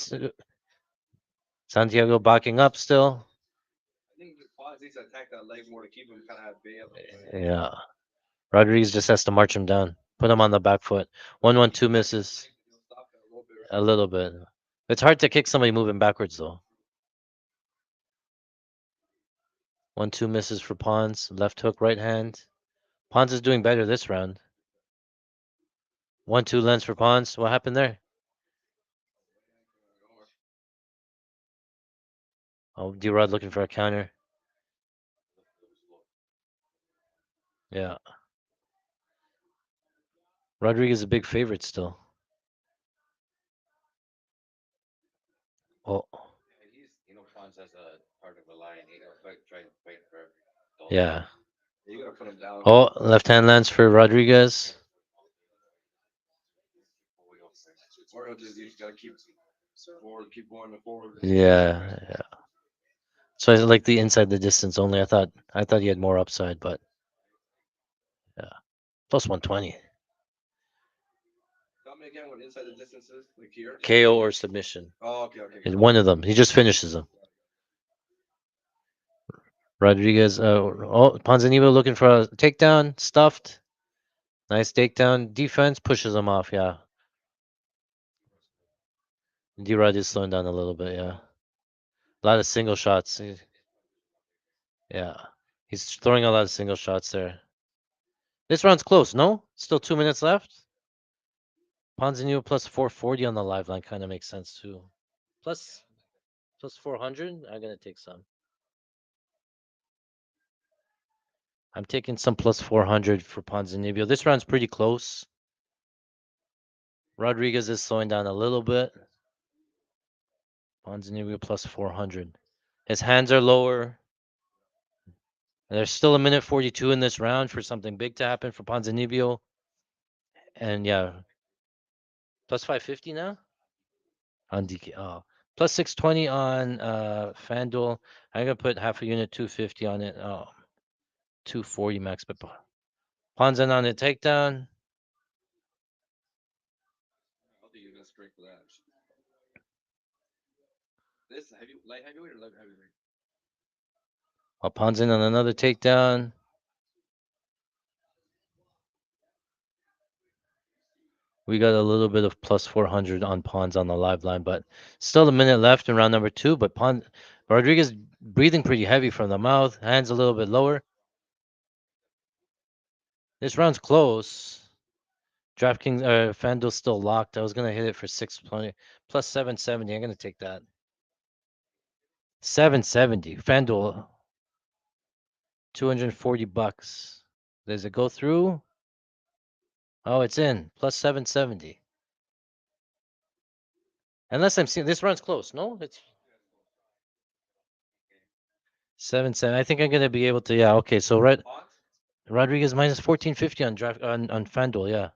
Santiago backing up still. I think Paz needs to attack that leg more to keep him kind of at bay. Yeah. Rodriguez just has to march him down. Put him on the back foot. 1-1-2 misses. He'll stop that a little bit. A little bit. It's hard to kick somebody moving backwards though. 1-2 misses for Pons. Left hook, right hand. Pons is doing better this round. 1-2 lens for Pons. What happened there? Oh, D-Rod looking for a counter. Yeah. Rodriguez is a big favorite still. Oh, Pons has a part of a lion. He don't try to fight for every dollar. yeah. You gotta put him down. Oh, left hand lands for Rodriguez. Or he'll just, you just gotta keep forward, keep going forward. Yeah, yeah. So I like the inside the distance only. I thought he had more upside, but yeah. Plus 120. Tell me again what inside the distance is, like here. KO or submission. Oh, okay. And one of them. He just finishes them. Rodriguez. Oh, Ponzinibbio looking for a takedown. Stuffed. Nice takedown. Defense pushes him off. Yeah. D-Rod is slowing down a little bit. Yeah. A lot of single shots. Yeah. He's throwing a lot of single shots there. This round's close, no? Still 2 minutes left. Ponzinibbio plus 440 on the live line kind of makes sense too. Plus Plus 400. I'm gonna take some. I'm taking some plus 400 for Ponzinibbio. This round's pretty close. Rodriguez is slowing down a little bit. Ponzinibbio plus 400. His hands are lower. There's still a minute 42 in this round for something big to happen for Ponzinibbio. And yeah, plus 550 now on DK. Oh, plus 620 on FanDuel. I'm gonna put half a unit 250 on it. Oh, 240 max, but Ponzin on the takedown. I'll think you're gonna straight for that. This light heavyweight or light heavyweight? While Ponzin on another takedown. We got a little bit of plus 400 on Pons on the live line, but still a minute left in round number 2. But Rodriguez breathing pretty heavy from the mouth, hands a little bit lower. This round's close. DraftKings FanDuel still locked. I was gonna hit it for 620 plus 770. I'm gonna take that. 770. FanDuel, $240. Does it go through? Oh, it's in. Plus 770. Unless I'm seeing this round's close. No, it's 7-7. I think I'm gonna be able to. Yeah. Okay. So Rodriguez minus 1450 on FanDuel. Yeah.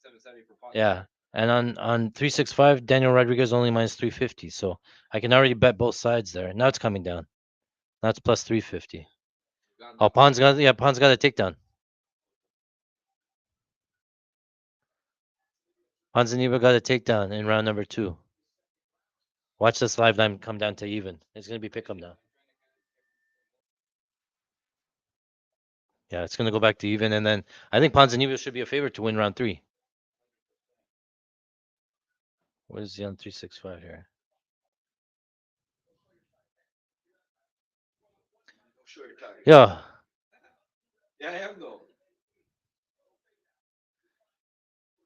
770 for Pons. Yeah. And on 365, Daniel Rodriguez only minus 350. So I can already bet both sides there. Now it's coming down. Now it's plus 350. Oh, Pons got a takedown. Ponzinibbio got a takedown in round number 2. Watch this live line come down to even. It's gonna be pick 'em now. Yeah, it's gonna go back to even, and then I think Ponzinibbio should be a favorite to win round 3. What is he on 365 here? Sure, you're tired. Yeah. Yeah, I am though.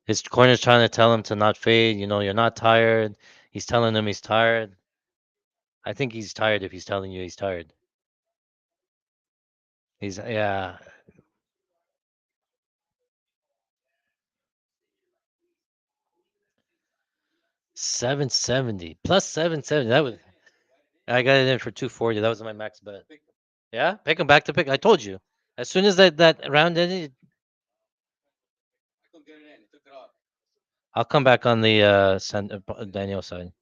His corner's trying to tell him to not fade. You're not tired. He's telling him he's tired. I think he's tired if he's telling you he's tired. Yeah. 770 plus 770. I got it in for 240. That was my max bet. Yeah, pick him back to pick. I told you. As soon as that round ended, I couldn't get it in. It took it off. I'll come back on the Daniel side.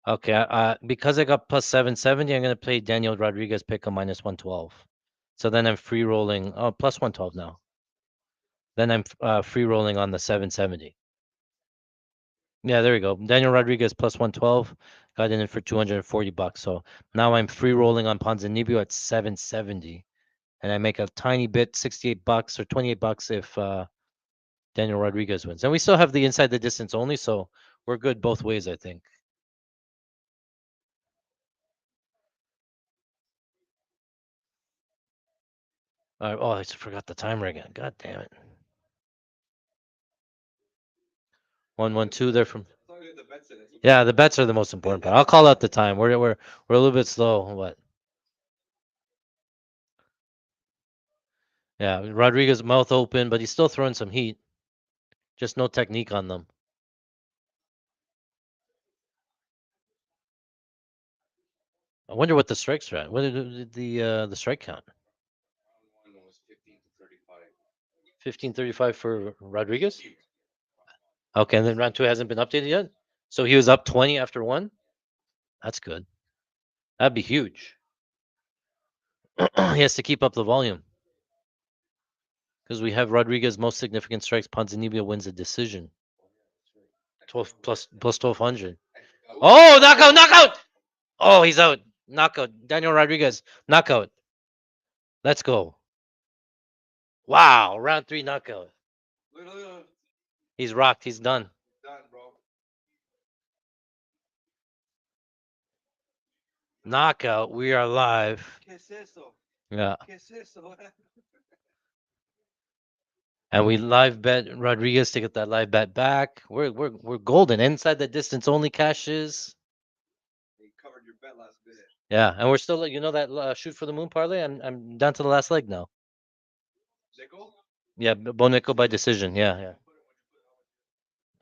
Okay, because I got plus 770, I'm gonna play Daniel Rodriguez pick him minus 112. So then I'm free rolling. Oh, plus 112 now. Then I'm free rolling on the 770. Yeah, there we go. Daniel Rodriguez plus 112. Got in for $240. So now I'm free rolling on Ponzinibbio at 770. And I make a tiny bit, $68 or $28 if Daniel Rodriguez wins. And we still have the inside the distance only, so we're good both ways, I think. Oh, I forgot the timer again. God damn it. 112 there from. As long as you get the bets in, it's okay. Yeah, the bets are the most important part. I'll call out the time. We're a little bit slow, but yeah, Rodriguez mouth open, but he's still throwing some heat. Just no technique on them. I wonder what the strikes are at. What did the strike count? Round 1 was 15 to 35. 1535 for Rodriguez. Okay, and then round 2 hasn't been updated yet. So he was up 20 after 1. That's good. That'd be huge. He has to keep up the volume because we have Rodriguez most significant strikes. Ponzinibbio wins a decision. 12 plus 1200. Oh, knockout! Knockout! Oh, he's out. Knockout. Daniel Rodriguez. Knockout. Let's go. Wow. Round 3 knockout. Look. He's rocked. He's done. Done, bro. Knockout. We are live. ¿Qué es eso? Yeah. ¿Qué es eso? And we live bet Rodriguez to get that live bet back. We're golden. Inside the distance only cashes. bet last minute. Yeah, and we're still, that shoot for the moon parlay. I'm down to the last leg now. Nickel? Yeah, Bo Nickel by decision. Yeah,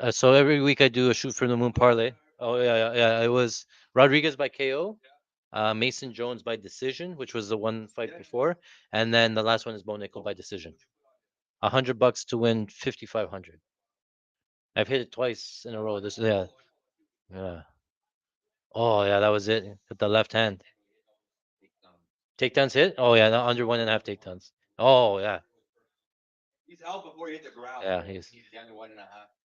yeah. So every week I do a shoot for the moon parlay. Oh yeah, yeah, yeah. It was Rodriguez by KO, Mason Jones by decision, which was the one fight before, and then the last one is Bo Nickel by decision. $100 to win 5,500. I've hit it twice in a row. This, yeah, yeah. Oh yeah, that was it with the left hand. Takedowns hit. Oh yeah, under 1.5 takedowns. Oh yeah, He's out before he hit the ground. yeah. He's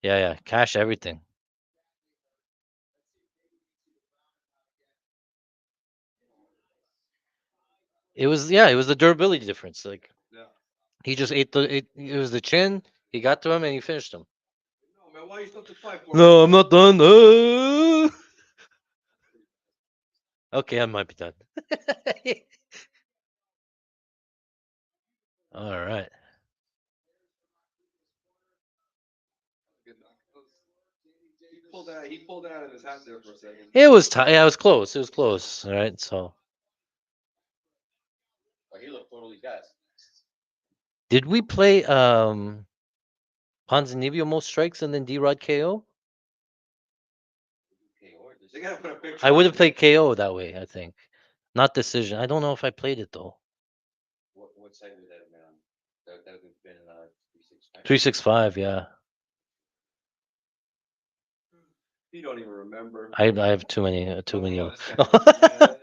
yeah, yeah. Cash everything. It was yeah, it was the durability difference. Like Yeah. he just ate it was the chin. He got to him and he finished him. No, man, why you still have to fight for No, it? I'm not done. Okay, I might be done. All right. He pulled it out of his hat there for a second. It was tight. Yeah, it was close. It was close. All right. So He looked totally gassed. did we play Ponzinibbio most strikes and then D Rod KO? They gotta put a picture. I would have played KO that way, I think. Not decision. I don't know if I played it though. What side would that have been on? That would have been 365. 365, yeah. You don't even remember. I have too many Oh, of this them. guy.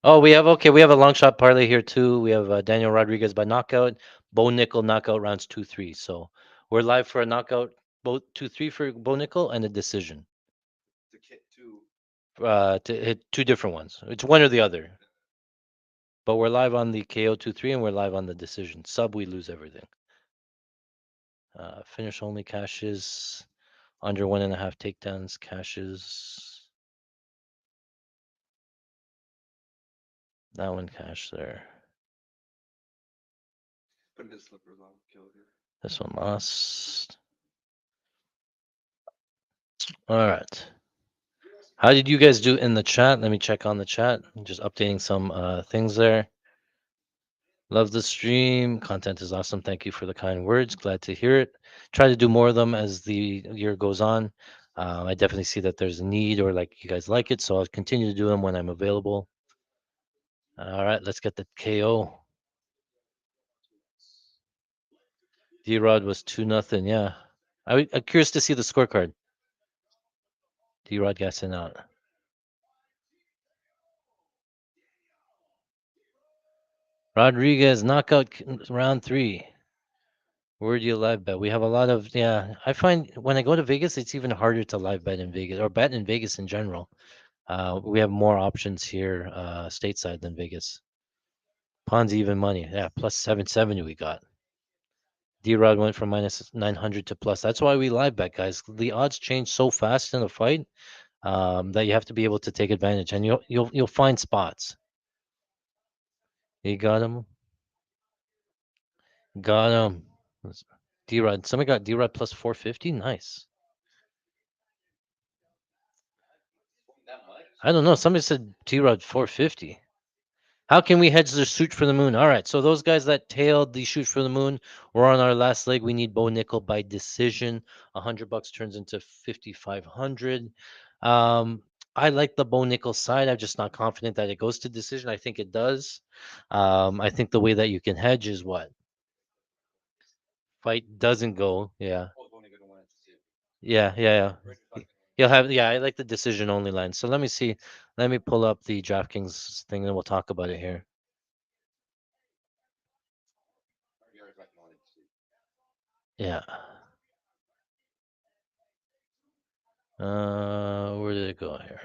Oh, we have a long shot parlay here too. We have Daniel Rodriguez by knockout, Bo Nickel knockout rounds 2-3. So we're live for a knockout, both 2-3 for Bo Nickel and a decision. The kid too. To hit two different ones. It's one or the other. But we're live on the KO 2-3 and we're live on the decision. Sub, we lose everything. Finish only cashes under 1.5 takedowns cashes. That one cash there. Putting his slippers on. Killed it. This one lost. All right. How did you guys do in the chat? Let me check on the chat. Just updating some things there. Love the stream. Content is awesome. Thank you for the kind words. Glad to hear it. Try to do more of them as the year goes on. I definitely see that there's a need or like you guys like it, so I'll continue to do them when I'm available. All right, let's get the KO. D-Rod was 2-0. Yeah. I'm curious to see the scorecard. D-Rod got sent out. Rodriguez knockout round 3. Where do you live bet? We have a lot of yeah. I find when I go to Vegas, it's even harder to live bet in Vegas or bet in Vegas in general. We have more options here stateside than Vegas. Ponzi even money, yeah, plus 770 we got. D-Rod went from minus 900 to plus. That's why we live bet, guys. The odds change so fast in a fight that you have to be able to take advantage, and you'll find spots. You got him. Got him. D-Rod. Somebody got D-Rod plus 450. Nice. I don't know. Somebody said D-Rod 450. How can we hedge the shoot for the moon? All right. So those guys that tailed the shoot for the moon, we're on our last leg. We need Bo Nickel by decision. $100 turns into 5,500. I like the Bo Nickel side. I'm just not confident that it goes to decision. I think it does. I think the way that you can hedge is what fight doesn't go. Yeah. Yeah. Yeah. Yeah. You'll have yeah. I like the decision only line. So let me see. Let me pull up the DraftKings thing and we'll talk about it here. Yeah. Where did it go here?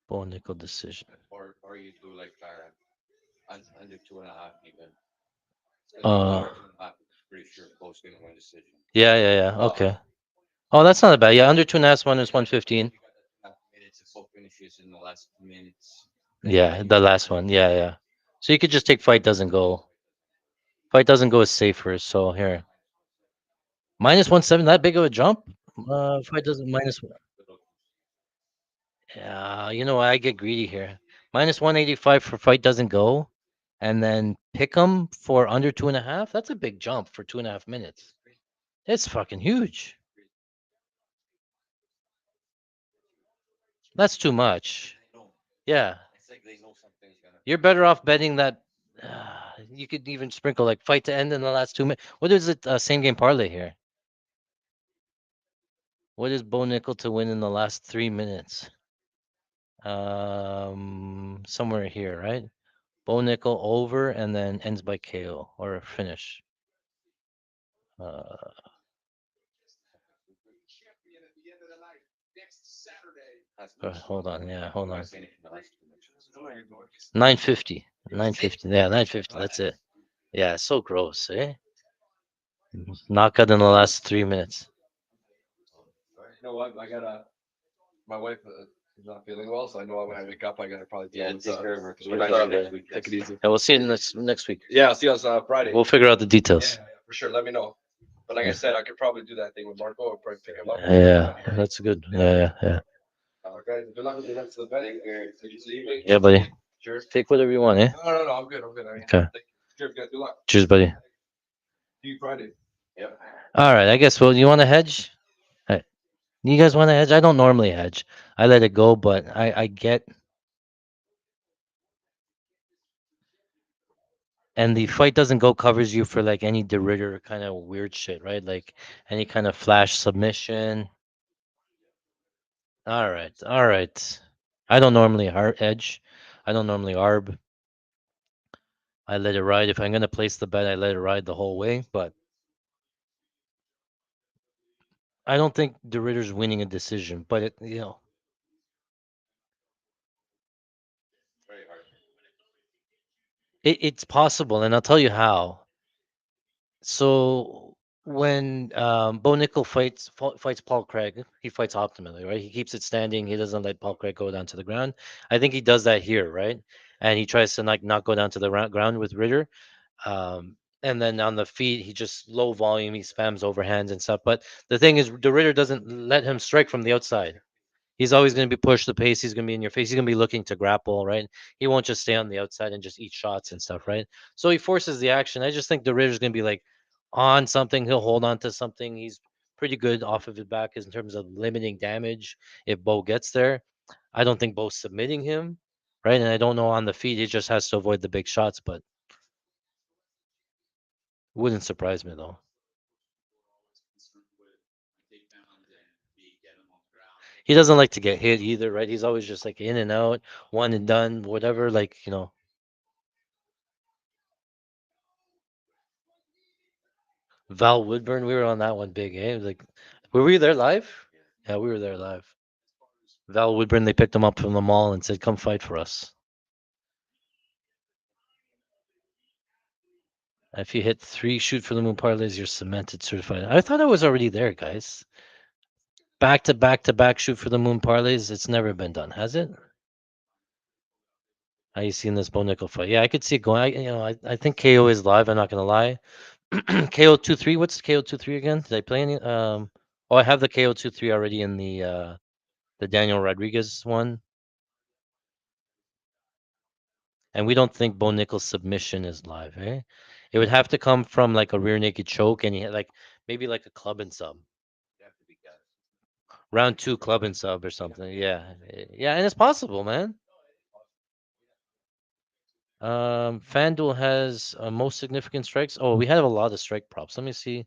Bone nickel decision. Or you do like under 2.5 even. Uh, Pretty sure both gonna win decision. yeah, yeah, yeah. Okay. Oh, that's not bad. Yeah, under 2.5 one is 115. Minutes of both finishes in the last minutes. Yeah, the last one. Yeah, yeah. So you could just take fight doesn't go. Fight doesn't go is safer. So here. Minus 170, that big of a jump? Fight doesn't minus. Yeah, you know, I get greedy here. Minus 185 for fight doesn't go, and then pick 'em for under 2.5. That's a big jump for 2.5 minutes. It's fucking huge. That's too much. Yeah, It's like they know something's gonna. you're better off betting that. You could even sprinkle like fight to end in the last 2 minutes. What is it? Same game parlay here. What is Bo Nickel to win in the last 3 minutes? Somewhere here, right? Bo Nickel over and then ends by KO or finish. Uh, hold on, yeah, hold on. 950, 950, yeah, 950. That's it. Yeah, so gross, eh? Knockout in the last 3 minutes. You know what? I gotta. My wife is not feeling well, so I know when I wake up, I gotta probably deal Yeah, with. take care of her because we're with, not here this week. take it easy. Yeah, we'll see you next week. Yeah, I'll see you on Friday. We'll figure out the Yeah, details. for sure. Let me know. But like I said, I could probably do that thing with Marco or probably pick him up. Yeah, that's good. Yeah. Okay. Good luck with the rest of the betting. Yeah, buddy. Sure. Take whatever you want, eh? No. I'm good. I'm good. Okay. Sure, good luck. Cheers, buddy. See you Friday. Yep. All right, I guess. Well, you want to hedge? Hey, you guys want to hedge? I don't normally hedge. I let it go, but I get. And the fight doesn't go covers you for like any DeRitter kind of weird shit, right? Like any kind of flash submission. All right, all right. I don't normally edge. I don't normally arb. I let it ride. If I'm gonna place the bet, I let it ride the whole way. But I don't think DeRitter's winning a decision. But Very hard. it's possible, and I'll tell you how. So when Bo Nickel fights Paul Craig, he fights optimally, right? He keeps it standing. He doesn't let Paul Craig go down to the ground. I think he does that here, right? And he tries to like not go down to the ground with Ritter. And then on the feet, he just low volume. He spams overhands and stuff. But the thing is, the Ritter doesn't let him strike from the outside. He's always going to be push the pace. He's going to be in your face. He's going to be looking to grapple, right? He won't just stay on the outside and just eat shots and stuff, right? So he forces the action. I just think the Ritter's going to be like on something. He'll hold on to something. He's pretty good off of his back in terms of limiting damage if Bo gets there. I don't think Bo's submitting him, right? And I don't know on the feet. He just has to avoid the big shots, but wouldn't surprise me though. He doesn't like to get hit either, right? He's always just like in and out, one and done, whatever. Like. Val Woodburn, we were on that one big, eh? Like, were we there live? Yeah, we were there live. Val Woodburn, they picked him up from the mall and said, "Come fight for us." If you hit 3 shoot for the moon parlays, you're cemented certified. I thought I was already there, guys. Back to back to back shoot for the moon parlays. It's never been done, has it? How you seen this Bo Nickel fight? Yeah, I could see it going. I think KO is live. I'm not gonna lie. KO 2-3. What's KO 2-3 again? Did I play any? Oh, I have the KO 2-3 already in the Daniel Rodriguez one. And we don't think Bo Nickel's submission is live, eh? It would have to come from like a rear naked choke, and he had like maybe like a club and sub, round 2 club and sub or something. Yeah, yeah, and it's possible, man. FanDuel has most significant strikes. Oh, we have a lot of strike props. Let me see.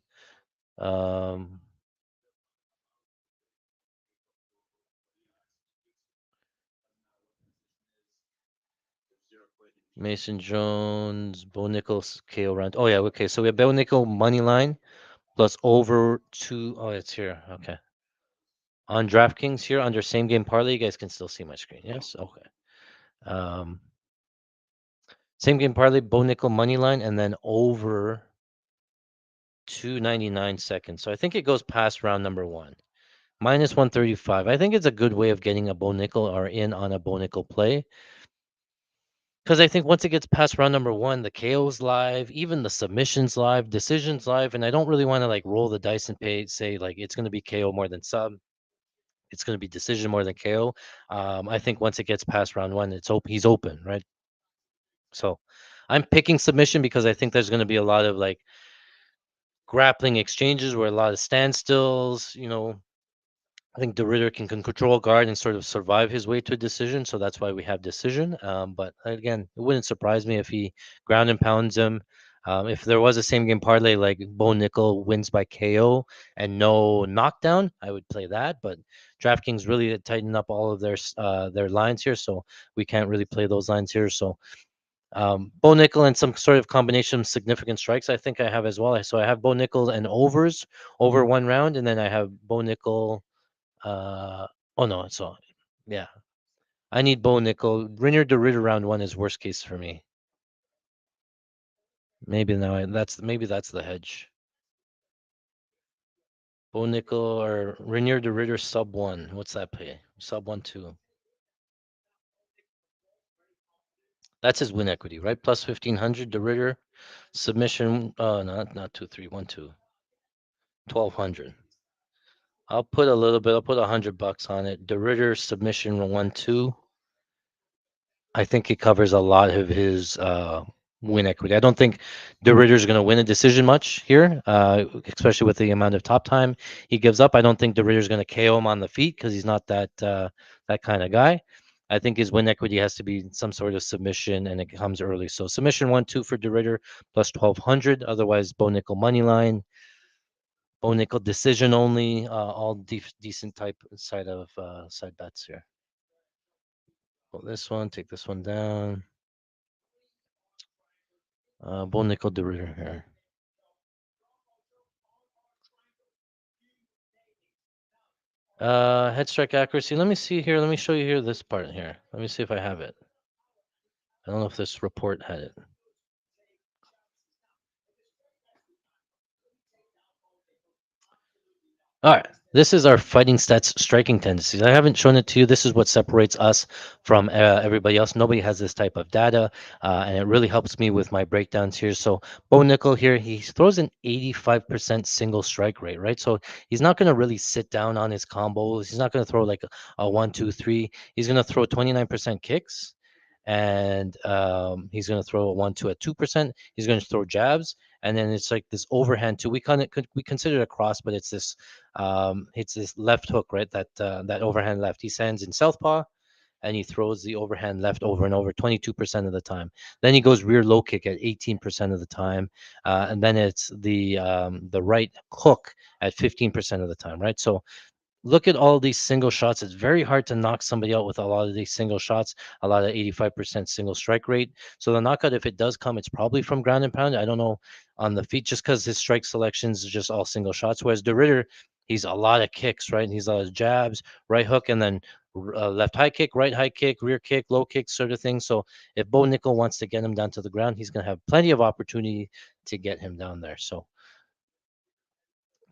Um, Mason Jones, Bo Nichols, KO round. Oh yeah, okay. So we have Bo Nickel money line plus over 2. Oh, it's here. Okay. On DraftKings here under same game parlay, you guys can still see my screen. Yes. Okay. Um, Same game parlay, Bo Nickel money line, and then over 299 seconds. So I think it goes past round number 1. Minus 135. I think it's a good way of getting a Bo Nickel or in on a Bo Nickel play. Because I think once it gets past round number one, the KO's live, even the submissions live, decisions live, and I don't really want to like roll the dice and say like it's going to be KO more than sub. It's going to be decision more than KO. I think once it gets past round one, it's open. He's open, right? So I'm picking submission because I think there's going to be a lot of like grappling exchanges where a lot of standstills. I think De Ritter can control guard and sort of survive his way to a decision, so that's why we have decision. But again, it wouldn't surprise me if he ground and pounds him. If there was a same game parlay like Bo Nickel wins by KO and no knockdown, I would play that. But DraftKings really tightened up all of their lines here, so we can't really play those lines here. So Bo Nickel and some sort of combination of significant strikes, I think I have as well. So I have Bo Nickel and overs over one round, and then I have Bo Nickel uh, oh no, it's all yeah. I need Bo Nickel. Rinier to Ritter round one is worst case for me. Maybe now that's the hedge. Bo Nickel or Rinier to Ritter sub one. What's that pay? Sub 1-2. That's his win equity, right? Plus 1500 to Ritter. Submission not 2-3, 1-2. 1200. I'll put a little bit, I'll put $100 on it. De Ritter submission 1-2. I think he covers a lot of his win equity. I don't think De Ritter's going to win a decision much here, especially with the amount of top time he gives up. I don't think De Ritter's going to KO him on the feet because he's not that kind of guy. I think his win equity has to be some sort of submission, and it comes early. So submission 1-2 for De Ritter plus 1200. Otherwise, Bo Nickel money line, Bo Nickel decision only. All decent type side bets here. Pull this one, take this one down. Bo Nickel De Ritter here. Head strike accuracy. Let me see here. Let me show you here this part here. Let me see if I have it. I don't know if this report had it. All right. This is our fighting stats striking tendencies. I haven't shown it to you. This is what separates us from everybody else. Nobody has this type of data, and it really helps me with my breakdowns here. So Bo Nickel here, he throws an 85% single strike rate, right? So he's not going to really sit down on his combos. He's not going to throw like a 1-2-3. He's going to throw 29% kicks, and he's going to throw a 1-2 at 2%. He's going to throw jabs, and then it's like this overhand too. We consider it a cross, but it's this left hook, right? That overhand left. He sends in southpaw, and he throws the overhand left over and over 22% of the time. Then he goes rear low kick at 18% of the time, and then it's the right hook at 15% of the time, right? So look at all these single shots. It's very hard to knock somebody out with a lot of these single shots, a lot of 85% single strike rate. So the knockout, if it does come, it's probably from ground and pound. I don't know on the feet just because his strike selections is just all single shots. Whereas De Ritter, he's a lot of kicks, right? And he's a lot of jabs, right hook, and then left high kick, right high kick, rear kick, low kick, sort of thing. So if Bo Nickel wants to get him down to the ground, he's going to have plenty of opportunity to get him down there. So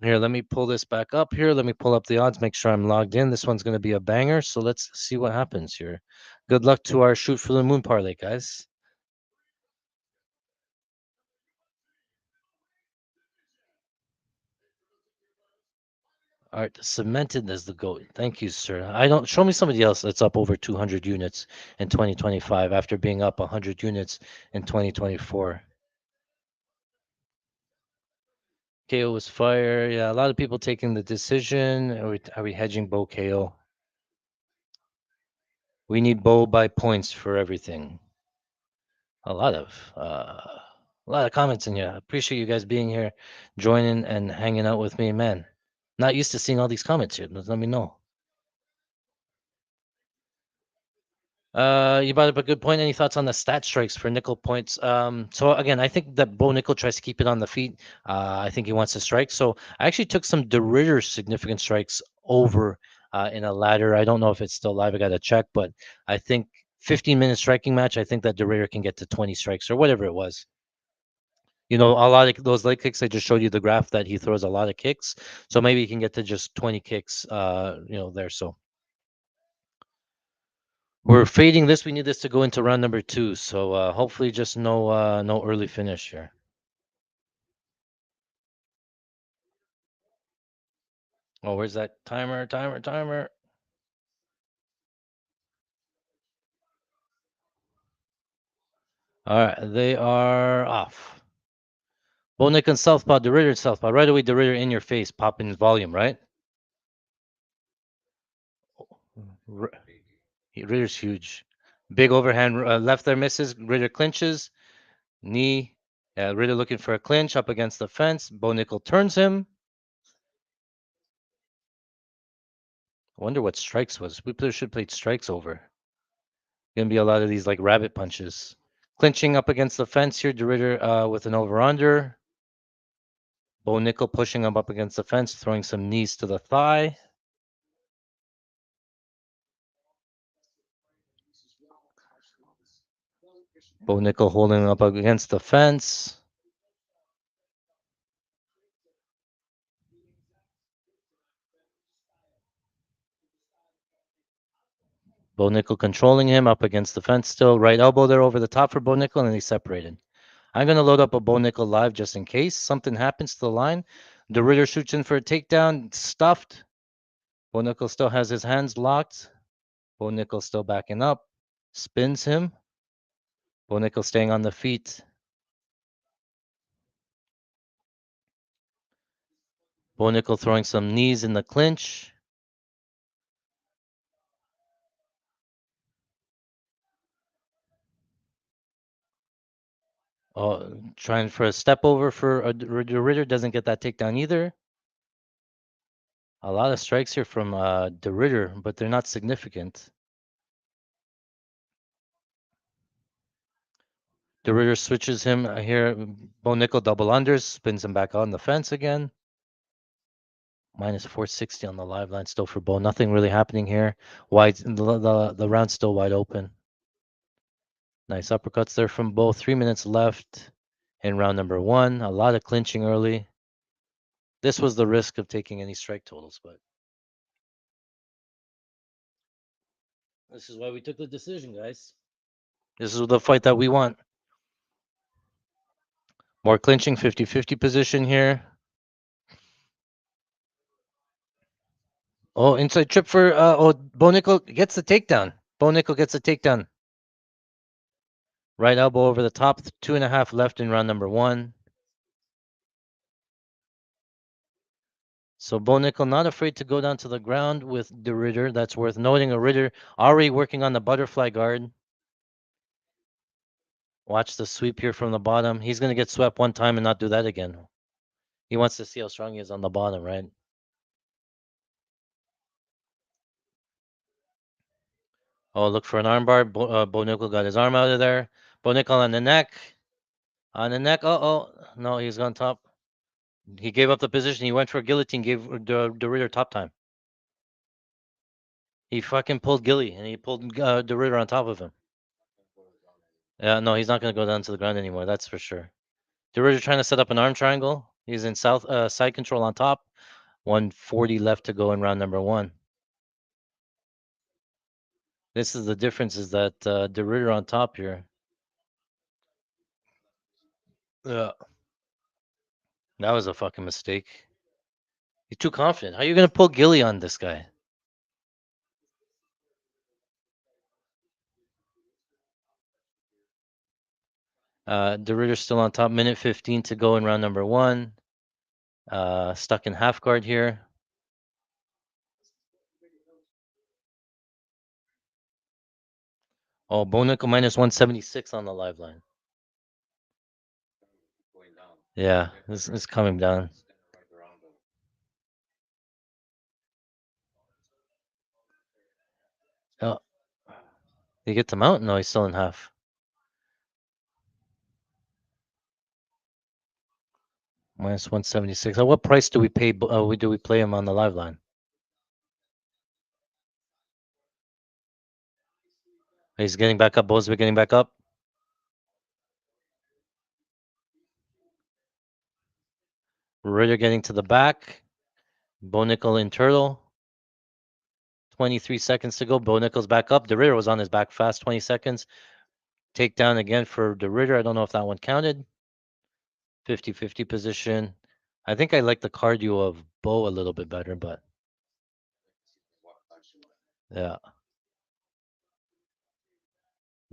here, let me pull this back up here. Let me pull up the odds, make sure I'm logged in. This one's going to be a banger. So let's see what happens here. Good luck to our shoot for the moon parlay, guys. All right, cemented as the GOAT. Thank you, sir. I don't show me somebody else that's up over 200 units in 2025 after being up 100 units in 2024. KO was fire. Yeah, a lot of people taking the decision. Are we hedging Bo KO? We need Bo by points for everything. A lot of comments in here. I appreciate you guys being here, joining and hanging out with me, man. Not used to seeing all these comments here. Let me know. You brought up a good point. Any thoughts on the stat strikes for nickel points? So again, I think that Bo Nickel tries to keep it on the feet. I think he wants to strike. So I actually took some De Ritter significant strikes over in a ladder. I don't know if it's still live. I got to check, but I think 15-minute striking match. I think that De Ritter can get to 20 strikes or whatever it was. A lot of those leg kicks. I just showed you the graph that he throws a lot of kicks. So maybe he can get to just 20 kicks. There. So We're fading this. We need this to go into round number 2. So hopefully just no early finish here. Oh, where's that timer? All right, they are off. Bonik and Southpaw, DeRitter Southpaw. Right away, DeRitter in your face, popping volume, right? R- Ritter's huge. Big overhand left there misses. Ritter clinches. Knee. Ritter looking for a clinch up against the fence. Bo Nickel turns him. I wonder what strikes was. We should play strikes over. Gonna be a lot of these like rabbit punches. Clinching up against the fence here. DeRitter with an over under. Bo Nickel pushing him up against the fence, throwing some knees to the thigh. Bo Nickel holding him up against the fence. Bo Nickel controlling him up against the fence still. Right elbow there over the top for Bo Nickel, and they separated. I'm going to load up a Bo Nickel live just in case something happens to the line. The Ritter shoots in for a takedown, stuffed. Bo Nickel still has his hands locked. Bo Nickel still backing up. Spins him. Bo Nickel staying on the feet. Bo Nickel throwing some knees in the clinch. Trying for a step over for the Ritter. Doesn't get that takedown either. A lot of strikes here from the Ritter, but they're not significant. The Ritter switches him here. Bo Nickel double unders, spins him back on the fence again. Minus 460 on the live line still for Bo. Nothing really happening here. Wide, the round's still wide open. Nice uppercuts there from Bo. 3 minutes left in round number 1. A lot of clinching early. This was the risk of taking any strike totals, but this is why we took the decision, guys. This is the fight that we want. More clinching, 50-50 position here. Oh, inside trip for Bo Nickel gets the takedown. Bo Nickel gets the takedown. Right elbow over the top. 2.5 left in round number 1. So Bo Nickel not afraid to go down to the ground with the Ritter. That's worth noting. A Ritter already working on the butterfly guard. Watch the sweep here from the bottom. He's going to get swept one time and not do that again. He wants to see how strong he is on the bottom, right? Oh, look for an armbar. Bo Nickel got his arm out of there. Bo Nickel on the neck. On the neck. Oh, no, he's gone top. He gave up the position. He went for a guillotine, gave the Ritter top time. He fucking pulled Gilly, and he pulled the Ritter on top of him. Yeah, no, he's not going to go down to the ground anymore. That's for sure. The Ritter trying to set up an arm triangle. He's in side control on top. 140 left to go in round number 1. This is the difference is that the Ritter on top here. Yeah. That was a fucking mistake. He's too confident. How are you going to pull Gilly on this guy? The Ritter's still on top. Minute 15 to go in round number 1. Stuck in half guard here. Oh, Bo Nickel minus 176 on the live line. Yeah, this is coming down. Oh, he get the mount? No, he's still in half. Minus 176. At what price do we pay? Do we play him on the live line? He's getting back up. Bo's getting back up. Ritter getting to the back. Bo Nickel in turtle. 23 seconds to go. Bo Nichols back up. De Ritter was on his back fast. 20 seconds. Takedown again for De Ritter. I don't know if that one counted. 50-50 position. I think I like the cardio of Bo a little bit better, but yeah.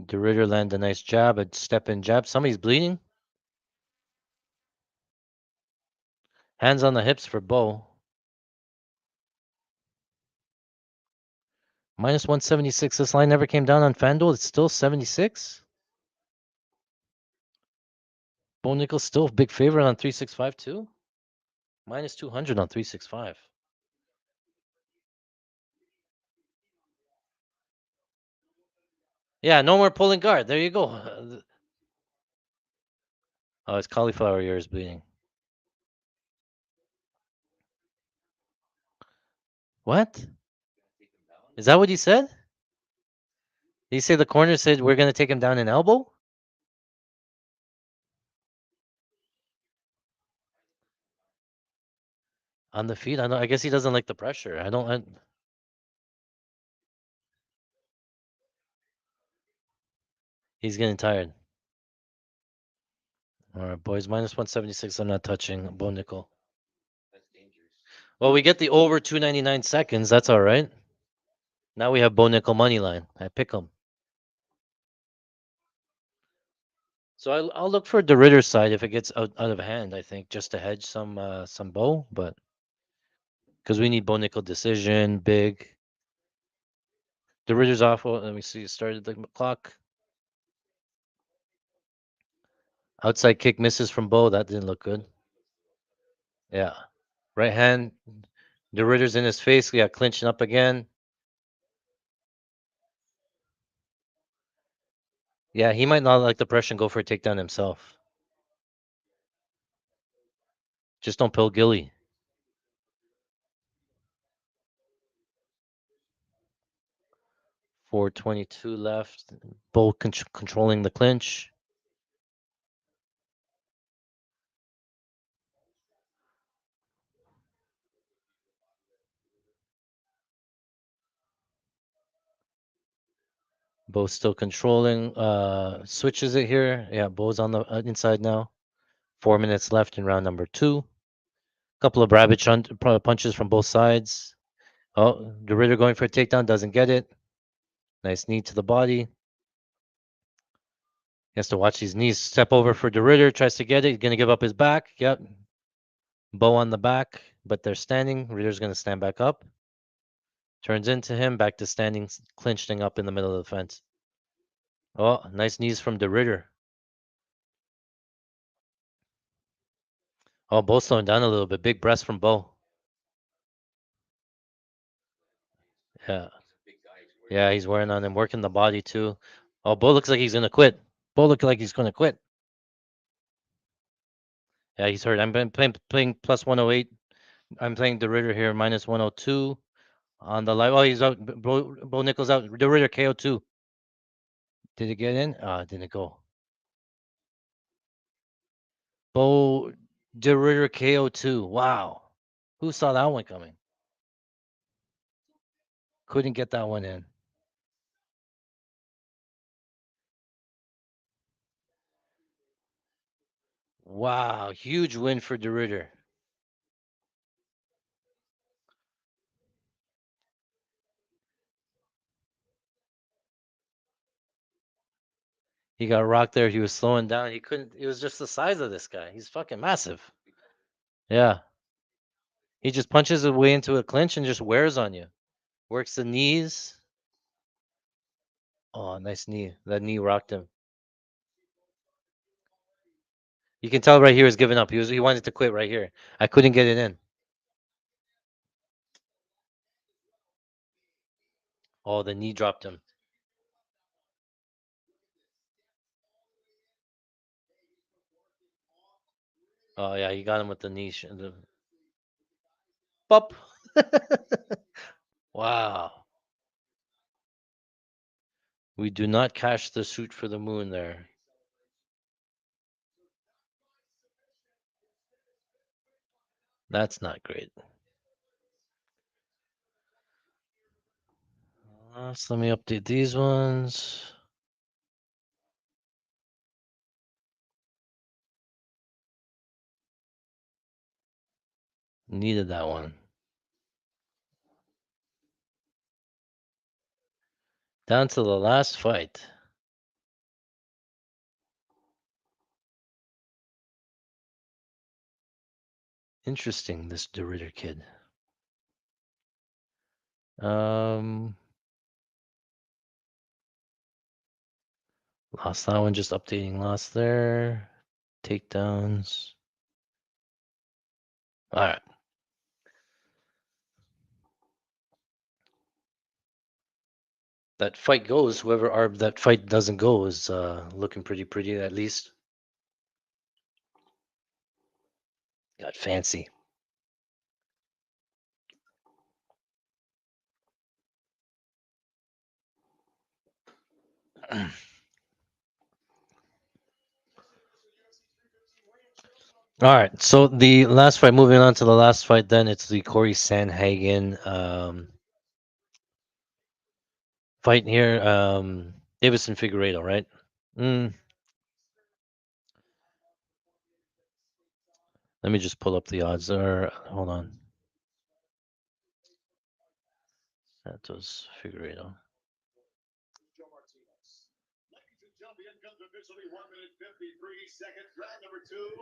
De Ritter land a nice jab, a step in jab. Somebody's bleeding. Hands on the hips for Bo. Minus 176. This line never came down on FanDuel. It's still 76. Bo Nichols still a big favorite on 365 too. Minus 200 on 365. Yeah, no more pulling guard. There you go. Oh, his cauliflower ear is bleeding. What? Is that what he said? Did he say the corner said we're going to take him down an elbow? On the feet? I guess he doesn't like the pressure. He's getting tired. All right, boys. Minus 176. I'm not touching Bo Nickel. That's dangerous. Well, we get the over 299 seconds. That's all right. Now we have Bo Nickel money line. I pick him. So I'll look for the Ritter side if it gets out of hand. I think just to hedge some Bo, but because we need Bo Nickel decision big. The Ritter's off. Oh, let me see. It started the clock. Outside kick misses from Bo. That didn't look good. Yeah. Right hand. The Ritter's in his face. Yeah, clinching up again. Yeah, he might not like the pressure and go for a takedown himself. Just don't pull Gilly. 4:22 left. Bo controlling the clinch. Bo's still controlling. Switches it here. Yeah, Bo's on the inside now. 4 minutes left in round number 2. Couple of rabbit punches from both sides. Oh, the Ritter going for a takedown, doesn't get it. Nice knee to the body. He has to watch these knees. Step over for the Ritter, tries to get it. He's gonna give up his back. Yep. Bo on the back, but they're standing. Ritter's gonna stand back up. Turns into him, back to standing, clinching up in the middle of the fence. Oh, nice knees from the Ritter. Oh, Bo slowing down a little bit. Big breast from Bo. Yeah. Yeah, he's wearing on him, working the body too. Oh, Bo looks like he's gonna quit. Bo looks like he's gonna quit. Yeah, he's hurt. I'm playing plus 108. I'm playing the Ritter here, minus 102 on the live. Oh, he's out. Bo Nichols out. The Ritter KO2. Did it get in? Didn't go. Bo the Ritter KO2. Wow. Who saw that one coming? Couldn't get that one in. Wow. Huge win for the Ritter. He got rocked there. He was slowing down. He couldn't. It was just the size of this guy. He's fucking massive. Yeah. He just punches his way into a clinch and just wears on you. Works the knees. Oh, nice knee. That knee rocked him. You can tell right here he's giving up. He wanted to quit right here. I couldn't get it in. Oh, the knee dropped him. Oh yeah, he got him with the knee. Pop. Wow. We do not cash the suit for the moon there. That's not great. So let me update these ones. Needed that one. Down to the last fight. Interesting, this DeRitter kid. Um, Lost that one. Just updating lost there. Takedowns. All right. That fight goes. Whoever that fight doesn't go is looking pretty at least. Got fancy. All right. So the last fight. Moving on to the last fight. Then it's the Cory Sandhagen fight here. Deiveson Figueiredo, right? Mm, Let me just pull up the odds. Or hold on. Santos Figueiredo.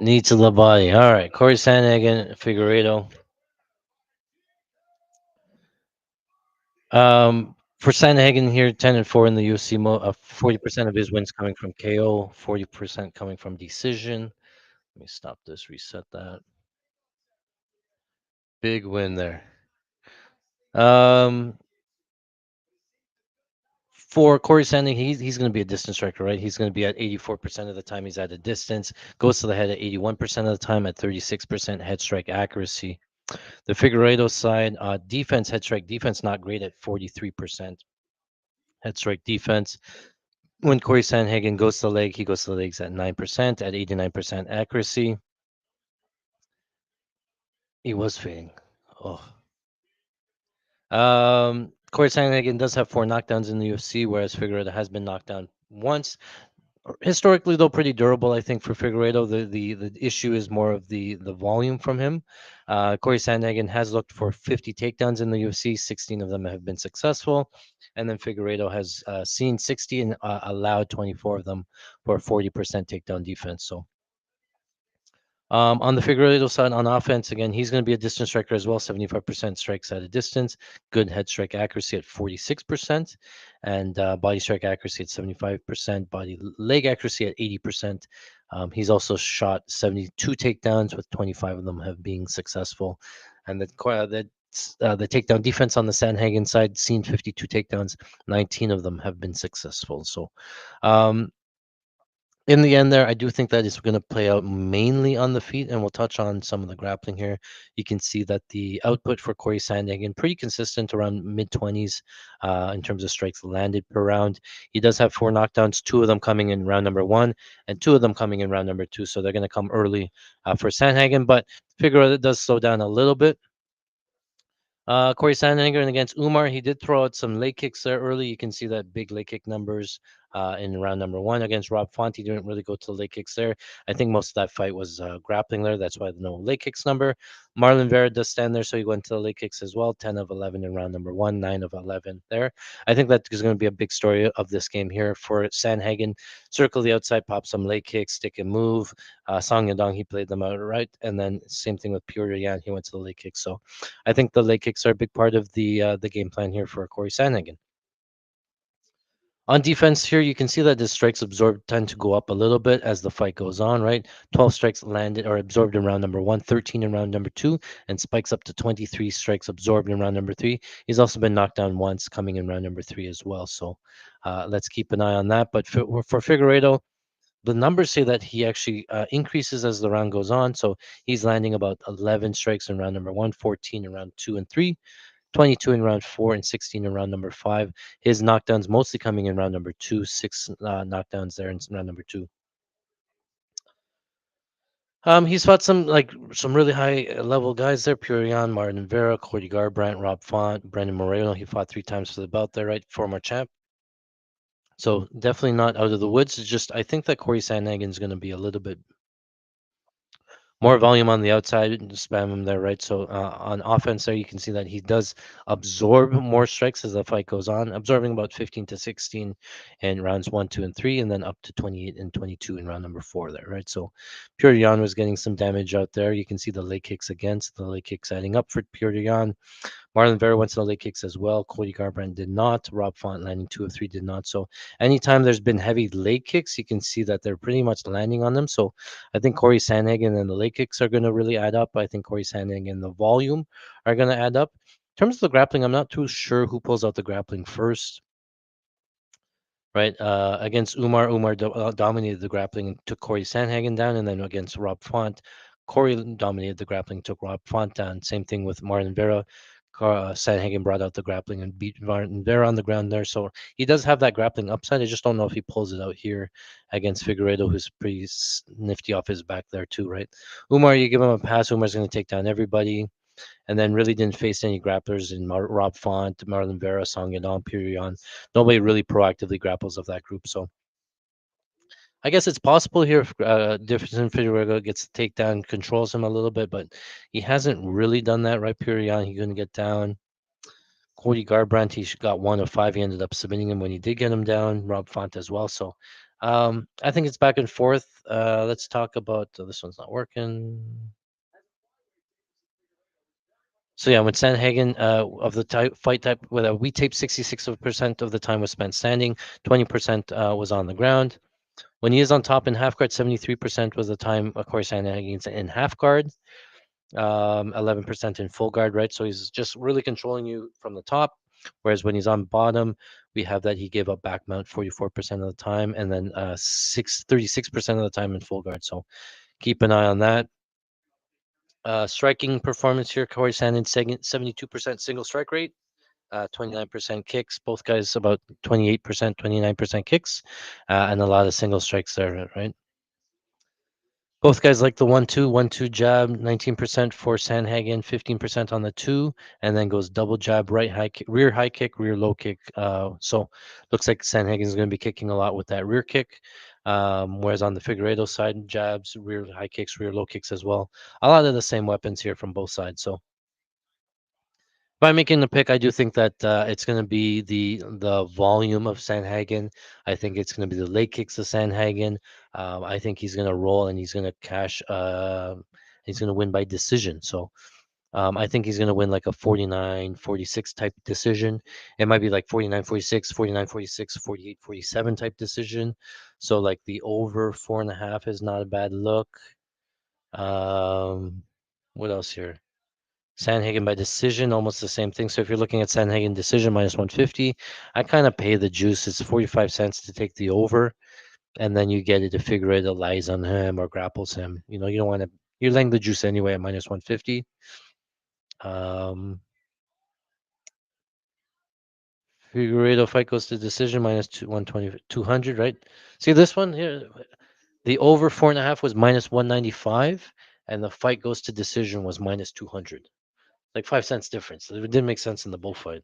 Needs to the body. All right. Cory Sandhagen, Figueiredo. For Sandhagen here, 10-4 in the UFC. 40% of his wins coming from KO, 40% coming from decision. Let me stop this, reset that. Big win there. Um, for Cory Sandhagen, he's going to be a distance striker, right? He's going to be at 84% of the time he's at a distance. Goes to the head at 81% of the time at 36% head strike accuracy. The Figueiredo side, defense, head strike defense, not great at 43% head strike defense. When Cory Sandhagen goes to the leg, he goes to the legs at 9%, at 89% accuracy. He was fading. Oh. Cory Sandhagen does have 4 knockdowns in the UFC, whereas Figueiredo has been knocked down once. Historically, though, pretty durable, I think, for Figueiredo. The issue is more of the volume from him. Cory Sandhagen has looked for 50 takedowns in the UFC. 16 of them have been successful, and then Figueiredo has seen 60 and allowed 24 of them for a 40% takedown defense. So on the Figueiredo side, on offense, again, he's going to be a distance striker as well. 75% strikes at a distance, good head strike accuracy at 46%, and body strike accuracy at 75%, body leg accuracy at 80%. He's also shot 72 takedowns, with 25 of them have been successful, and the takedown defense on the Sandhagen side, seen 52 takedowns, 19 of them have been successful. So, um, in the end there, I do think that it's going to play out mainly on the feet, and we'll touch on some of the grappling here. You can see that the output for Cory Sandhagen pretty consistent around mid 20s in terms of strikes landed per round. He does have 4 knockdowns, 2 of them coming in round number 1, and 2 of them coming in round number 2. So they're going to come early for Sandhagen, but Figueroa does slow down a little bit. Cory Sandhagen against Umar, he did throw out some leg kicks there early. You can see that big leg kick numbers in round number 1 against Rob Font. He didn't really go to the leg kicks there. I think most of that fight was grappling there. That's why the no leg kicks number. Marlon Vera does stand there, so he went to the leg kicks as well. 10 of 11 in round number 1, 9 of 11 there. I think that is going to be a big story of this game here for Sandhagen. Circle the outside, pop some leg kicks, stick and move. Song Yadong, he played them out right. And then same thing with Pure Yan, he went to the leg kicks. So I think the leg kicks are a big part of the game plan here for Cory Sandhagen. On defense here, you can see that the strikes absorbed tend to go up a little bit as the fight goes on, right? 12 strikes landed or absorbed in round number 1, 13 in round number 2, and spikes up to 23 strikes absorbed in round number 3. He's also been knocked down once coming in round number 3 as well. So let's keep an eye on that. But for Figueiredo, the numbers say that he actually increases as the round goes on. So he's landing about 11 strikes in round number 1, 14 in round 2 and 3, 22 in round 4, and 16 in round number 5. His knockdowns mostly coming in round number 2, 6 knockdowns there in round number 2. He's fought some really high level guys there: Purion, Martin Vera, Cody Garbrandt, Rob Font, Brendan Moreno. He fought 3 times for the belt there, right? Former champ. So definitely not out of the woods. It's just I think that Corey Sandhagen is going to be a little bit more volume on the outside and spam him there, right? So on offense there, you can see that he does absorb more strikes as the fight goes on, absorbing about 15 to 16 in rounds 1, 2, and 3, and then up to 28 and 22 in round number 4 there, right? So Purion was getting some damage out there. You can see the leg kicks against the leg kicks adding up for Purion. Marlon Vera went to the leg kicks as well. Cody Garbrandt did not. Rob Font landing 2 of 3 did not. So anytime there's been heavy leg kicks, you can see that they're pretty much landing on them. So I think Corey Sandhagen and the leg kicks are going to really add up. I think Corey Sandhagen and the volume are going to add up. In terms of the grappling, I'm not too sure who pulls out the grappling first, right? Against Umar, dominated the grappling and took Corey Sandhagen down, and then against Rob Font, Corey dominated the grappling, took Rob Font down. Same thing with Martin Vera. Sandhagen brought out the grappling and beat Martin Vera on the ground there. So he does have that grappling upside. I just don't know if he pulls it out here against Figueiredo, who's pretty nifty off his back there too, right? Umar, you give him a pass. Umar's going to take down everybody, and then really didn't face any grapplers in Rob Font, Marlon Vera, Song Yadong, Pirion. Nobody really proactively grapples of that group. So I guess it's possible here if Deiveson Figueiredo gets the takedown, controls him a little bit, but he hasn't really done that, right? Pirion, he couldn't get down. Cody Garbrandt, he got 1 of 5. He ended up submitting him when he did get him down. Rob Font as well. So I think it's back and forth. Let's talk about this one's not working. So yeah, when Sandhagen of the fight type, with a we tape 66% of the time was spent standing, 20% was on the ground. When he is on top in half guard, 73% was the time, of course, Sandhagen's in half guard, 11% in full guard, right? So he's just really controlling you from the top. Whereas when he's on bottom, we have that he gave up back mount 44% of the time, and then 36% of the time in full guard. So keep an eye on that. Striking performance here, Cory Sandhagen, 72% single strike rate, 29% kicks. Both guys about 28%, 29% kicks, and a lot of single strikes there, right? Both guys like the 1-2 jab, 19% for Sandhagen, 15% on the 2, and then goes double jab, right high kick, rear high kick, rear low kick. So looks like Sandhagen is going to be kicking a lot with that rear kick. Whereas on the Figueiredo side, jabs, rear high kicks, rear low kicks as well. A lot of the same weapons here from both sides. So by making the pick, I do think that it's going to be the volume of Sandhagen. I think it's going to be the leg kicks of Sandhagen. I think he's going to roll and he's going to cash. He's going to win by decision. So I think he's going to win like a 49-46 type decision. It might be like 49-46, 49-46, 48-47 type decision. So like the over 4.5 is not a bad look. What else here? Sandhagen by decision, almost the same thing. So if you're looking at Sandhagen decision minus 150, I kind of pay the juice. It's 45 cents to take the over, and then you get it to figure it lies on him or grapples him. You know, you don't want to. You're laying the juice anyway at minus 150. Um, Figueiredo fight goes to decision minus 120, 200, right? See this one here, the over 4.5 was minus 195, and the fight goes to decision was minus 200. Like 5 cents difference. It didn't make sense in the bullfight.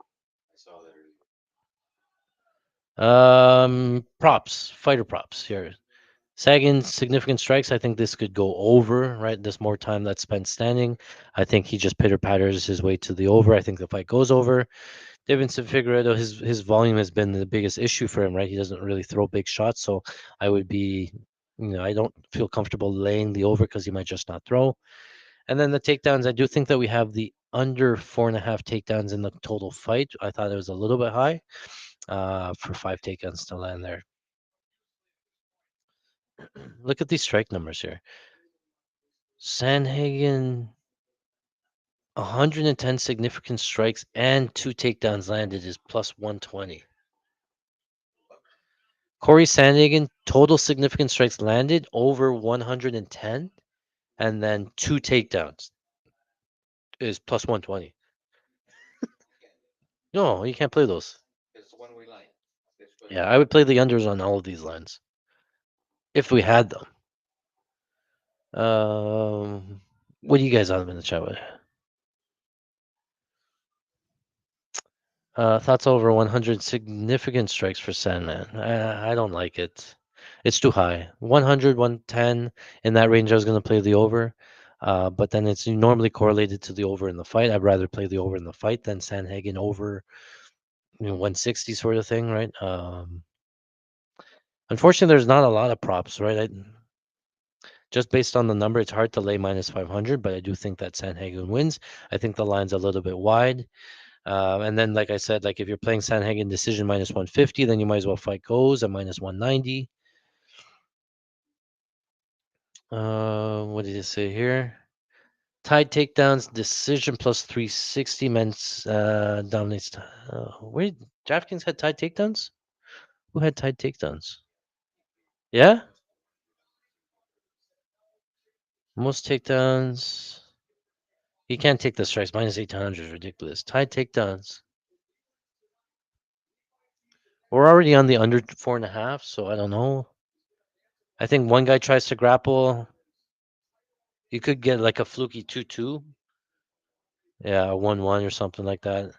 I saw that earlier. Props, fighter props here. Sagan, significant strikes. I think this could go over, right? There's more time that's spent standing. I think he just pitter patters his way to the over. I think the fight goes over. Deiveson Figueiredo, his volume has been the biggest issue for him, right? He doesn't really throw big shots. So I would be, I don't feel comfortable laying the over because he might just not throw. And then the takedowns, I do think that we have the under 4.5 takedowns in the total fight. I thought it was a little bit high for 5 takedowns to land there. Look at these strike numbers here. Sandhagen, 110 significant strikes and 2 takedowns landed is plus 120. Corey Sandhagen, total significant strikes landed over 110, and then 2 takedowns is plus 120. No, you can't play those. It's one way line. Yeah, I would play the unders on all of these lines if we had them. Um, what do you guys have in the chat with? Thoughts over 100 significant strikes for Sandman. I don't like it. It's too high. 100, 110 in that range. I was going to play the over, but then it's normally correlated to the over in the fight. I'd rather play the over in the fight than Sandhagen over 160 sort of thing, right? Unfortunately, there's not a lot of props, right? Just based on the number, it's hard to lay minus 500, but I do think that Sandhagen wins. I think the line's a little bit wide. And then, like I said, like if you're playing Sandhagen decision minus 150, then you might as well fight goes at minus 190. What did it say here? Tied takedowns, decision plus 360 men's dominates. Where DraftKings had tied takedowns? Who had tied takedowns? Yeah, most takedowns. You can't take the strikes. Minus 800 is ridiculous. Tied takedowns. We're already on the under 4.5, so I don't know. I think one guy tries to grapple. You could get like a fluky 2-2. Yeah, a 1-1 or something like that.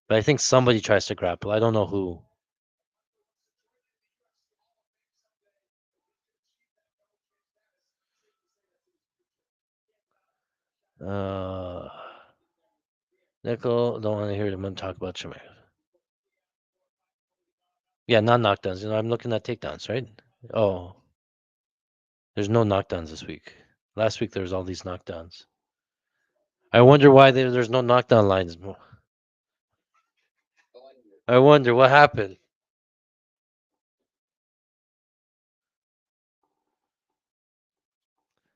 But I think somebody tries to grapple. I don't know who. Uh, Nickel, don't want to hear them talk about Shemar. Yeah, not knockdowns. I'm looking at takedowns, right? Oh, there's no knockdowns this week. Last week there was all these knockdowns. I wonder why there's no knockdown lines. I wonder what happened.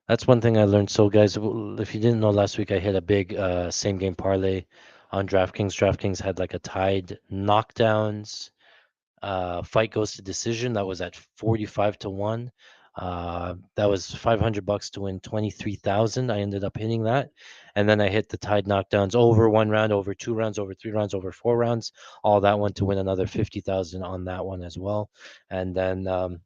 That's one thing I learned. So, guys, if you didn't know, last week I hit a big same game parlay on DraftKings. DraftKings had like a tied knockdowns. Fight goes to decision. That was at 45 to 1. That was $500 to win 23,000. I ended up hitting that. And then I hit the tied knockdowns over 1 round, over 2 rounds, over 3 rounds, over 4 rounds. All that one to win another 50,000 on that one as well. And then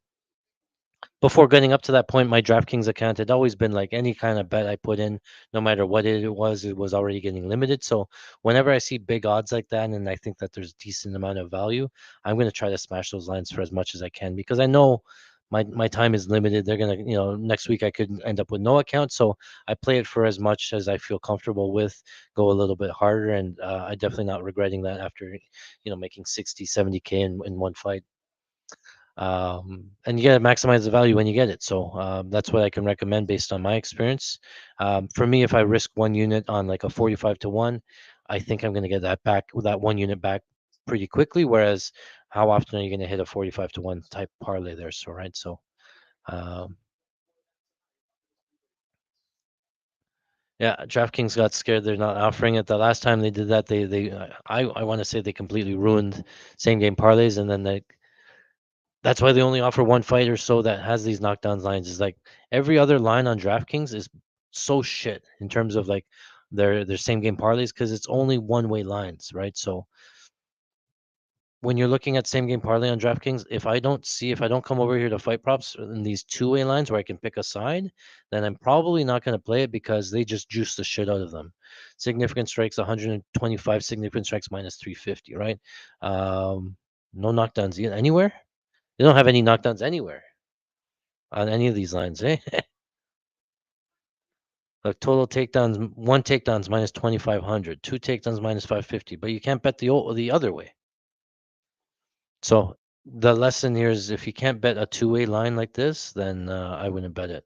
before getting up to that point, my DraftKings account had always been like any kind of bet I put in, no matter what it was already getting limited. So whenever I see big odds like that, and I think that there's a decent amount of value, I'm going to try to smash those lines for as much as I can because I know my time is limited. They're gonna, next week I could end up with no account. So I play it for as much as I feel comfortable with, go a little bit harder, and I definitely not regretting that after, making 60, 70K in one fight. And you got to maximize the value when you get it. So that's what I can recommend based on my experience. For me, if I risk one unit on like a 45 to 1, I think I'm going to get that back, that one unit back pretty quickly. Whereas, how often are you going to hit a 45 to 1 type parlay there? So, right. So, um, yeah, DraftKings got scared. They're not offering it. The last time they did that, I want to say they completely ruined same game parlays, and then that's why they only offer one fight or so that has these knockdown lines. Is like every other line on DraftKings is so shit in terms of like their same game parlays because it's only one way lines, right? So when you're looking at same game parlay on DraftKings, if I don't come over here to fight props in these two-way lines where I can pick a side, then I'm probably not going to play it because they just juice the shit out of them. Significant strikes 125, significant strikes minus 350, right? No knockdowns anywhere. They don't have any knockdowns anywhere on any of these lines, eh? Like total takedowns, one takedowns minus 2,500, two takedowns minus 550, but you can't bet the other way. So the lesson here is if you can't bet a two-way line like this, then I wouldn't bet it.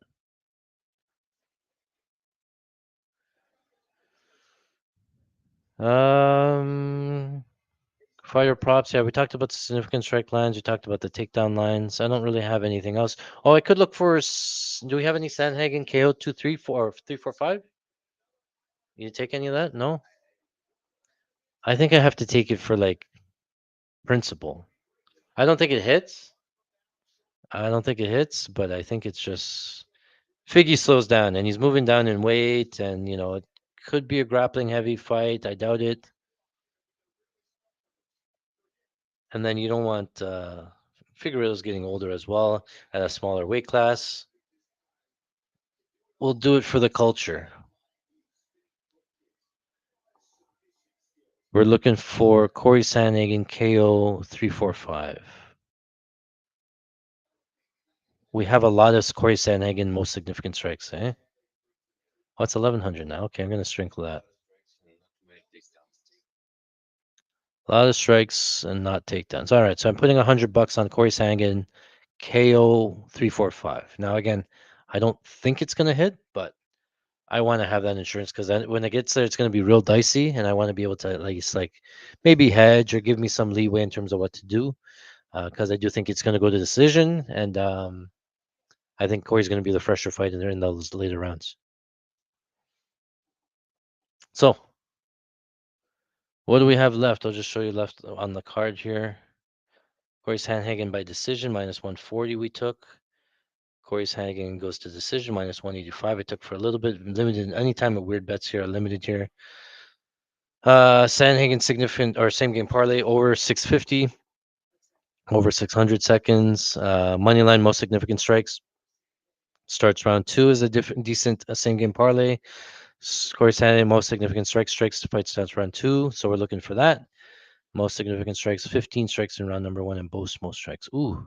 Um, Fire props. Yeah, we talked about the significant strike lines. We talked about the takedown lines. I don't really have anything else. Oh, I could look for. Do we have any Sandhagen KO 234 or 345? You take any of that? No. I think I have to take it for like principle. I don't think it hits. I don't think it hits, but I think it's just Figgy slows down and he's moving down in weight, and it could be a grappling heavy fight. I doubt it. And then you don't want Figueiredo's getting older as well at a smaller weight class. We'll do it for the culture. We're looking for Cory Sandhagen KO 345. We have a lot of Cory Sandhagen most significant strikes, eh? Oh, it's 1100 now. Okay, I'm going to sprinkle that. A lot of strikes and not takedowns. All right, so I'm putting $100 on Cory Sandhagen KO 345. Now, again, I don't think it's going to hit, but I want to have that insurance because when it gets there, it's going to be real dicey, and I want to be able to at least like maybe hedge or give me some leeway in terms of what to do because I do think it's going to go to decision, and I think Cory's going to be the fresher fight in those later rounds. So, what do we have left? I'll just show you left on the card here. Cory Sandhagen by decision minus 140 we took. Cory Sandhagen goes to decision minus 185. I took for a little bit limited. Anytime at weird bets here are limited here. Sandhagen significant or same game parlay over 650, over 600 seconds. Money line most significant strikes starts round two is a decent same game parlay. Cory Sandhagen most significant strikes to fight starts round two. So we're looking for that. Most significant strikes, 15 strikes in round number one, and boast most strikes. Ooh,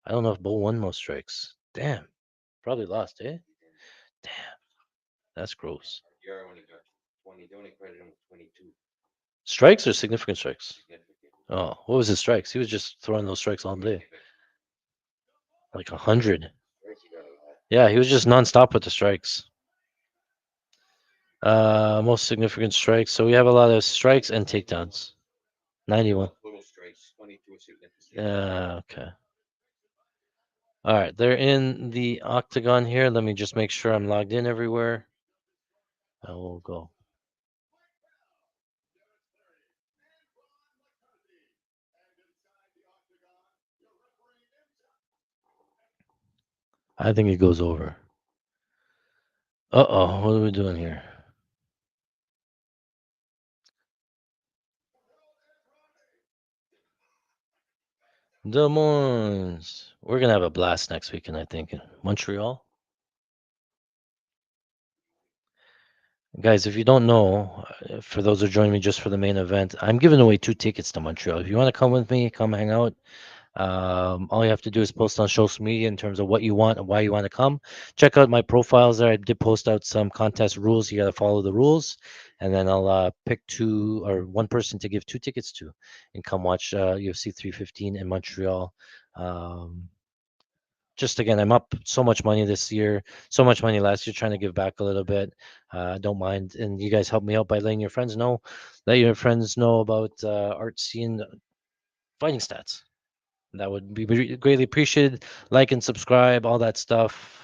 I don't know if Bo won most strikes. Damn, probably lost, eh? Damn, that's gross. You only got 20. They only credit him with 22. Strikes or significant strikes? Significant. Oh, what was his strikes? He was just throwing those strikes all day, like 100. First, you got a lot. Yeah, he was just nonstop with the strikes. Most significant strikes. So we have a lot of strikes and takedowns. 91. Total strikes, 22 significant. Yeah, okay. All right, they're in the octagon here. Let me just make sure I'm logged in everywhere. I will go. I think it goes over. Uh-oh, what are we doing here? Des Moines. We're gonna have a blast next weekend, I think, in Montreal. Guys, if you don't know, for those who are joining me just for the main event, I'm giving away 2 tickets to Montreal. If you want to come with me, come hang out. All you have to do is post on social media in terms of what you want and why you want to come. Check out my profiles there. I did post out some contest rules. You got to follow the rules, and then I'll pick two or one person to give 2 tickets to, and come watch UFC 315 in Montreal. Just again, I'm up so much money this year, so much money last year, trying to give back a little bit. Don't mind, and you guys help me out by letting your friends know. Let your friends know about art scene fighting stats. That would be greatly appreciated. Like and subscribe, all that stuff.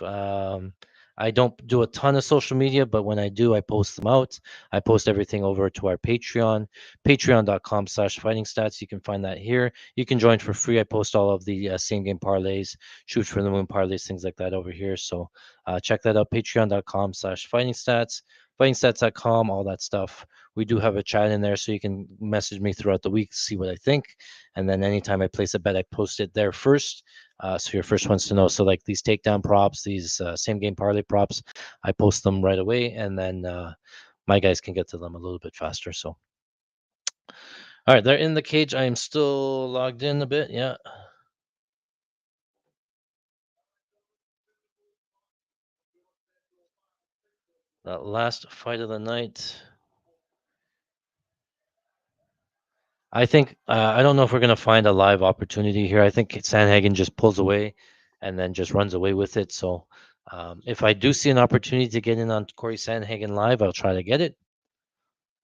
I don't do a ton of social media, but when I do, I post them out. I post everything over to our Patreon, patreon.com/fighting stats. You can find that here. You can join for free. I post all of the same game parlays, shoot for the moon parlays, things like that over here. So check that out, patreon.com/fighting stats, fightingstats.com, all that stuff. We do have a chat in there, so you can message me throughout the week to see what I think. And then anytime I place a bet, I post it there first. So you're first ones to know. So like these takedown props, these same game parlay props, I post them right away, and then my guys can get to them a little bit faster. So, all right, they're in the cage. I am still logged in a bit. Yeah. That last fight of the night. I think I don't know if we're gonna find a live opportunity here. I think Sandhagen just pulls away, and then just runs away with it. So if I do see an opportunity to get in on Cory Sandhagen live, I'll try to get it.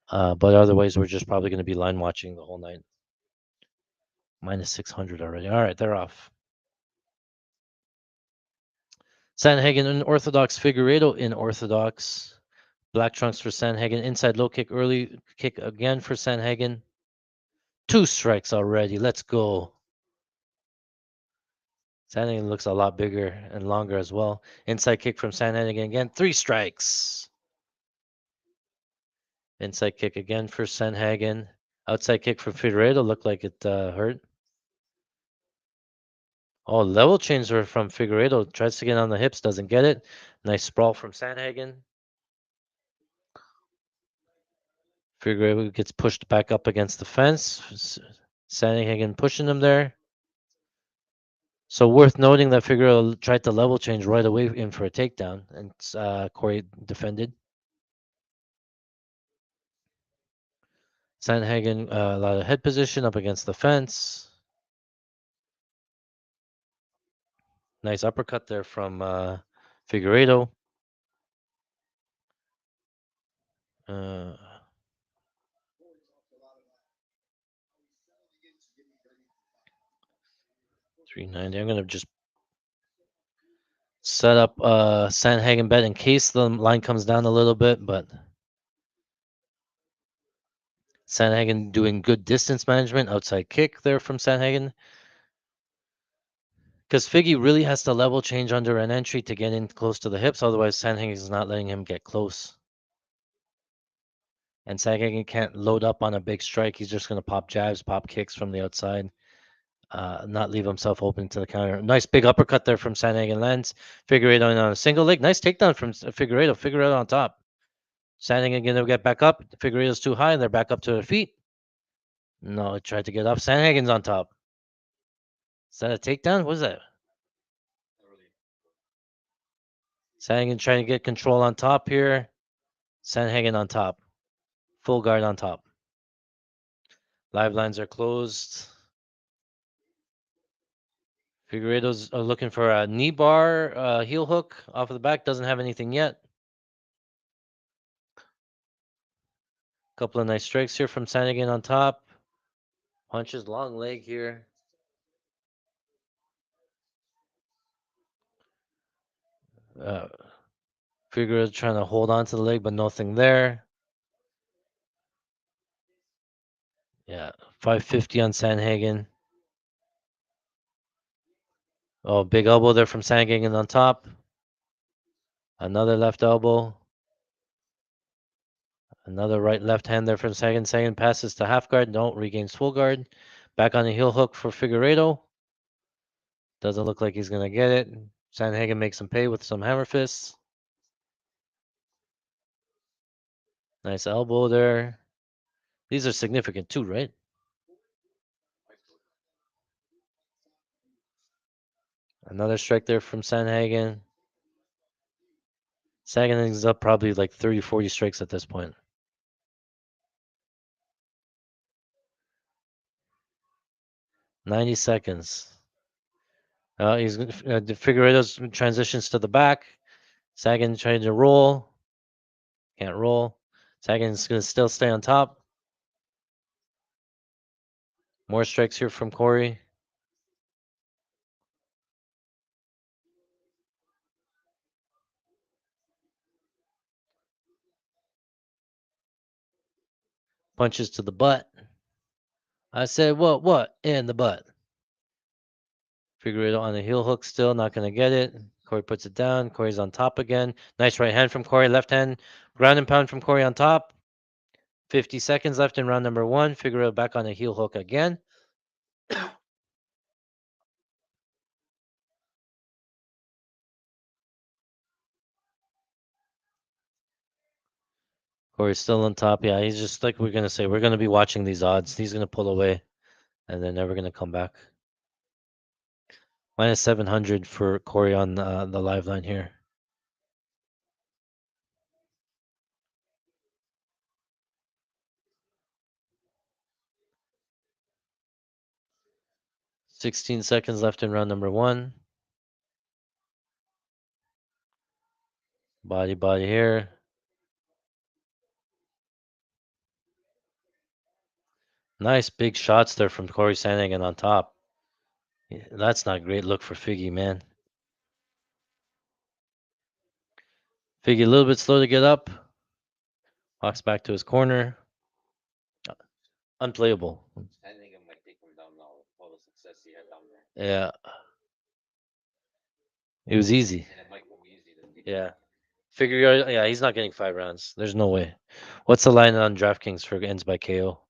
But otherwise, we're just probably going to be line watching the whole night. Minus 600 already. All right, they're off. Sandhagen in orthodox, Figueiredo in orthodox. Black trunks for Sandhagen. Inside low kick, early kick again for Sandhagen. 2 strikes already. Let's go. Sandhagen looks a lot bigger and longer as well. Inside kick from Sandhagen again. 3 strikes. Inside kick again for Sandhagen. Outside kick from Figueiredo looked like it hurt. Oh, level changer from Figueiredo. Tries to get on the hips, doesn't get it. Nice sprawl from Sandhagen. Figueiredo gets pushed back up against the fence. Sandhagen pushing him there. So worth noting that Figueiredo tried to level change right away in for a takedown, and Cory defended. Sandhagen a lot of head position up against the fence. Nice uppercut there from Figueiredo. Uh, 390. I'm gonna just set up Sandhagen bet in case the line comes down a little bit, but Sandhagen doing good distance management, outside kick there from Sandhagen. Because Figgy really has to level change under an entry to get in close to the hips, otherwise Sandhagen is not letting him get close. And Sandhagen can't load up on a big strike. He's just gonna pop jabs, pop kicks from the outside. Not leave himself open to the counter. Nice big uppercut there from Sandhagen lands. Figueiredo on a single leg. Nice takedown from Figueiredo. Figueiredo on top. Sandhagen gonna get back up. Figueiredo's too high, and they're back up to their feet. No, he tried to get up. Sandhagen's on top. Is that a takedown? What is that? Sandhagen trying to get control on top here. Sandhagen on top. Full guard on top. Live lines are closed. Figueiredo's looking for a knee bar, heel hook off of the back. Doesn't have anything yet. Couple of nice strikes here from Sandhagen on top. Punches, long leg here. Uh, Figueiredo trying to hold on to the leg, but nothing there. Yeah, 550 on Sandhagen. Oh, big elbow there from Sandhagen on top. Another left elbow. Another right left hand there from Sandhagen. Sandhagen passes to half guard. Don't regains full guard. Back on the heel hook for Figueiredo. Doesn't look like he's gonna get it. Sandhagen makes him pay with some hammer fists. Nice elbow there. These are significant too, right? Another strike there from Sandhagen. Sandhagen is up probably like 30, 40 strikes at this point. 90 seconds. He's Figueiredo's transitions to the back. Sagan trying to roll. Can't roll. Sagan's gonna still stay on top. More strikes here from Cory. Punches to the butt. I said, what? In the butt. Figueiredo on the heel hook still, not gonna get it. Cory puts it down. Cory's on top again. Nice right hand from Cory. Left hand ground and pound from Cory on top. 50 seconds left in round number one. Figueiredo back on the heel hook again. Cory's still on top. Yeah, he's just like we're gonna say. We're gonna be watching these odds. He's gonna pull away, and they're never gonna come back. Minus 700 for Cory on the live line here. $16 seconds left in round number one. Body here. Nice big shots there from Cory Sandhagen on top. Yeah, that's not a great look for Figgy, man. Figgy a little bit slow to get up. Walks back to his corner. Unplayable. I think it might take him down now with all the success he had down there. Yeah. It was easy. And it might go easy to Yeah. Figure yeah, he's not getting 5 rounds. There's no way. What's the line on DraftKings for ends by KO?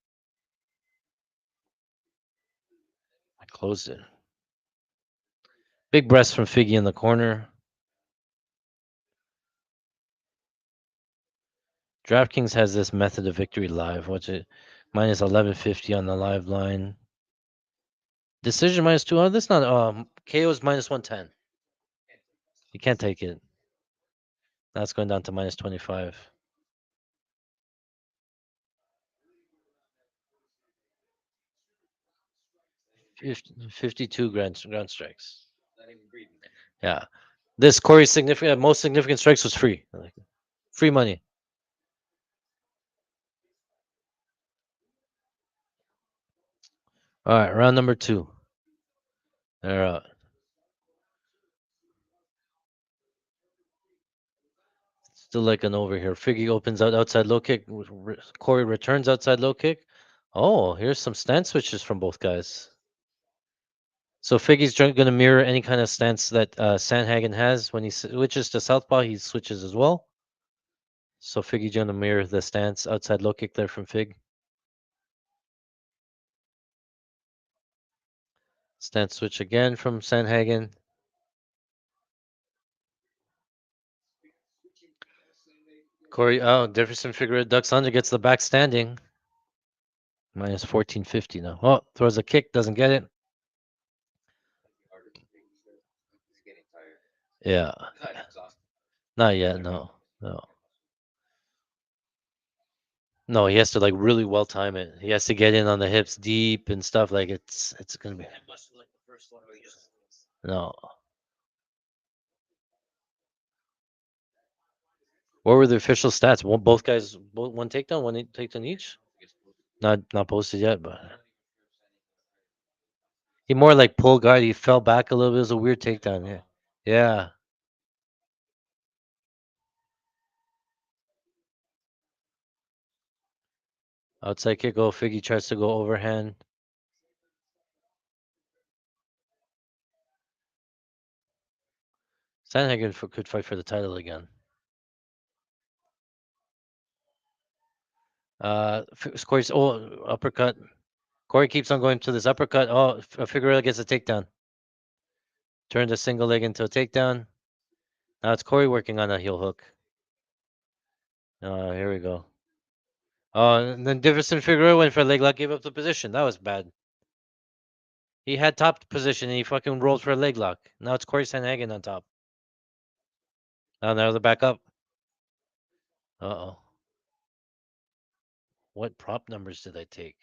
I closed it. Big breast from Figgy in the corner. DraftKings has this method of victory live. What's it? Minus 1150 on the live line. Decision minus 200. That's not. KO's minus 110. You can't take it. That's going down to minus 25. 52 ground strikes. Yeah. This Corey's significant most significant strikes was free. Like, free money. All right, round number 2. They're out. Still like an over here. Figgy opens out outside low kick. Corey returns outside low kick. Oh, here's some stance switches from both guys. So Figgy's going to mirror any kind of stance that Sandhagen has. When he switches to southpaw, he switches as well. So Figgy's going to mirror the stance outside low kick there from Fig. Stance switch again from Sandhagen. Corey, oh, Deiveson Figueiredo ducks under, gets the back standing. Minus 1450 now. Oh, throws a kick, doesn't get it. He's getting tired. Yeah. Not exhausted. Not yet, no. No. No, he has to like really well time it. He has to get in on the hips deep and stuff. Like it's gonna be no. What were the official stats? Both guys, one takedown, one takedown each. Not posted yet, but he more like pull guard. He fell back a little bit. It was a weird takedown. Yeah, yeah. Outside kick. Oh, Figgy tries to go overhand. Sandhagen could fight for the title again. Corey's uppercut. Corey keeps on going to this uppercut. Oh, Figueroa gets a takedown. Turned a single leg into a takedown. Now it's Corey working on a heel hook. Here we go. Oh, and then Deiveson Figueroa went for a leg lock, gave up the position. That was bad. He had top position and he fucking rolled for a leg lock. Now it's Corey Sandhagen on top. Now they're back up. Uh-oh. What prop numbers did I take?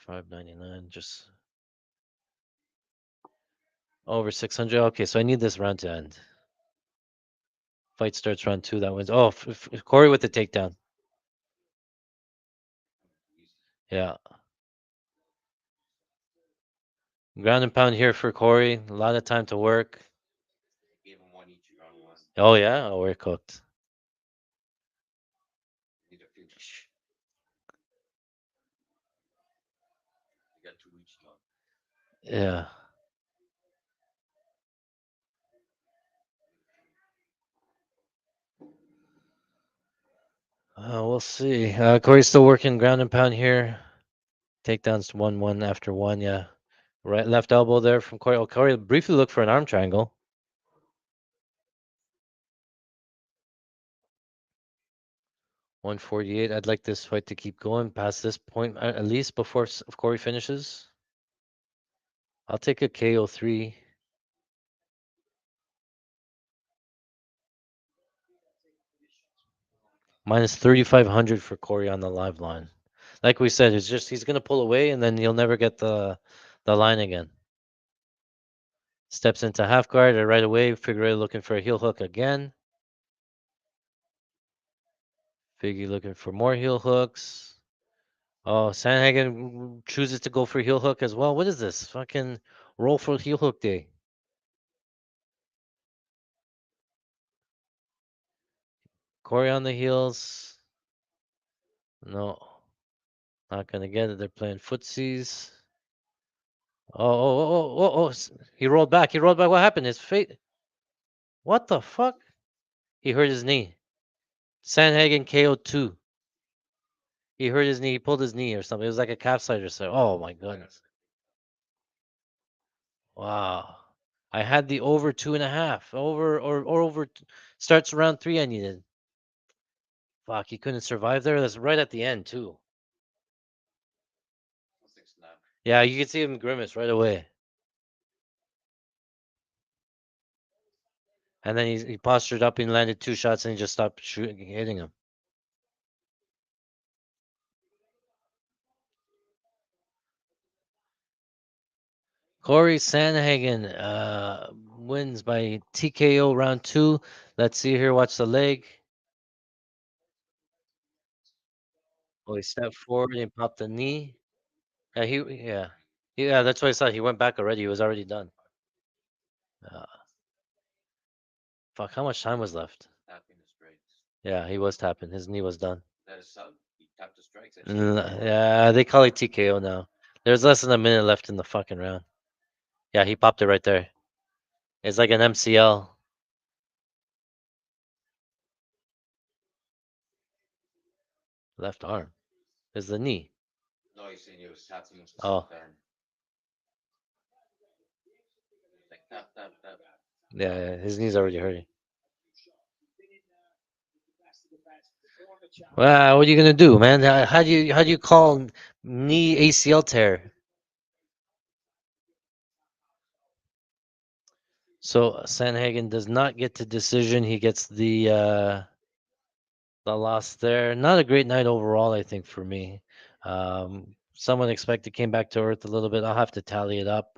$5.99, just over 600. Okay, so I need this round to end. Fight starts round 2. That wins. Oh, Corey with the takedown. Yeah. Ground and pound here for Corey. A lot of time to work. Gave him one each round one. Oh, yeah? Oh, we're cooked. Need a finish. You got 2 each now. Yeah. We'll see. Corey's still working ground and pound here. Takedowns 1-1 after 1, yeah. Right, left elbow there from Corey. Oh, Corey briefly looked for an arm triangle. 148. I'd like this fight to keep going past this point, at least before Corey finishes. I'll take a KO 3. Minus 3,500 for Corey on the live line. Like we said, it's just he's gonna pull away and then you'll never get the line again. Steps into half guard or right away. Figueredo looking for a heel hook again. Figgy looking for more heel hooks. Oh, Sandhagen chooses to go for heel hook as well. What is this? Fucking roll for heel hook day. Corey on the heels. No, not gonna get it. They're playing footsies. Oh. He rolled back. He rolled back. What happened? His fate. What the fuck? He hurt his knee. Sandhagen KO 2. He hurt his knee. He pulled his knee or something. It was like a calf side or so. Oh my goodness. Wow. I had the over 2.5. Over over starts round 3 I needed. Fuck, he couldn't survive there. That's right at the end too. Yeah, you can see him grimace right away. And then he postured up and landed 2 shots and he just stopped shooting, hitting him. Cory Sandhagen wins by TKO round 2. Let's see here. Watch the leg. Oh, he stepped forward and he popped the knee. Yeah. That's what I saw. He went back already. He was already done. Uh, Fuck, how much time was left? Yeah, he was tapping. His knee was done. Yeah, they call it TKO now. There's less than a minute left in the fucking round. Yeah, he popped it right there. It's like an MCL. Left arm. Is the knee. Oh. Yeah, his knee's already hurting. Well, what are you gonna do, man? How do you call knee ACL tear? So Sandhagen does not get to decision. He gets the loss there. Not a great night overall, I think, for me. Someone expected came back to earth a little bit. I'll have to tally it up.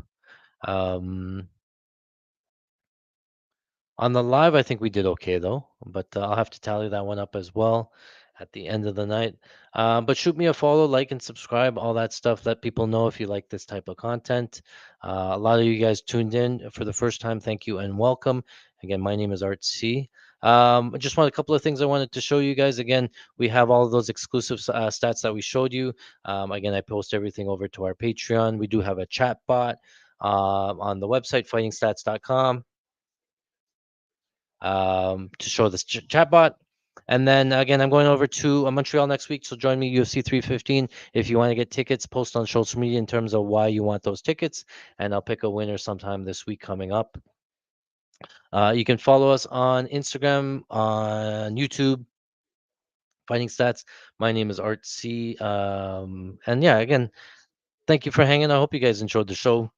On the live, I think we did okay though, but I'll have to tally that one up as well at the end of the night. But shoot me a follow, like, and subscribe, all that stuff. Let people know if you like this type of content. A lot of you guys tuned in for the first time. Thank you and welcome. Again, my name is Art C. I just want a couple of things I wanted to show you guys. Again, we have all of those exclusive stats that we showed you. Again, I post everything over to our Patreon. We do have a chat bot on the website, fightingstats.com. To show this chat bot. And then again, I'm going over to Montreal next week. So join me, UFC 315. If you want to get tickets, post on social media in terms of why you want those tickets. And I'll pick a winner sometime this week coming up. You can follow us on Instagram, on YouTube, Fighting Stats. My name is Art C. And yeah, again, thank you for hanging. I hope you guys enjoyed the show.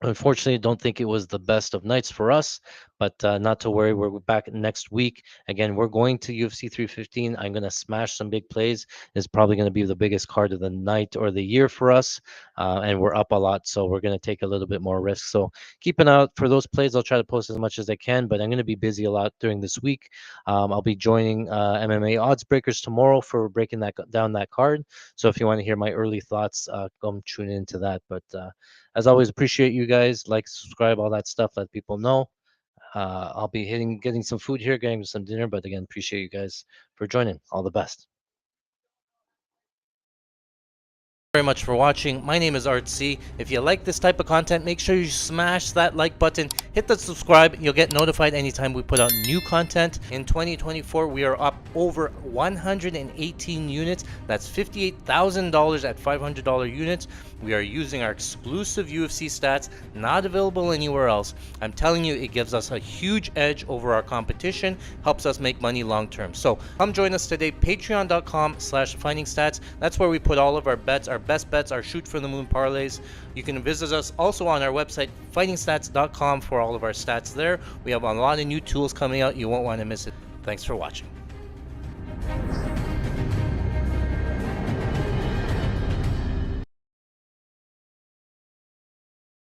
Unfortunately, I don't think it was the best of nights for us, but not to worry. We're back next week. Again, we're going to UFC 315. I'm going to smash some big plays. It's probably going to be the biggest card of the night or the year for us, and we're up a lot, so we're going to take a little bit more risk. So keep an eye out for those plays. I'll try to post as much as I can, but I'm going to be busy a lot during this week. I'll be joining MMA Odds Breakers tomorrow for breaking down that card. So if you want to hear my early thoughts, come tune into that. But as always, appreciate you guys. Like, subscribe, all that stuff. Let people know. I'll be getting some food here, getting some dinner. But again, appreciate you guys for joining. All the best. Very much for watching. My name is Art C. If you like this type of content, make sure you smash that like button, hit the subscribe. You'll get notified anytime we put out new content. In 2024, we are up over 118 units. That's $58,000 at $500 units. We are using our exclusive UFC stats, not available anywhere else. I'm telling you, it gives us a huge edge over our competition, helps us make money long term. So come join us today, patreon.com/fightingstats. That's where we put all of our bets, our best bets, our shoot for the moon parlays. You can visit us also on our website, fightingstats.com, for all of our stats there. We have a lot of new tools coming out. You won't want to miss it. Thanks for watching.